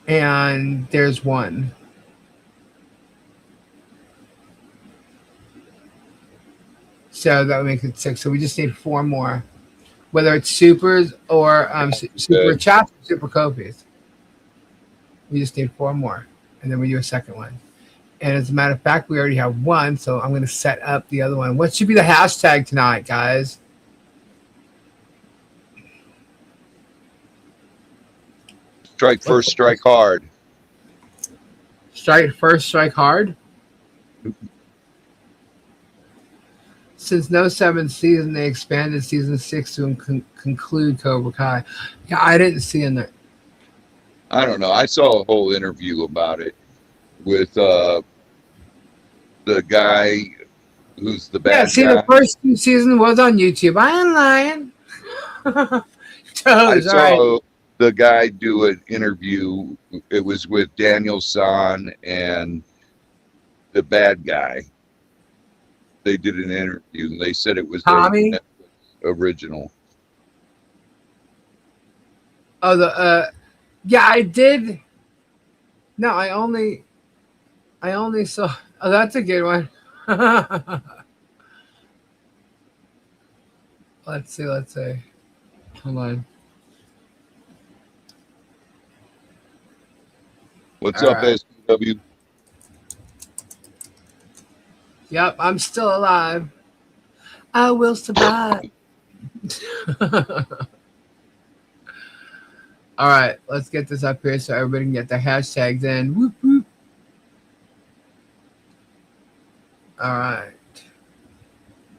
And there's 1. So that would make it 6. So we just need 4 more. Whether it's supers or super chats or super copies. We just need 4 more. And then we do a second one. And as a matter of fact, we already have 1. So I'm going to set up the other one. What should be the hashtag tonight, guys? Strike first, strike hard. Strike first, strike hard. Since no 7th season, they expanded season 6 to conclude Cobra Kai. Yeah, I didn't see in there. I don't know. I saw a whole interview about it with the guy who's the bad guy. Yeah, see, the first 2 seasons was on YouTube. I ain't lying. I saw the guy do an interview. It was with Daniel San and the bad guy. They did an interview and they said it was a Tommy? Netflix original. Oh, yeah, I did. No, I only saw. Oh, that's a good one. Let's see. Hold on. What's All up, right. SW? Yep, I'm still alive. I will survive. All right, let's get this up here so everybody can get their hashtags in. Whoop, whoop. All right.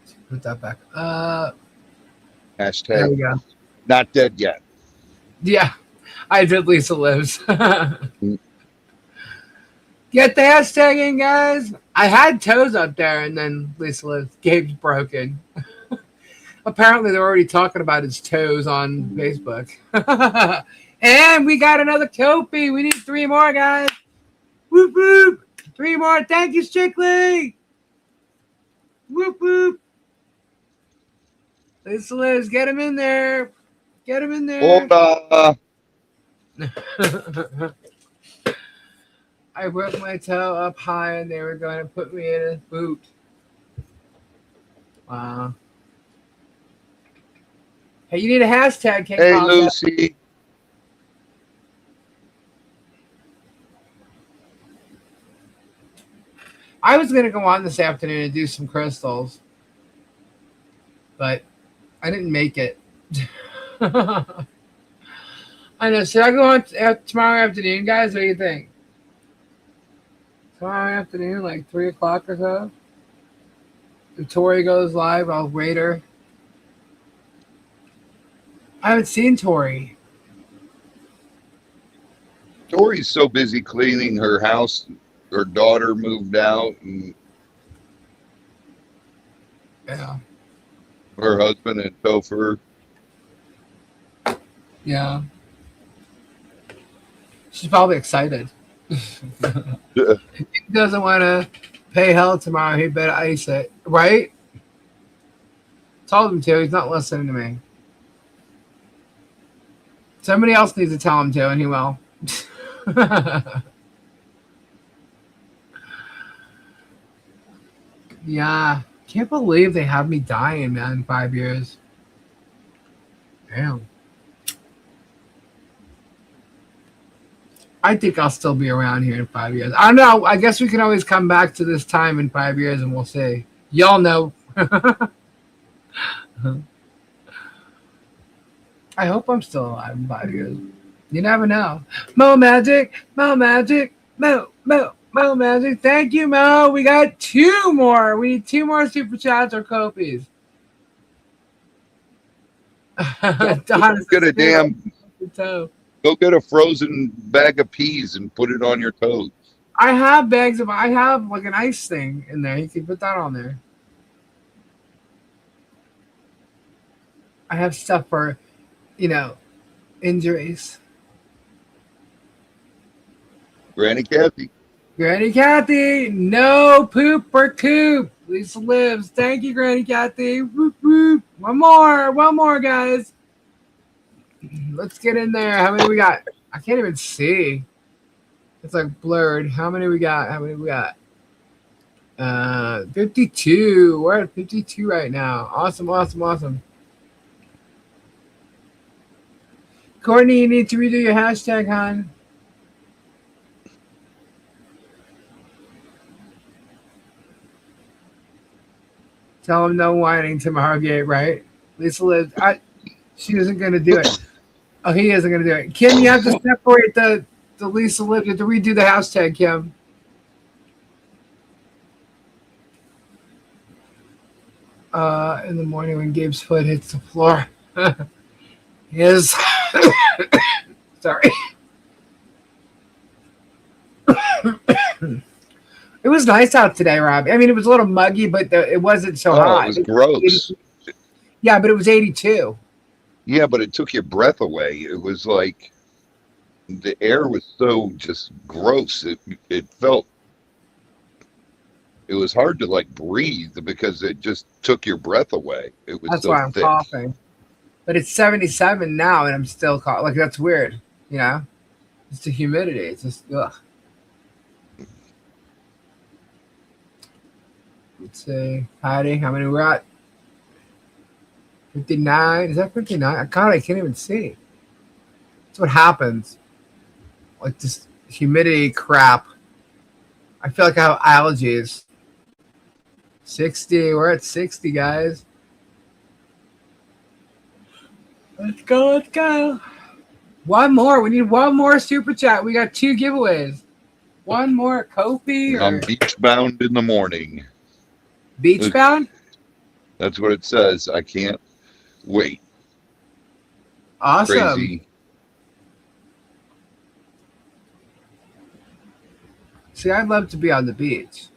Let's put that back up. There Hashtag we go. not dead yet. Yeah, I did Lisa Lives. Get the hashtag in, guys. I had toes up there, and then Lisa Lives. Gabe's broken. Apparently, they're already talking about his toes on Facebook. And we got another Kofi. We need 3 more, guys. Whoop, whoop. 3 more. Thank you, Strictly. Whoop, whoop. Lisa Lives, get him in there. Get him in there. Hold I broke my toe up high, and they were going to put me in a boot. Wow. Hey, you need a hashtag. King Hey, Kong. Lucy. I was going to go on this afternoon and do some crystals, but I didn't make it. I know. Should I go on tomorrow afternoon, guys? What do you think? Tomorrow afternoon, like 3 o'clock or so? If Tori goes live, I'll rate her. I haven't seen Tori. Tori's so busy cleaning her house. Her daughter moved out, and Yeah. her husband and Topher. Yeah. She's probably excited. Yeah. If he doesn't want to pay hell tomorrow, he better ice it. Right? Told him to. He's not listening to me. Somebody else needs to tell him to, and he will. Yeah. Can't believe they have me dying, man, 5 years. Damn. I think I'll still be around here in 5 years. I don't know. I guess we can always come back to this time in 5 years and we'll see. Y'all know. I hope I'm still alive in 5 years. You never know. Mo Magic, Mo Magic, Mo Magic. Thank you, Mo. We got 2 more. We need 2 more super chats or copies. Don't get a damn. Toe. Go get a frozen bag of peas and put it on your toes. I have bags of. I have like an ice thing in there. You can put that on there. I have stuff for, injuries. Granny Kathy. Granny Kathy, no poop or coop. Lisa Lives. Thank you, Granny Kathy. Whoop, whoop. One more, guys. Let's get in there. How many we got? I can't even see. It's like blurred. How many we got? 52. We're at 52 right now. Awesome. Courtney, you need to redo your hashtag, hon. Tell him no whining tomorrow, Gabe, right? Lisa Lives. She isn't going to do it. Oh, he isn't going to do it. Kim, you have to separate the Lisa Lives. You have to redo the hashtag, Kim. In the morning when Gabe's foot hits the floor. Yes. Sorry. It was nice out today, Rob. I mean, it was a little muggy, but it wasn't so hot. It was gross. Yeah, but it was 82. Yeah, but it took your breath away. It was like the air was so just gross. It felt it was hard to like breathe because it just took your breath away. It was That's so why I'm thick. coughing. But it's 77 now, and I'm still coughing. Like that's weird, you know. It's the humidity. It's just ugh. Let's see, Heidi, how many we're at? 59. Is that 59? God, I can't even see. That's what happens. Like this humidity crap. I feel like I have allergies. 60. We're at 60, guys. Let's go. Let's go. One more. We need one more super chat. We got 2 giveaways. One more Kofi I'm or beach bound in the morning. beach bound. That's what it says. I can't wait. Awesome. Crazy. See, I'd love to be on the beach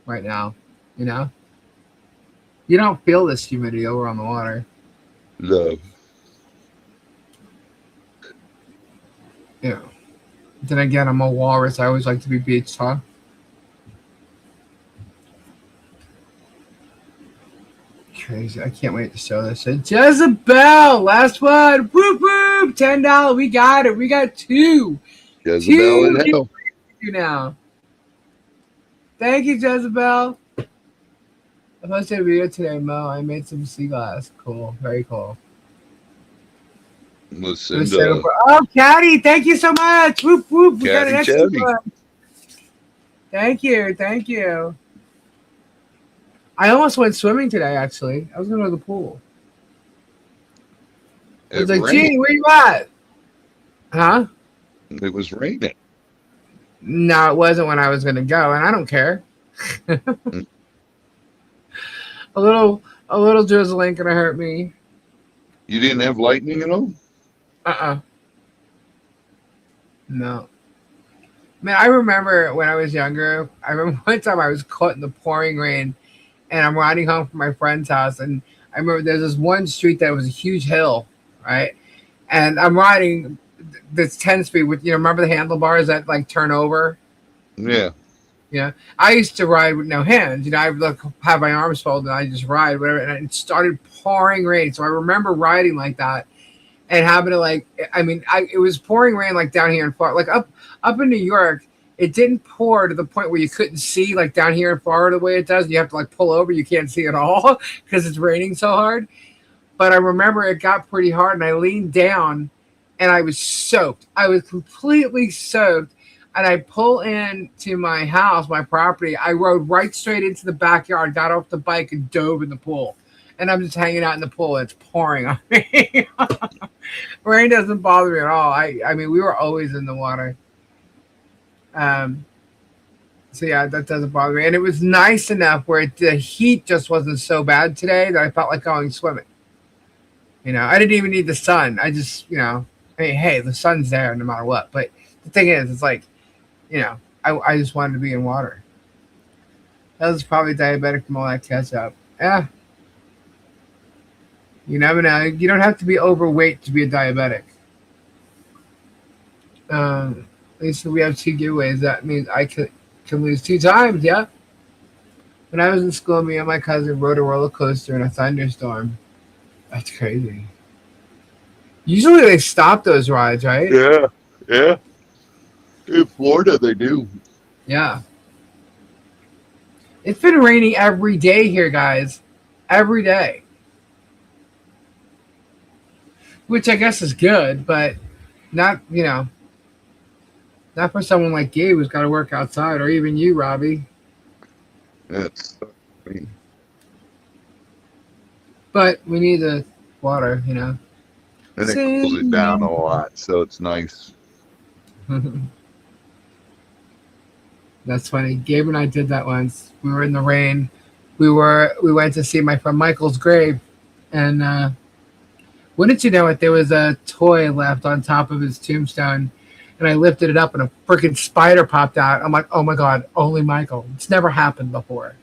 right now. You know, you don't feel this humidity over on the water. Love. Yeah. Then again, I'm a walrus. I always like to be beach, huh? Crazy. I can't wait to show this. And Jezebel, last one. Whoop whoop. $10. We got it. We got 2. Jezebel in hell. You now. Thank you, Jezebel. I posted a video today, Mo. I made some sea glass. Cool. Very cool. Lucinda. Oh, Caddy, thank you so much. Whoop whoop. We got an Caddy, extra Caddy. one. Thank you. Thank you. I almost went swimming today, actually. I was going to go to the pool. I was It like, rained. Gene, where you at? Huh? It was raining. No, it wasn't when I was going to go, and I don't care. a little drizzle ain't going to hurt me. You didn't have lightning at all? No. Man, I remember when I was younger, I remember one time I was caught in the pouring rain, and I'm riding home from my friend's house, and I remember there's this one street that was a huge hill, right? And I'm riding this 10 speed with, remember the handlebars that like turn over? Yeah. Yeah. I used to ride with no hands. I would like have my arms folded and I just ride, whatever. And it started pouring rain. So I remember riding like that and having to it was pouring rain like down here in Florida, like up in New York. It didn't pour to the point where you couldn't see like down here in Florida the way it does. You have to like pull over. You can't see at all because it's raining so hard. But I remember it got pretty hard and I leaned down and I was soaked. I was completely soaked. And I pull into my house, my property. I rode right straight into the backyard, got off the bike and dove in the pool. And I'm just hanging out in the pool and it's pouring on me. Rain doesn't bother me at all. I mean, we were always in the water. So yeah, that doesn't bother me. And it was nice enough where the heat just wasn't so bad today that I felt like going swimming. I didn't even need the sun. I just, hey, the sun's there no matter what. But the thing is, it's like, I just wanted to be in water. I was probably diabetic from all that ketchup. Yeah. You never know. You don't have to be overweight to be a diabetic. At least we have 2 giveaways. That means I can lose 2 times, yeah? When I was in school, me and my cousin rode a roller coaster in a thunderstorm. That's crazy. Usually they stop those rides, right? Yeah. Yeah. In Florida, they do. Yeah. It's been raining every day here, guys. Every day. Which I guess is good, but not, not for someone like Gabe who's got to work outside, or even you, Robbie. That's. But we need the water, And it cools it down a lot, so it's nice. That's funny. Gabe and I did that once. We were in the rain. We went to see my friend Michael's grave, and wouldn't you know it, there was a toy left on top of his tombstone, and I lifted it up, and a freaking spider popped out. I'm like, oh my god, only Michael. It's never happened before,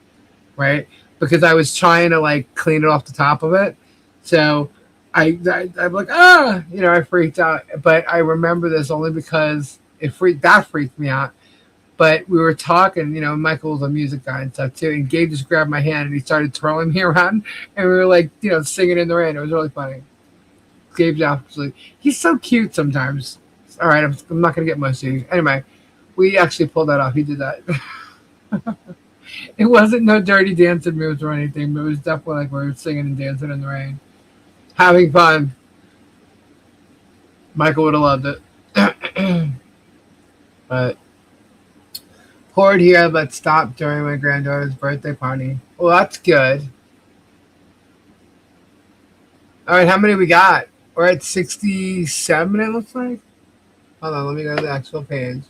right? Because I was trying to like clean it off the top of it, so I'm like, I freaked out. But I remember this only because that freaked me out. But we were talking, Michael was a music guy and stuff too, and Gabe just grabbed my hand and he started twirling me around, and we were like, singing in the rain. It was really funny. Gabe's actually, he's so cute sometimes. All right, I'm not gonna get much to you. Anyway, we actually pulled that off. He did that. It wasn't no dirty dancing moves or anything, but it was definitely like we were singing and dancing in the rain, having fun. Michael would have loved it. But poured here, but stopped during my granddaughter's birthday party. Well, that's good. All right, how many we got? We're at 67, it looks like. Hold on, let me go to the actual page.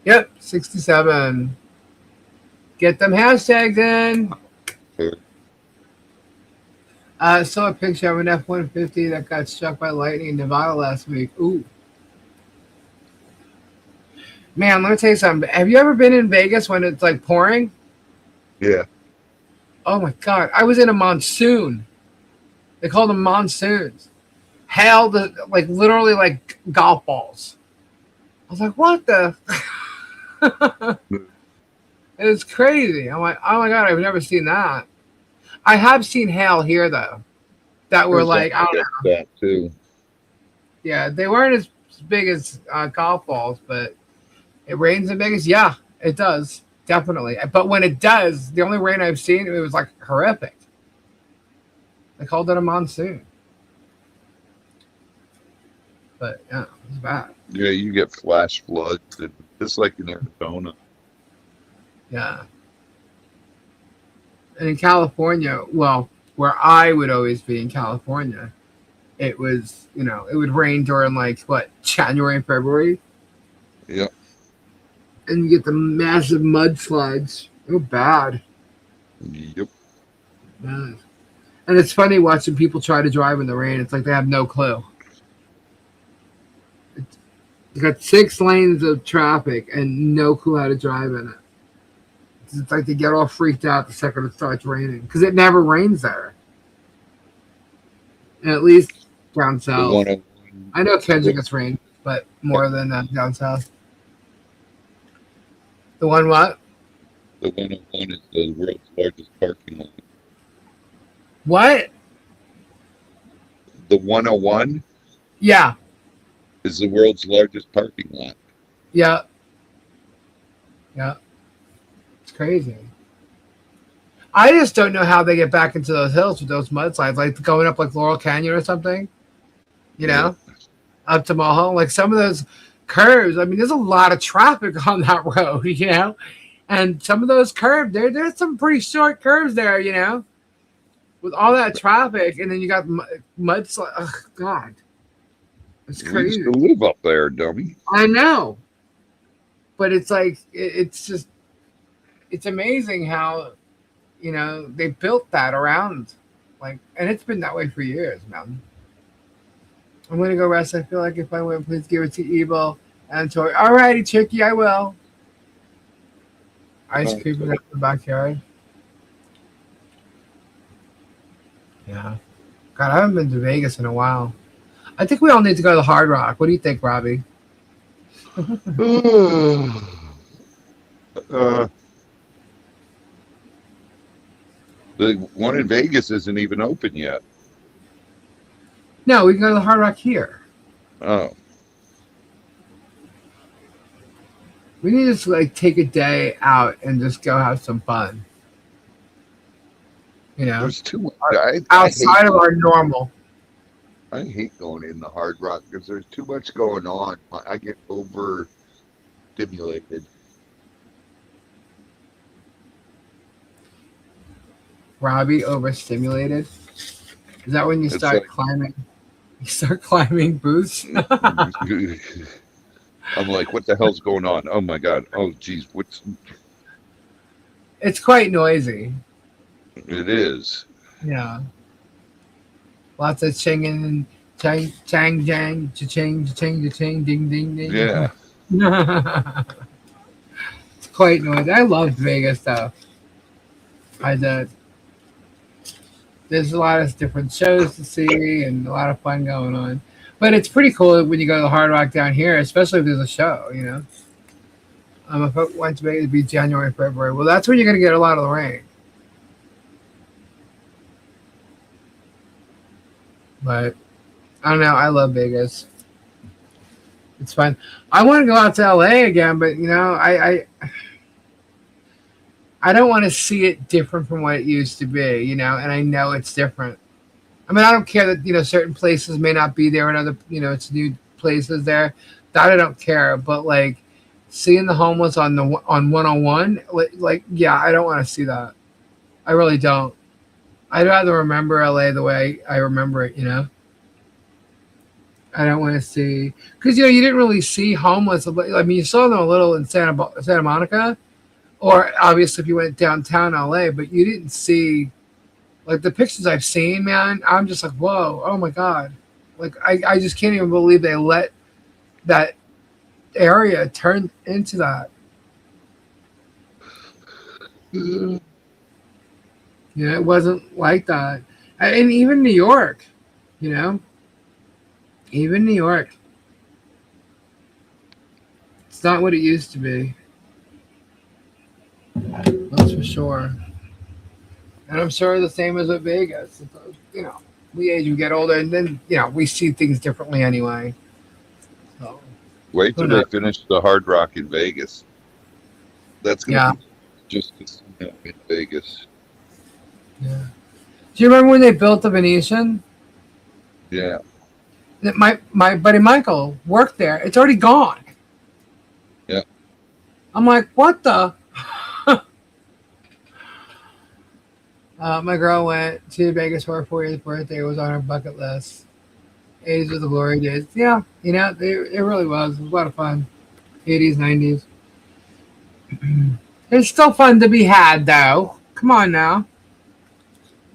Yep, 67. Get them hashtags in. I saw a picture of an F-150 that got struck by lightning in Nevada last week. Ooh. Man, let me tell you something. Have you ever been in Vegas when it's like pouring? Yeah. Oh my God. I was in a monsoon. They call them monsoons. Hail, like literally like golf balls. I was like, what the? It was crazy. I'm like, oh my God, I've never seen that. I have seen hail here though. That were like, I don't know. That too. Yeah, they weren't as big as golf balls, but it rains in Vegas. Yeah, it does. Definitely. But when it does, the only rain I've seen, it was like horrific. They called it a monsoon. But yeah, it was bad. Yeah, you get flash floods, just like in Arizona. Yeah. And in California, well, where I would always be in California, it was, it would rain during like January and February. Yeah. And you get the massive mudslides. Oh, bad. Yep. Yeah. And it's funny watching people try to drive in the rain. It's like they have no clue. You got 6 lanes of traffic and no clue how to drive in it. It's like they get all freaked out the second it starts raining because it never rains there. And at least down south. I know Kendrick gets rain, but more than down south. The one what? The 101 is the world's largest parking lot. What? The 101? Yeah. Is the world's largest parking lot. Yeah. Yeah. It's crazy. I just don't know how they get back into those hills with those mudslides, like going up like Laurel Canyon or something. Up to Mulholland. Like some of those curves. I mean, there's a lot of traffic on that road, and some of those curves, there's some pretty short curves there, with all that traffic, and then you got mudslide. Oh, God. It's crazy. You used to live up there, dummy. I know. But it's like, it's amazing how, they built that around. And it's been that way for years, man. I'm going to go rest. I feel like if I win, please give it to Evil and Tori. All righty, Chicky, I will. Ice cream in the backyard. Yeah. God, I haven't been to Vegas in a while. I think we all need to go to the Hard Rock. What do you think, Robbie? The one in Vegas isn't even open yet. No, we can go to the Hard Rock here. Oh. We need to just take a day out and just go have some fun. There's too much. Outside of our normal. I hate going in the Hard Rock because there's too much going on. I get overstimulated. Robbie, overstimulated? Is that when you start climbing? You start climbing booths? I'm like, what the hell's going on? Oh my God. Oh geez, It's quite noisy. It is. Yeah. Lots of chinging and chang, jang, cha-ching, cha-ching, cha-ching, ding, ding, ding. Yeah. It's quite noisy. I loved Vegas, though. I did. There's a lot of different shows to see and a lot of fun going on. But it's pretty cool when you go to the Hard Rock down here, especially if there's a show. If it went to Vegas, it'd be January, February. Well, that's when you're gonna get a lot of the rain. But I don't know. I love Vegas. It's fun. I want to go out to LA again, but I don't want to see it different from what it used to be, and I know it's different. I mean, I don't care that, certain places may not be there and other, it's new places there. That I don't care. But like seeing the homeless on 101, yeah, I don't want to see that. I really don't. I'd rather remember LA the way I remember it, I don't want to see, because, you didn't really see homeless. I mean, you saw them a little in Santa Monica, or obviously if you went downtown LA, but you didn't see, like the pictures I've seen, man, I'm just like, whoa, oh my God. Like, I just can't even believe they let that area turn into that. It wasn't like that. And even New York, even New York. It's not what it used to be. That's for sure. And I'm sure the same as with Vegas. We age, we get older, and then, we see things differently anyway. So, Wait till they finish the Hard Rock in Vegas. That's gonna be just in Vegas. Yeah. Do you remember when they built the Venetian? Yeah. My buddy Michael worked there. It's already gone. Yeah. I'm like, what the? My girl went to Vegas for her 40th birthday. It was on her bucket list. 80s of the glory days. Yeah, it really was. It was a lot of fun. 80s, 90s. It's still fun to be had, though. Come on now.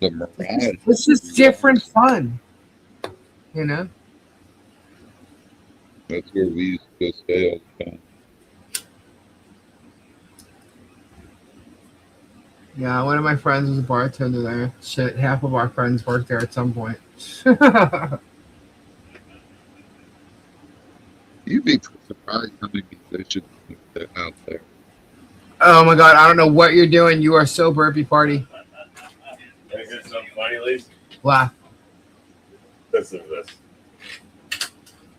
The mirage. It's just different fun. That's where we used to go stay all the time. Yeah, one of my friends was a bartender there. Shit, half of our friends worked there at some point. You'd be surprised how many musicians out there. Oh my God, I don't know what you're doing. You are so burpy party. Can I get something funny, Lise? Laugh. Listen to this.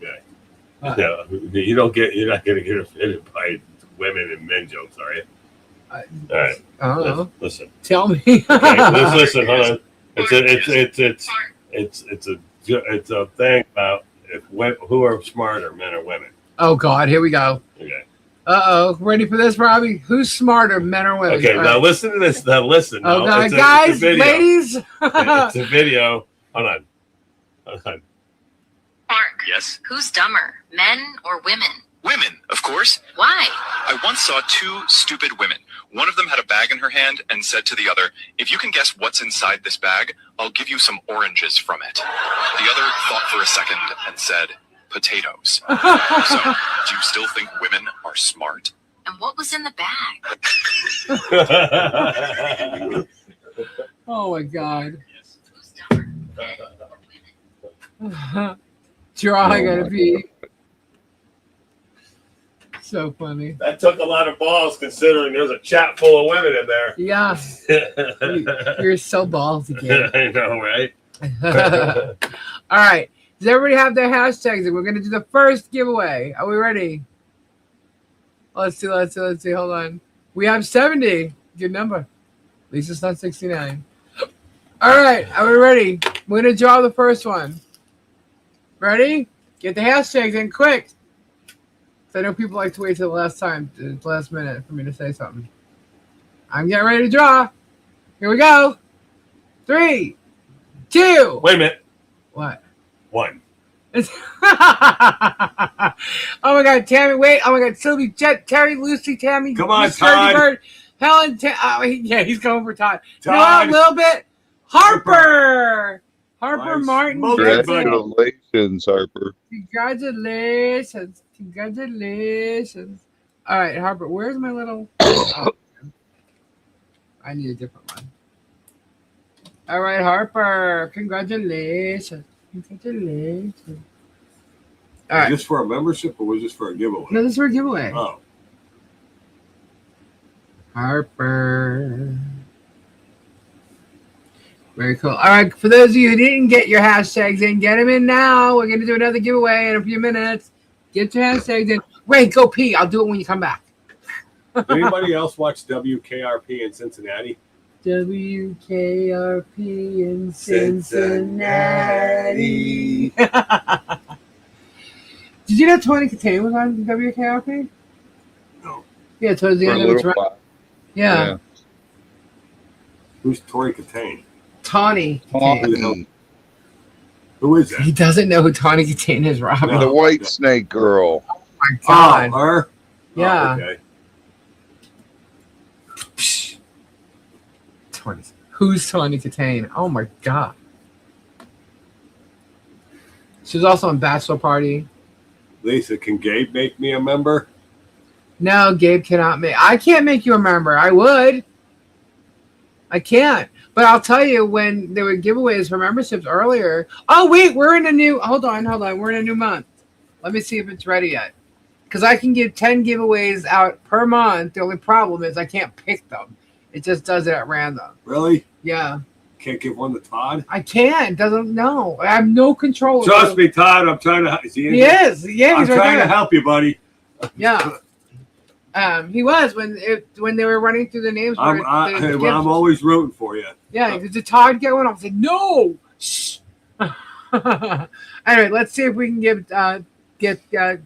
Yeah, you're not gonna get offended by women and men jokes, are you? All right. I don't know. Listen. Tell me. Okay, let's listen. Hold on. It's a thing about who are smarter, men or women. Oh God, here we go. Okay. Ready for this, Robbie? Who's smarter, men or women? Okay, now listen to this. Now listen. Oh no, God, it's guys, a ladies. It's a video. Hold on. Mark. Yes? Who's dumber, men or women? Women, of course. Why? I once saw two stupid women. One of them had a bag in her hand and said to the other, "If you can guess what's inside this bag, I'll give you some oranges from it." The other thought for a second and said, "Potatoes." So, do you still think women are smart? And what was in the bag? Oh my God. Who's dumber, men or women? Draw gotta be so funny. That took a lot of balls, considering there's a chat full of women in there. Yeah. You're so ballsy, kid. I know, right? All right. Does everybody have their hashtags? We're going to do the first giveaway. Are we ready? Let's see. Hold on. We have 70. Good number. At least it's not 69. All right. Are we ready? We're going to draw the first one. Ready? Get the hashtags in quick. I know people like to wait till the last minute for me to say something. I'm getting ready to draw. Here we go. 3, 2. Wait a minute. What? 1. Oh my God, Tammy! Wait! Oh my God, Sylvie, Jet, Terry, Lucy, Tammy. Come on, Miss Birdie Todd. Bird, Helen. Yeah, he's going for Todd. You know Todd. what, a little bit. Harper Nice. Martin. Smoke it, Gets buddy. it. Congratulations, Harper. Congratulations. All right, Harper, where's my little? Oh, I need a different one. All right, Harper. Congratulations. Congratulations. All Is right. this for a membership or was this for a giveaway? No, this is for a giveaway. Oh, Harper. Very cool. All right, for those of you who didn't get your hashtags in, get them in now. We're going to do another giveaway in a few minutes. Get your hashtags in. Wait, go pee. I'll do it when you come back. did anybody else watch WKRP in Cincinnati? WKRP in Cincinnati. Did you know Tony Katane was on WKRP? No. Yeah, towards the For a end of little its run. while. Yeah. Who's Tori Katane? Tawny Who the Katane. hell? Who is that? He doesn't know who Tawny Katane is, Robin. No. The white snake girl. Oh my God. Oh, her? Yeah. Oh, okay. Psh. Who's Tawny Katane? Oh my God. She was also on Bachelor Party. Lisa, can Gabe make me a member? No, Gabe cannot make. I can't make you a member. I would. I can't. But I'll tell you, when there were giveaways for memberships earlier. Oh wait, we're in a new. Hold on. We're in a new month. Let me see if it's ready yet. Because I can give 10 giveaways out per month. The only problem is I can't pick them. It just does it at random. Really? Yeah. Can't give one to Todd? I can't. Doesn't know. I have no control. Trust me, Todd. I'm trying to. Is he in He here? is. Yeah, I'm he's right trying there. to help you, buddy. Yeah. He was when they were running through the names. I'm always rooting for you. Yeah, did Todd get one? I was like, no. Shh. Anyway, let's see if we can get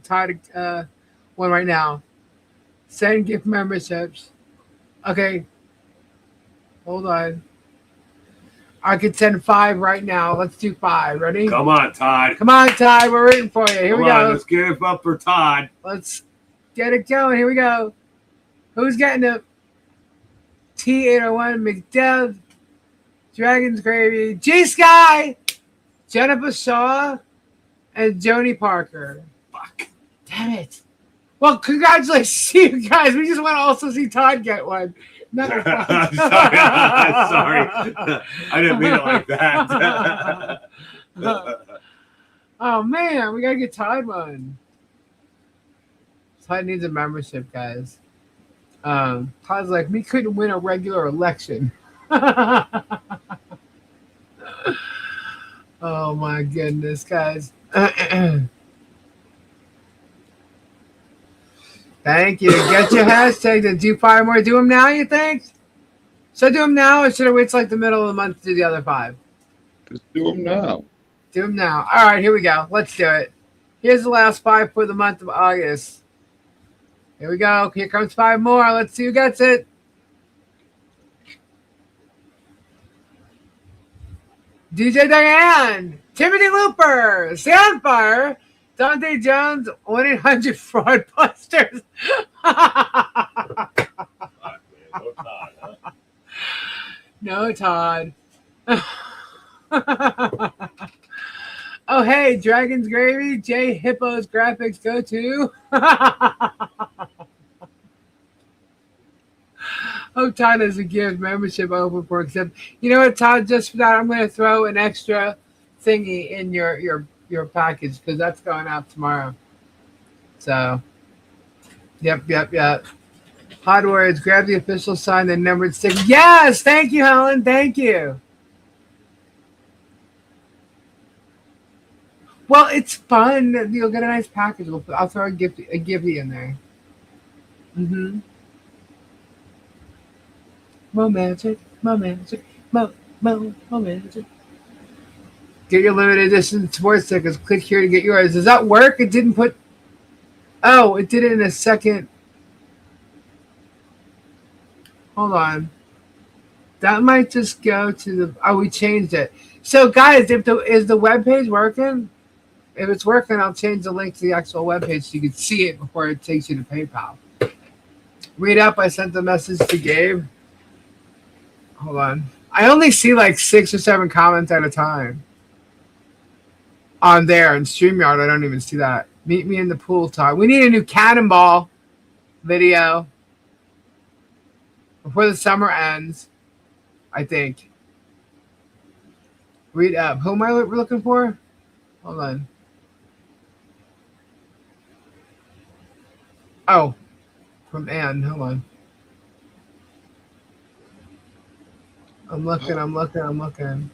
Todd one right now. Send gift memberships. Okay. Hold on. I could send 5 right now. Let's do 5. Ready? Come on, Todd. Come on, Todd. We're rooting for you. Here Come we on, go. let's give up for Todd. Let's get it going. Here we go. Who's getting it? T801 McDev, Dragon's Gravy, G Sky, Jennifer Shaw, and Joni Parker. Fuck. Damn it. Well, congratulations to you guys. We just want to also see Todd get one. Not sorry. fun. Sorry. I didn't mean it like that. Oh, man. We got to get Todd one. Todd needs a membership, guys. Todd's like, me couldn't win a regular election. Oh my goodness, guys. Thank you. Get your hashtags and do 5 more. Do them now, you think? Should I do them now or should I wait till like the middle of the month to do the other 5? Just do them now. Do them now. All right, here we go. Let's do it. Here's the last 5 for the month of August. Here we go. Here comes 5 more. Let's see who gets it. DJ Diane, Timothy Looper, Sandfire, Dante Jones, 1-800-FRAUDBUSTERS. No, Todd. Oh, hey, Dragon's Gravy, J Hippo's graphics go to. Oh, Todd has a gift membership open for accept. You know what, Todd? Just for that, I'm going to throw an extra thingy in your package because that's going out tomorrow. So, yep. Hot words. Grab the official sign, then numbered stick. Yes, thank you, Helen. Thank you. Well, it's fun. You'll get a nice package. I'll throw a gifty in there. Mm-hmm. Magic. Magic. Get your limited edition sports tickets. Click here to get yours. Does that work? It didn't put. Oh, it did it in a second. Hold on. That might just go to the. Oh, we changed it. So, guys, is the web page working? If it's working, I'll change the link to the actual web page so you can see it before it takes you to PayPal. Read up. I sent the message to Gabe. Hold on. I only see like 6 or 7 comments at a time. On there in StreamYard, I don't even see that. Meet me in the pool, Todd. We need a new Cannonball video before the summer ends, I think. Read up. Who am I looking for? Hold on. Oh, from Anne. Hold on. I'm looking.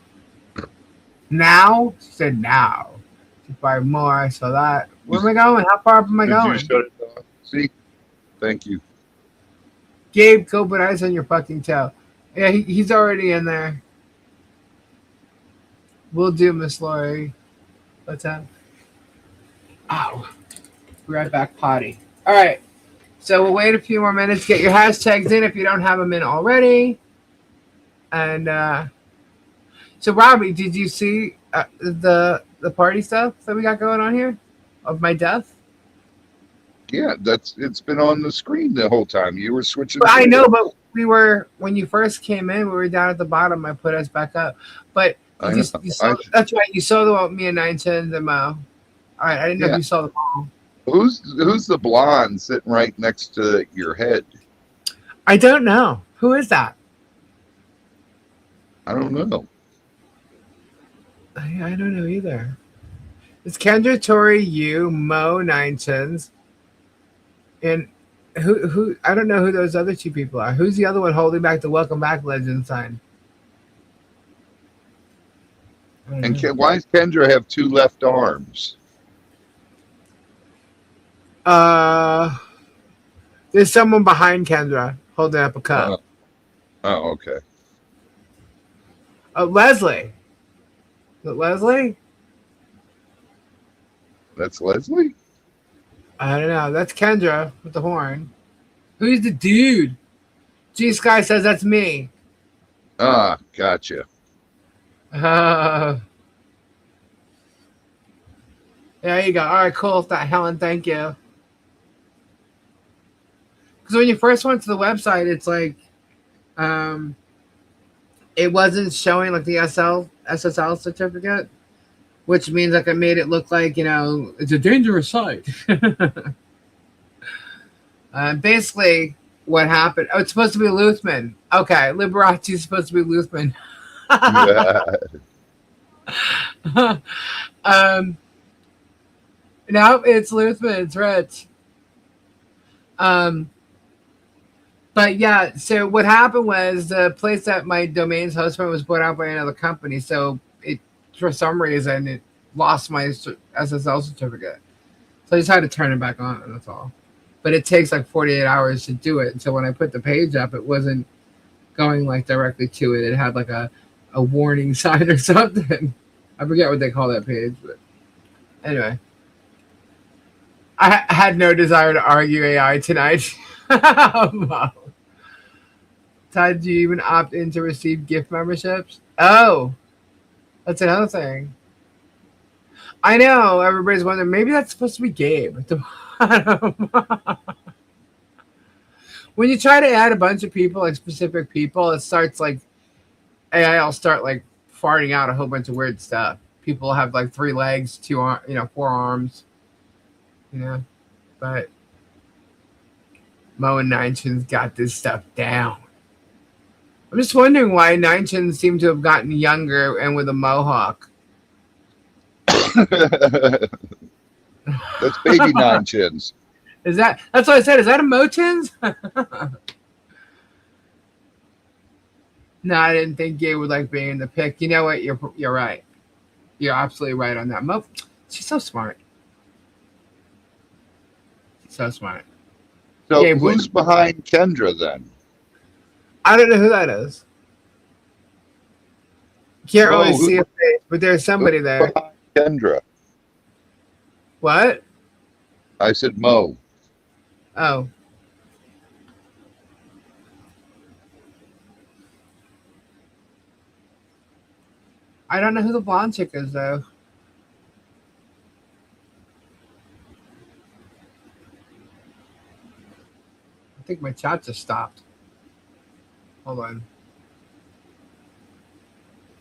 Now? She said now. 5 more. So that. Where am I going? How far up am I Did you going? shut it off? See? Thank you. Gabe, go put ice on your fucking toe. Yeah, he's already in there. We'll do, Miss Lori. What's up? Ow. Be right back, potty. All right. So we'll wait a few more minutes. Get your hashtags in if you don't have them in already. And so, Robbie, did you see the party stuff that we got going on here of my death? Yeah, it's been on the screen the whole time. You were switching. But I know, but we were when you first came in, we were down at the bottom. I put us back up, but you saw, that's right. You saw the one with me and 910 and Mo. All right, I didn't know if you saw them all. Who's the blonde sitting right next to your head? I don't know. Who is that? I don't know. I don't know either. It's Kendra, Tori, you, Mo, 910s, and who? I don't know who those other two people are. Who's the other one holding back the Welcome Back Legend sign? And why does Kendra have 2 left arms? There's someone behind Kendra holding up a cup. Oh, okay. Leslie. Is it Leslie? That's Leslie? I don't know. That's Kendra with the horn. Who's the dude? G Sky says that's me. Ah, gotcha. There you go. All right, cool. That Helen, thank you. Because when you first went to the website, it's like, it wasn't showing like the SSL certificate, which means like it made it look like, it's a dangerous site. Basically, what happened? Oh, it's supposed to be Luthman. Okay, Liberace is supposed to be Luthman. No, it's Luthman. It's Rich. But yeah, so what happened was the place that my domain's host from was bought out by another company. So it, for some reason, it lost my SSL certificate. So I just had to turn it back on. That's all. But it takes like 48 hours to do it. So when I put the page up, it wasn't going like directly to it. It had like a warning sign or something. I forget what they call that page, but anyway. I had no desire to argue AI tonight. Todd, do you even opt in to receive gift memberships? Oh, that's another thing. I know everybody's wondering, maybe that's supposed to be Gabe at the bottom. When you try to add a bunch of people, like specific people, it starts like AI will start like farting out a whole bunch of weird stuff. People have like 3 legs, 4 arms, but Mo and Nine's got this stuff down. I'm just wondering why Nineteen seemed to have gotten younger and with a mohawk. That's baby 9-chins. That's what I said. Is that a Motins? No, I didn't think Gabe would like being in the pic. You know what? You're right. You're absolutely right on that. Mo, she's so smart. So smart. So Gabe who's behind Kendra then? I don't know who that is. Can't really see a face, but there's somebody there. Kendra. What? I said Mo. Oh. I don't know who the blonde chick is, though. I think my chat just stopped. Hold on.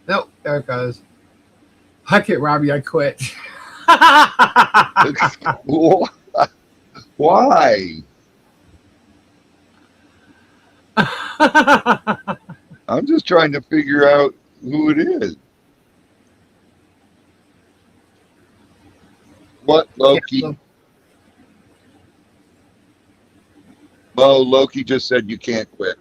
Nope, there it goes. Fuck it, Robbie, I quit. Why? I'm just trying to figure out who it is. What, Loki? Mo, Loki just said you can't quit.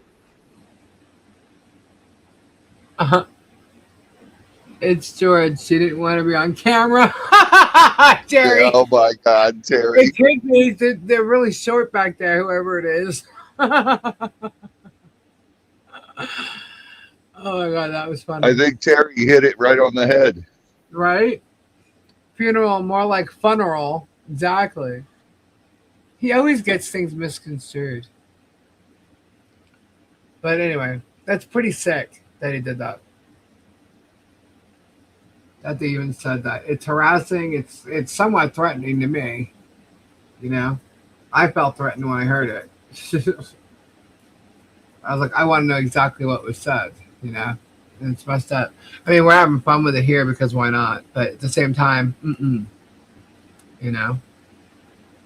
It's George. She didn't want to be on camera. Terry. Oh my God, Terry. It's tricky. They're really short back there, whoever it is. Oh my God, that was funny. I think Terry hit it right on the head. Right? Funeral, more like funeral. Exactly. He always gets things misconstrued. But anyway, that's pretty sick that he did that. That they even said that. It's harassing. It's somewhat threatening to me. You know? I felt threatened when I heard it. I was like, I want to know exactly what was said, you know? And it's messed up. I mean, we're having fun with it here because why not? But at the same time, you know?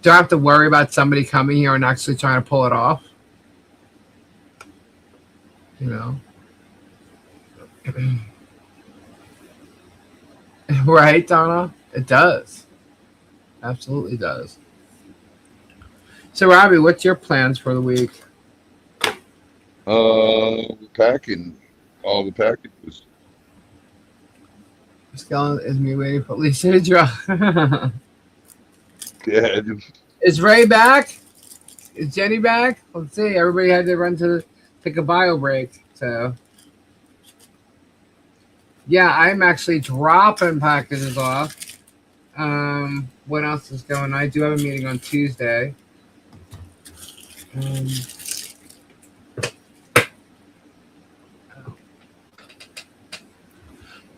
Do I have to worry about somebody coming here and actually trying to pull it off? You know? Right, Donna? It does. Absolutely does. So, Robbie, what's your plans for the week? We're packing all the packages. Skeleton is me waiting for Lisa to draw. Yeah. Is Ray back? Is Jenny back? Let's see. Everybody had to run to take a bio break. So, yeah, I'm actually dropping packages off. What else is going on? I do have a meeting on Tuesday.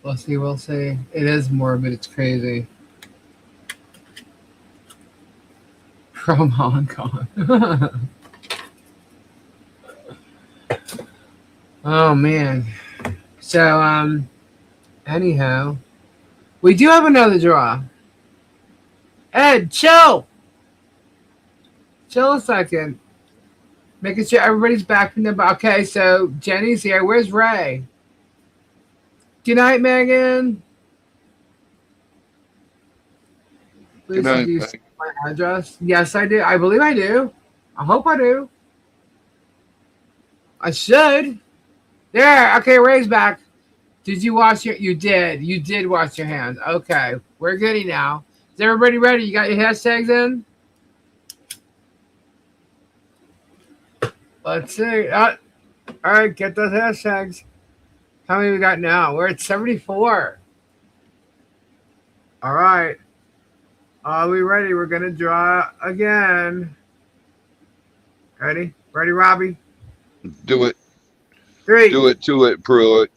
We'll see. It is morbid. It's crazy. From Hong Kong. Oh, man. So, anyhow, we do have another draw. Ed, chill. Chill a second. Making sure everybody's back from the... Okay, so Jenny's here. Where's Ray? Good night, Megan. Please, Good night, do you Megan. see my address? Yes, I do. I believe I do. I hope I do. I should. There. Okay, Ray's back. Did you wash your... You did. You did wash your hands. Okay. We're goody now. Is everybody ready? You got your hashtags in? Let's see. All right, get those hashtags. How many we got now? We're at 74. All right. Are we ready? We're going to draw again. Ready? Ready, Robbie? Do it. 3, Do it to it, Pruitt.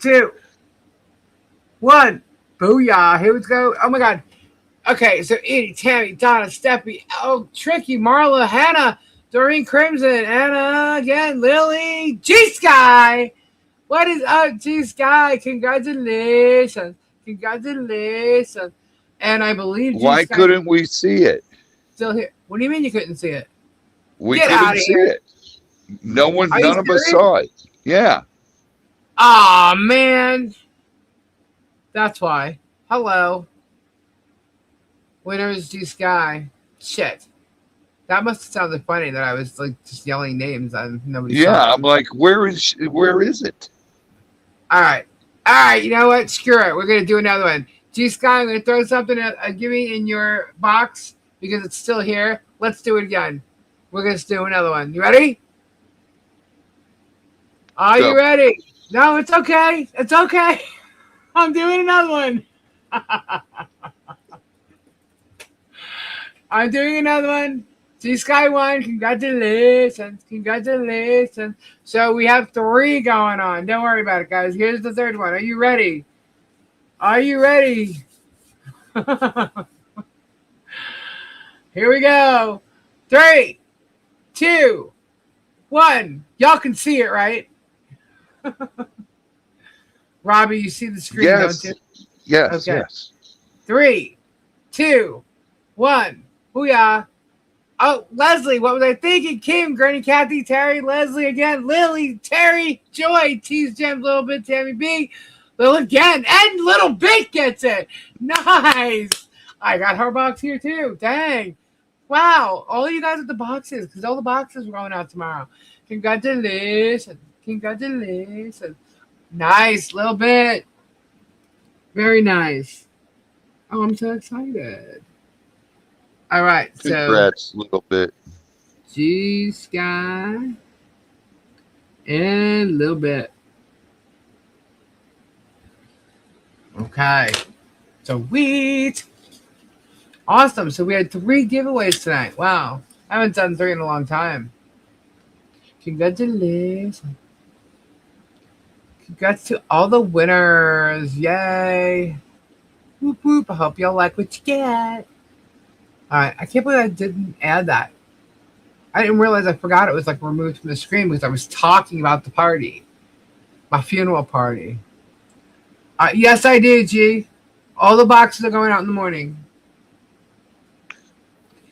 2, 1. Booyah. Here we go. Oh, my God. Okay, so Edie, Tammy, Donna, Steffi, oh, Tricky, Marla, Hannah, Doreen Crimson, Anna, again, Lily, G-Sky. What is up, G-Sky? Congratulations. Congratulations. And I believe G-Sky... Why couldn't we see it? Still here. What do you mean you couldn't see it? We Get couldn't outta see here. it. None of us serious? saw it. Yeah. Aw, man. That's why. Hello. Winner is G-Sky. Shit. That must have sounded funny that I was like just yelling names and nobody saw Yeah, it. I'm like, where is it? All right. You know what? Screw it. We're gonna do another one. G-Sky, I'm gonna throw something give me in your box because it's still here. Let's do it again. We're gonna do another one. You ready? Are you ready? No, it's okay. It's okay. I'm doing another one. I'm doing another one. G-Sky won. Congratulations. Congratulations. So we have 3 going on. Don't worry about it, guys. Here's the third one. Are you ready? Are you ready? Here we go. 3, 2, 1. Y'all can see it, right? Robbie, you see the screen, Yes. don't you? Yes. Okay. Yes. 3, 2, 1. Booyah. Oh, Leslie, what was I thinking? Kim, Granny, Kathy, Terry, Leslie again, Lily, Terry, Joy, Tease Gems, Little Bit, Tammy B, Lil again, and Little Bit gets it. Nice. I got her box here too. Dang. Wow. All you guys with the boxes, because all the boxes are going out tomorrow. Congratulations. Congratulations. Nice. Little bit. Very nice. Oh, I'm so excited. All right. So, Congrats, a little bit. G Sky and Little Bit. Okay. Sweet. Awesome. So we had 3 giveaways tonight. Wow. I haven't done 3 in a long time. Congratulations. Congrats to all the winners. Yay. Whoop whoop. I hope y'all like what you get. Alright. I can't believe I didn't add that. I didn't realize I forgot it was like removed from the screen because I was talking about the party. My funeral party. Yes, I did, G. All the boxes are going out in the morning.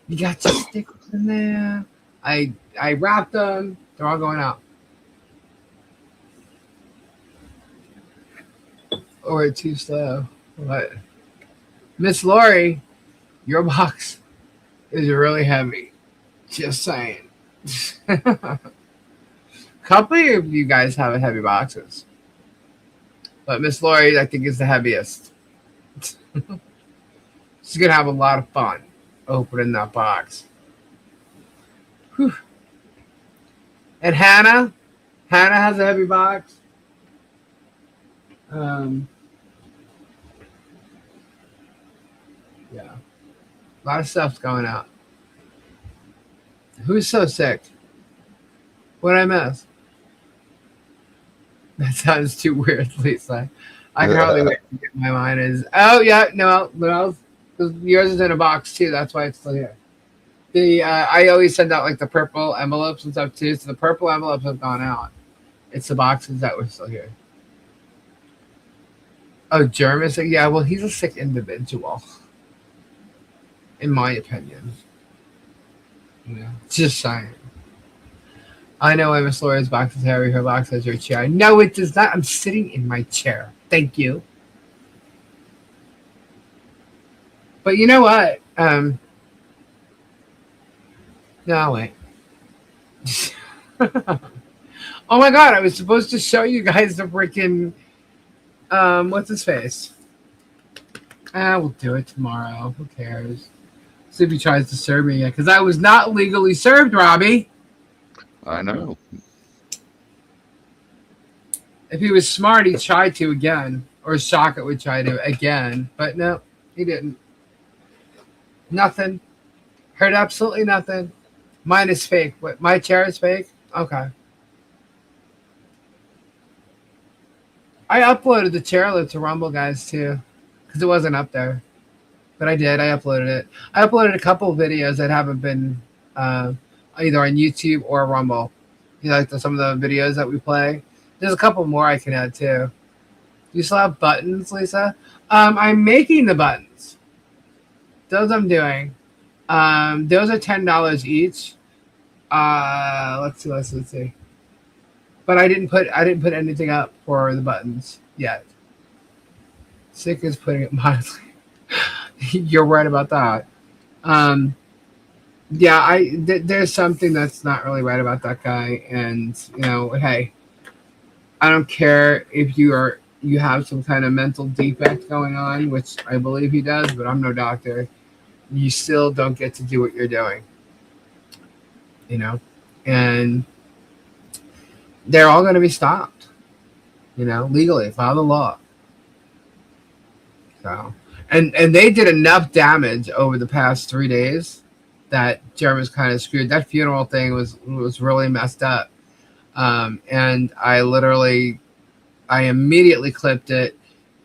You got your stickers in there. I wrapped them. They're all going out. Or too slow. What? Miss Lori, your box is really heavy. Just saying. Couple of you guys have heavy boxes. But Miss Lori, I think, is the heaviest. She's going to have a lot of fun opening that box. Whew. And Hannah has a heavy box. Yeah. A lot of stuff's going out. Who's so sick? What did I miss? That sounds too weird, Lisa. I can hardly wait to get my mind is. Oh yeah, no, yours is in a box too. That's why it's still here. I always send out like the purple envelopes and stuff too. So the purple envelopes have gone out. It's the boxes that were still here. Oh, Jermis. Yeah, well, he's a sick individual, in my opinion. Yeah, just saying. I know why Miss Laura's box is heavy. Her box has your chair. No, it does not. I'm sitting in my chair. Thank you. But you know what? No, wait. Oh my god, I was supposed to show you guys the freaking what's his face? We'll do it tomorrow. Who cares? See if he tries to serve me yet. Because I was not legally served, Robbie. I know. If he was smart, he'd try to again. Or Shaka would try to again. But no, he didn't. Nothing. Heard absolutely nothing. Mine is fake. What? My chair is fake? Okay. I uploaded the chairlift to Rumble, guys, too. Because it wasn't up there. But I did. I uploaded it. I uploaded a couple of videos that haven't been either on YouTube or Rumble. You know, like some of the videos that we play. There's a couple more I can add, too. You still have buttons, Lisa? I'm making the buttons. Those I'm doing. Those are $10 each. Let's see. But I didn't put anything up for the buttons yet. Sick is putting it mildly. You're right about that. Yeah, there's something that's not really right about that guy, and you know, hey, I don't care if you have some kind of mental defect going on, which I believe he does, but I'm no doctor. You still don't get to do what you're doing, you know, and they're all going to be stopped, you know, legally by the law. So, and they did enough damage over the past 3 days that Jeremy's kind of screwed. That funeral thing was really messed up, and I immediately clipped it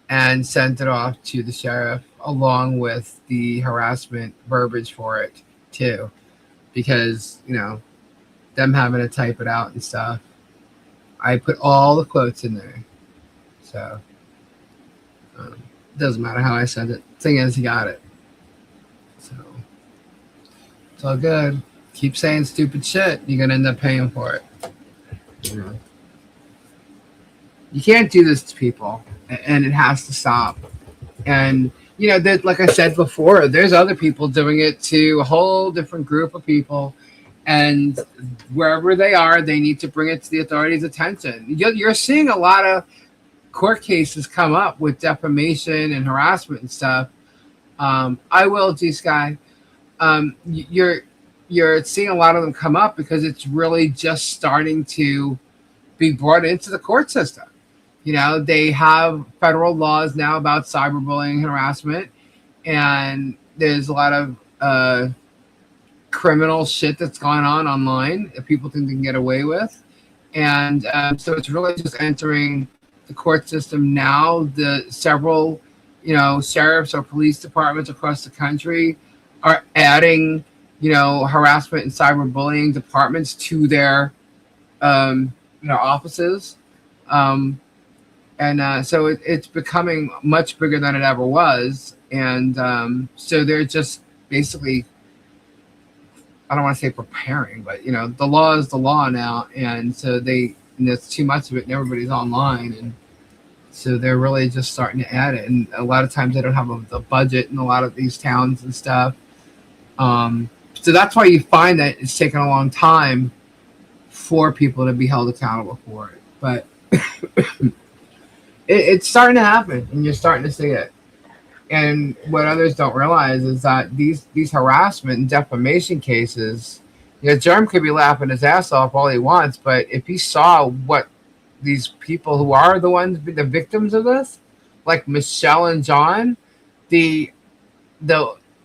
and sent it off to the sheriff along with the harassment verbiage for it too, because you know them having to type it out and stuff. I put all the quotes in there, so it doesn't matter how I sent it. Thing is, he got it, so it's all good. Keep saying stupid shit, you're gonna end up paying for it. You know? You can't do this to people, and it has to stop. And you know, that like I said before, there's other people doing it to a whole different group of people, and wherever they are, they need to bring it to the authorities' attention. You're seeing a lot of court cases come up with defamation and harassment and stuff. I will, G Sky. You're seeing a lot of them come up because it's really just starting to be brought into the court system. You know, they have federal laws now about cyberbullying and harassment, and there's a lot of criminal shit that's going on online that people think they can get away with. And so it's really just entering the court system now. The several, you know, sheriffs or police departments across the country are adding, you know, harassment and cyberbullying departments to their, you know, offices. And so it's becoming much bigger than it ever was. And so they're just basically, I don't want to say preparing, but you know, the law is the law now, and so and there's too much of it, and everybody's online, and so they're really just starting to add it. And a lot of times they don't have the budget in a lot of these towns and stuff. So that's why you find that it's taken a long time for people to be held accountable for it. But it's starting to happen, and you're starting to see it. And what others don't realize is that these harassment and defamation cases, you know, Jerm could be laughing his ass off all he wants, but if he saw what these people who are the ones, the victims of this, like Michelle and John, the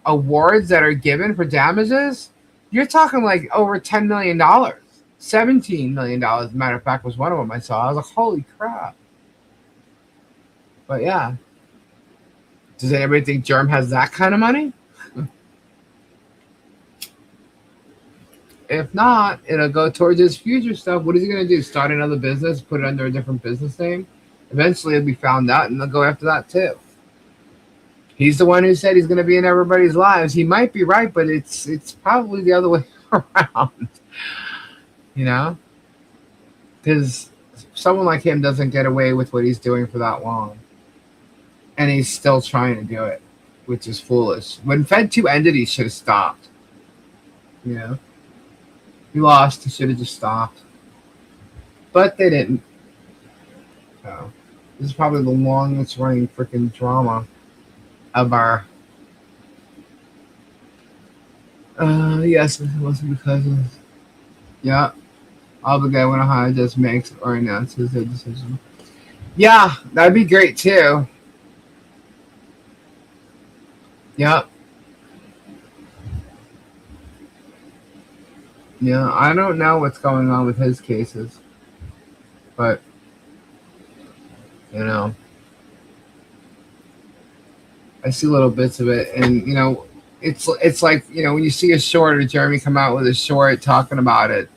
awards that are given for damages, you're talking like over $10 million, $17 million. As a matter of fact, was one of them I saw. I was like, holy crap. But yeah. Does anybody think Germ has that kind of money? If not, it'll go towards his future stuff. What is he going to do? Start another business, put it under a different business name? Eventually it'll be found out, and they'll go after that too. He's the one who said he's going to be in everybody's lives. He might be right, but it's probably the other way around. You know? Because someone like him doesn't get away with what he's doing for that long. And he's still trying to do it, which is foolish. When Fed 2 ended, he should have stopped. You know? He lost. He should have just stopped. But they didn't. So, this is probably the longest running freaking drama of our... yes, it must be cousins. Yeah. All the guy when Ohio just makes or announces their decision. Yeah, that'd be great too. Yep. Yeah, I don't know what's going on with his cases, but you know, I see little bits of it, and you know, it's like, you know, when you see a short or Jeremy come out with a short talking about it,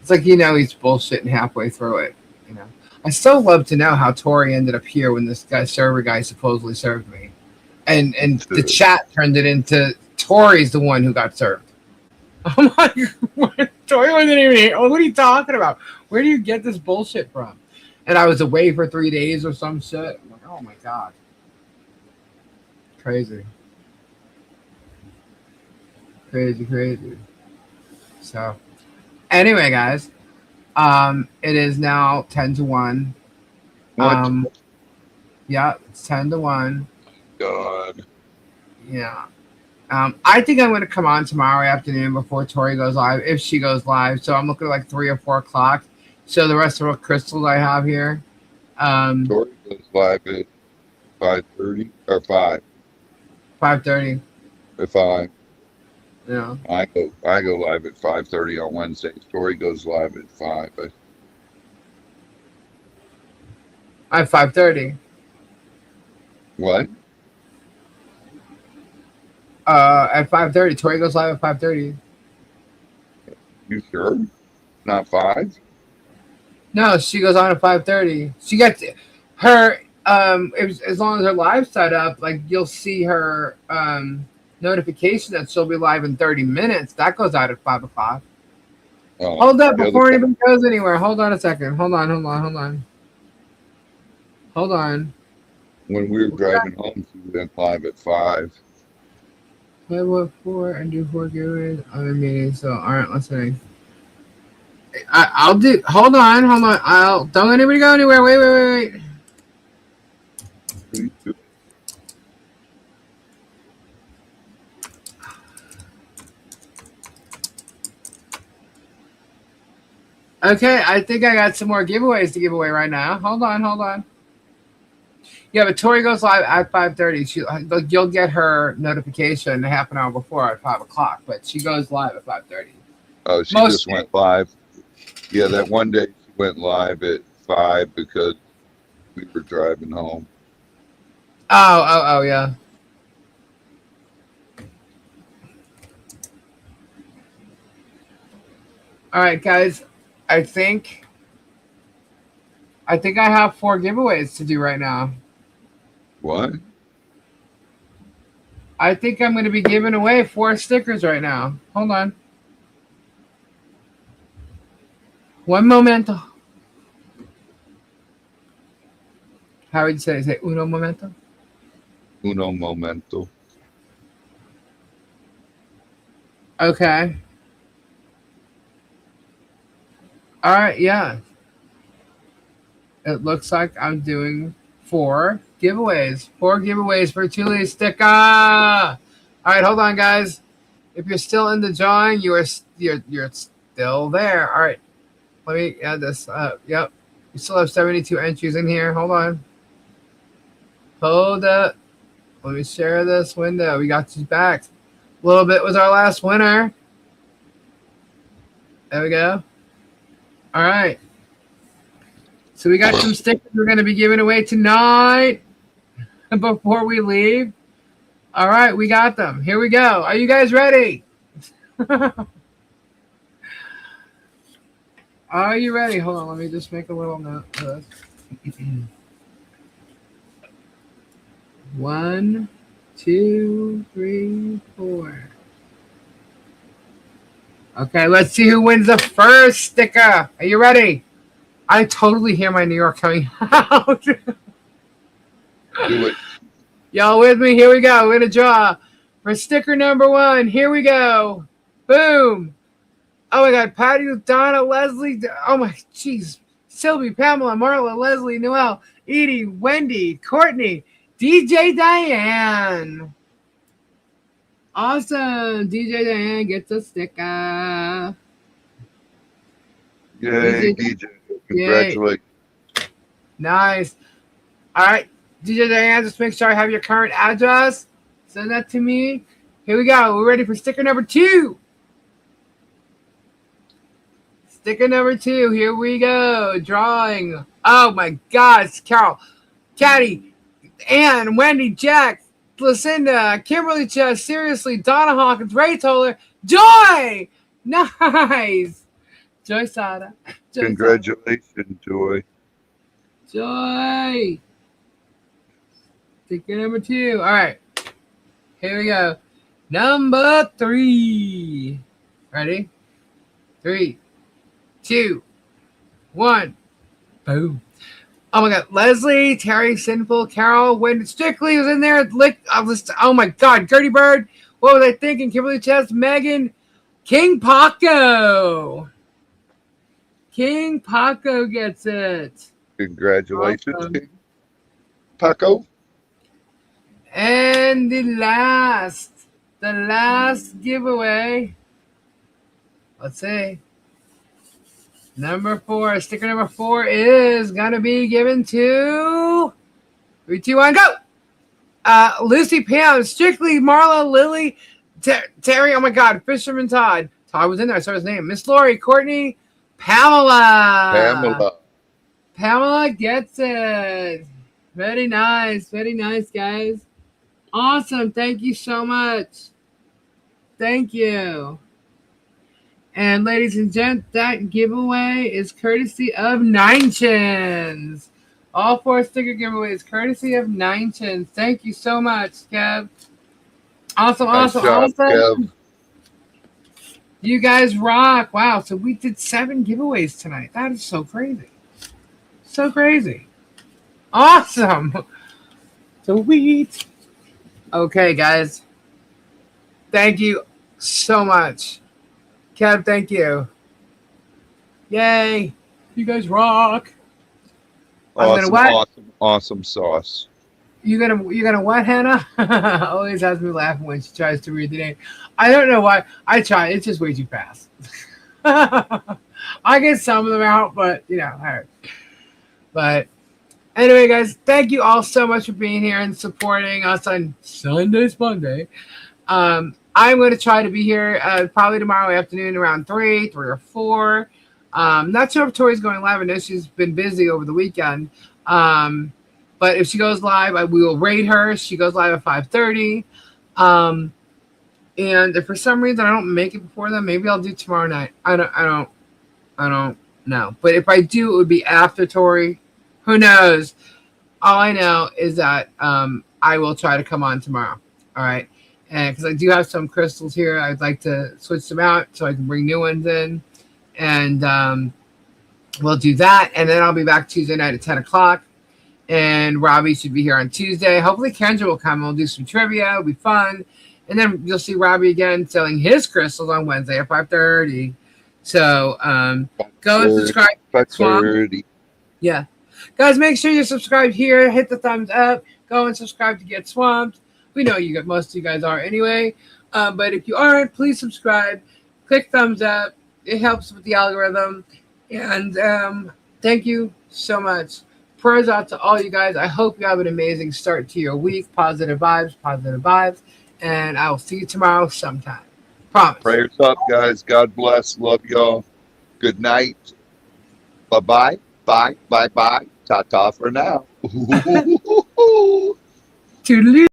it's like, you know, he's bullshitting halfway through it. You know, I still love to know how Tori ended up here when this server guy supposedly served me. And the chat turned it into Tori's the one who got served. I'm like, what? Tori wasn't even here. Oh, what are you talking about? Where do you get this bullshit from? And I was away for 3 days or some shit. I'm like, oh my God. Crazy. Crazy. So, anyway, guys, it is now 10-1. Yeah, it's 10-1. God. Yeah. I think I'm going to come on tomorrow afternoon before Tori goes live, if she goes live. So I'm looking at like 3 or 4 o'clock. So the rest of the crystals I have here. Tori goes live at 5:30 or 5. 5:30. At 5. Yeah. I go live at 5:30 on Wednesdays. Tori goes live at 5. At 5:30. What? At 5:30. Tori goes live at 5:30. You sure? Not 5? No, she goes on at 5:30. She gets her as long as her live's set up, like you'll see her notification that she'll be live in 30 minutes. That goes out at 5 o'clock. Hold up before anybody goes anywhere. Hold on a second. Hold on. When we were driving home, she went live at 5. Play what 4 and do 4 giveaways other meetings so aren't listening. I'll do. Hold on. Don't let anybody go anywhere. Wait. Please do. Okay, I think I got some more giveaways to give away right now. Hold on. Yeah, but Tori goes live at 5:30. You'll get her notification half an hour before at 5 o'clock, but she goes live at 5:30. Oh, she Most just went live. Yeah, that one day she went live at 5 because we were driving home. Oh, yeah. All right, guys. I think I have 4 giveaways to do right now. What? I think I'm going to be giving away 4 stickers right now. Hold on. One momento. How would you say? Say uno momento? Uno momento. Okay. All right, yeah. It looks like I'm doing 4 giveaways. 4 giveaways for Chile sticker. All right, hold on, guys. If you're still in the drawing, you're still there. All right. Let me add this up. Yep. You still have 72 entries in here. Hold on. Hold up. Let me share this window. We got you back. A little bit was our last winner. There we go. All right. So we got some stickers we're going to be giving away tonight before we leave. All right, we got them. Here we go. Are you guys ready? Are you ready? Hold on. Let me just make a little note of this. 1, 2, 3, 4. Okay, let's see who wins the first sticker. Are you ready? I totally hear my New York coming out. Do it. Y'all with me? Here we go. We're going to draw for sticker number 1. Here we go. Boom. Oh, my God. Patty, Donna, Leslie. Oh, my, jeez. Sylvie, Pamela, Marla, Leslie, Noelle, Edie, Wendy, Courtney, DJ Diane. Awesome. DJ Diane gets a sticker. Yay, DJ. Congratulations. Nice. All right. DJ Diane, just make sure I have your current address. Send that to me. Here we go. We're ready for sticker number 2. Sticker number 2. Here we go. Drawing. Oh, my gosh. Carol, Caddy, Ann, Wendy, Jack, Lucinda, Kimberly Chess, seriously, Donna Hawkins, Ray Toller, Joy! Nice. Joy Sada. Congratulations, Joy. Joy. Sticker number 2. All right. Here we go. Number 3. Ready? 3, 2, 1. Boom. Oh my God. Leslie, Terry, Sinful, Carol, Wendy Strictly was in there. Oh my God. Gertie Bird. What was I thinking? Kimberly Chess, Megan, King Paco. King Paco gets it. Congratulations, Awesome. King Paco. And the last giveaway. Let's see. Number 4, sticker number 4 is gonna be given to 3, 2, 1, go. Lucy, Pam, Strictly, Marla, Lily, Terry. Oh my God, Fisherman Todd. Todd was in there. I saw his name. Miss Lori, Courtney, Pamela. Pamela gets it. Very nice, guys. Awesome. Thank you so much. Thank you. And ladies and gents, that giveaway is courtesy of 9 Chins. All 4 sticker giveaways courtesy of 9 Chins. Thank you so much, Kev. Awesome. Nice job, Kev. You guys rock. Wow. So we did 7 giveaways tonight. That is so crazy. So crazy. Awesome. Sweet. Okay, guys. Thank you so much. Kev, thank you. Yay. You guys rock. I'm gonna Awesome, what? awesome, awesome sauce. You gonna what, Hannah? Always has me laughing when she tries to read the name. I don't know why. I try. It's just way too fast. I get some of them out, but all right. But anyway, guys, thank you all so much for being here and supporting us on Sunday Spunday. I'm going to try to be here probably tomorrow afternoon around 3 or 4. Not sure if Tori's going live. I know she's been busy over the weekend. But if she goes live, we will rate her. She goes live at 5:30. And if for some reason I don't make it before then, maybe I'll do tomorrow night. I don't know. But if I do, it would be after Tori. Who knows? All I know is that I will try to come on tomorrow. All right. And because I do have some crystals here, I'd like to switch them out so I can bring new ones in. And we'll do that. And then I'll be back Tuesday night at 10 o'clock. And Robbie should be here on Tuesday. Hopefully Kendra will come. We'll do some trivia. It'll be fun. And then you'll see Robbie again selling his crystals on Wednesday at 5:30. So go and subscribe. 5:30. Yeah. Guys, make sure you subscribe here. Hit the thumbs up. Go and subscribe to get swamped. We know most of you guys are anyway. But if you aren't, please subscribe. Click thumbs up. It helps with the algorithm. And thank you so much. Prayers out to all you guys. I hope you have an amazing start to your week. Positive vibes, positive vibes. And I will see you tomorrow sometime. Promise. Prayers up, guys. God bless. Love y'all. Good night. Bye-bye. Bye. Bye-bye. Ta-ta for now. Toodaloo.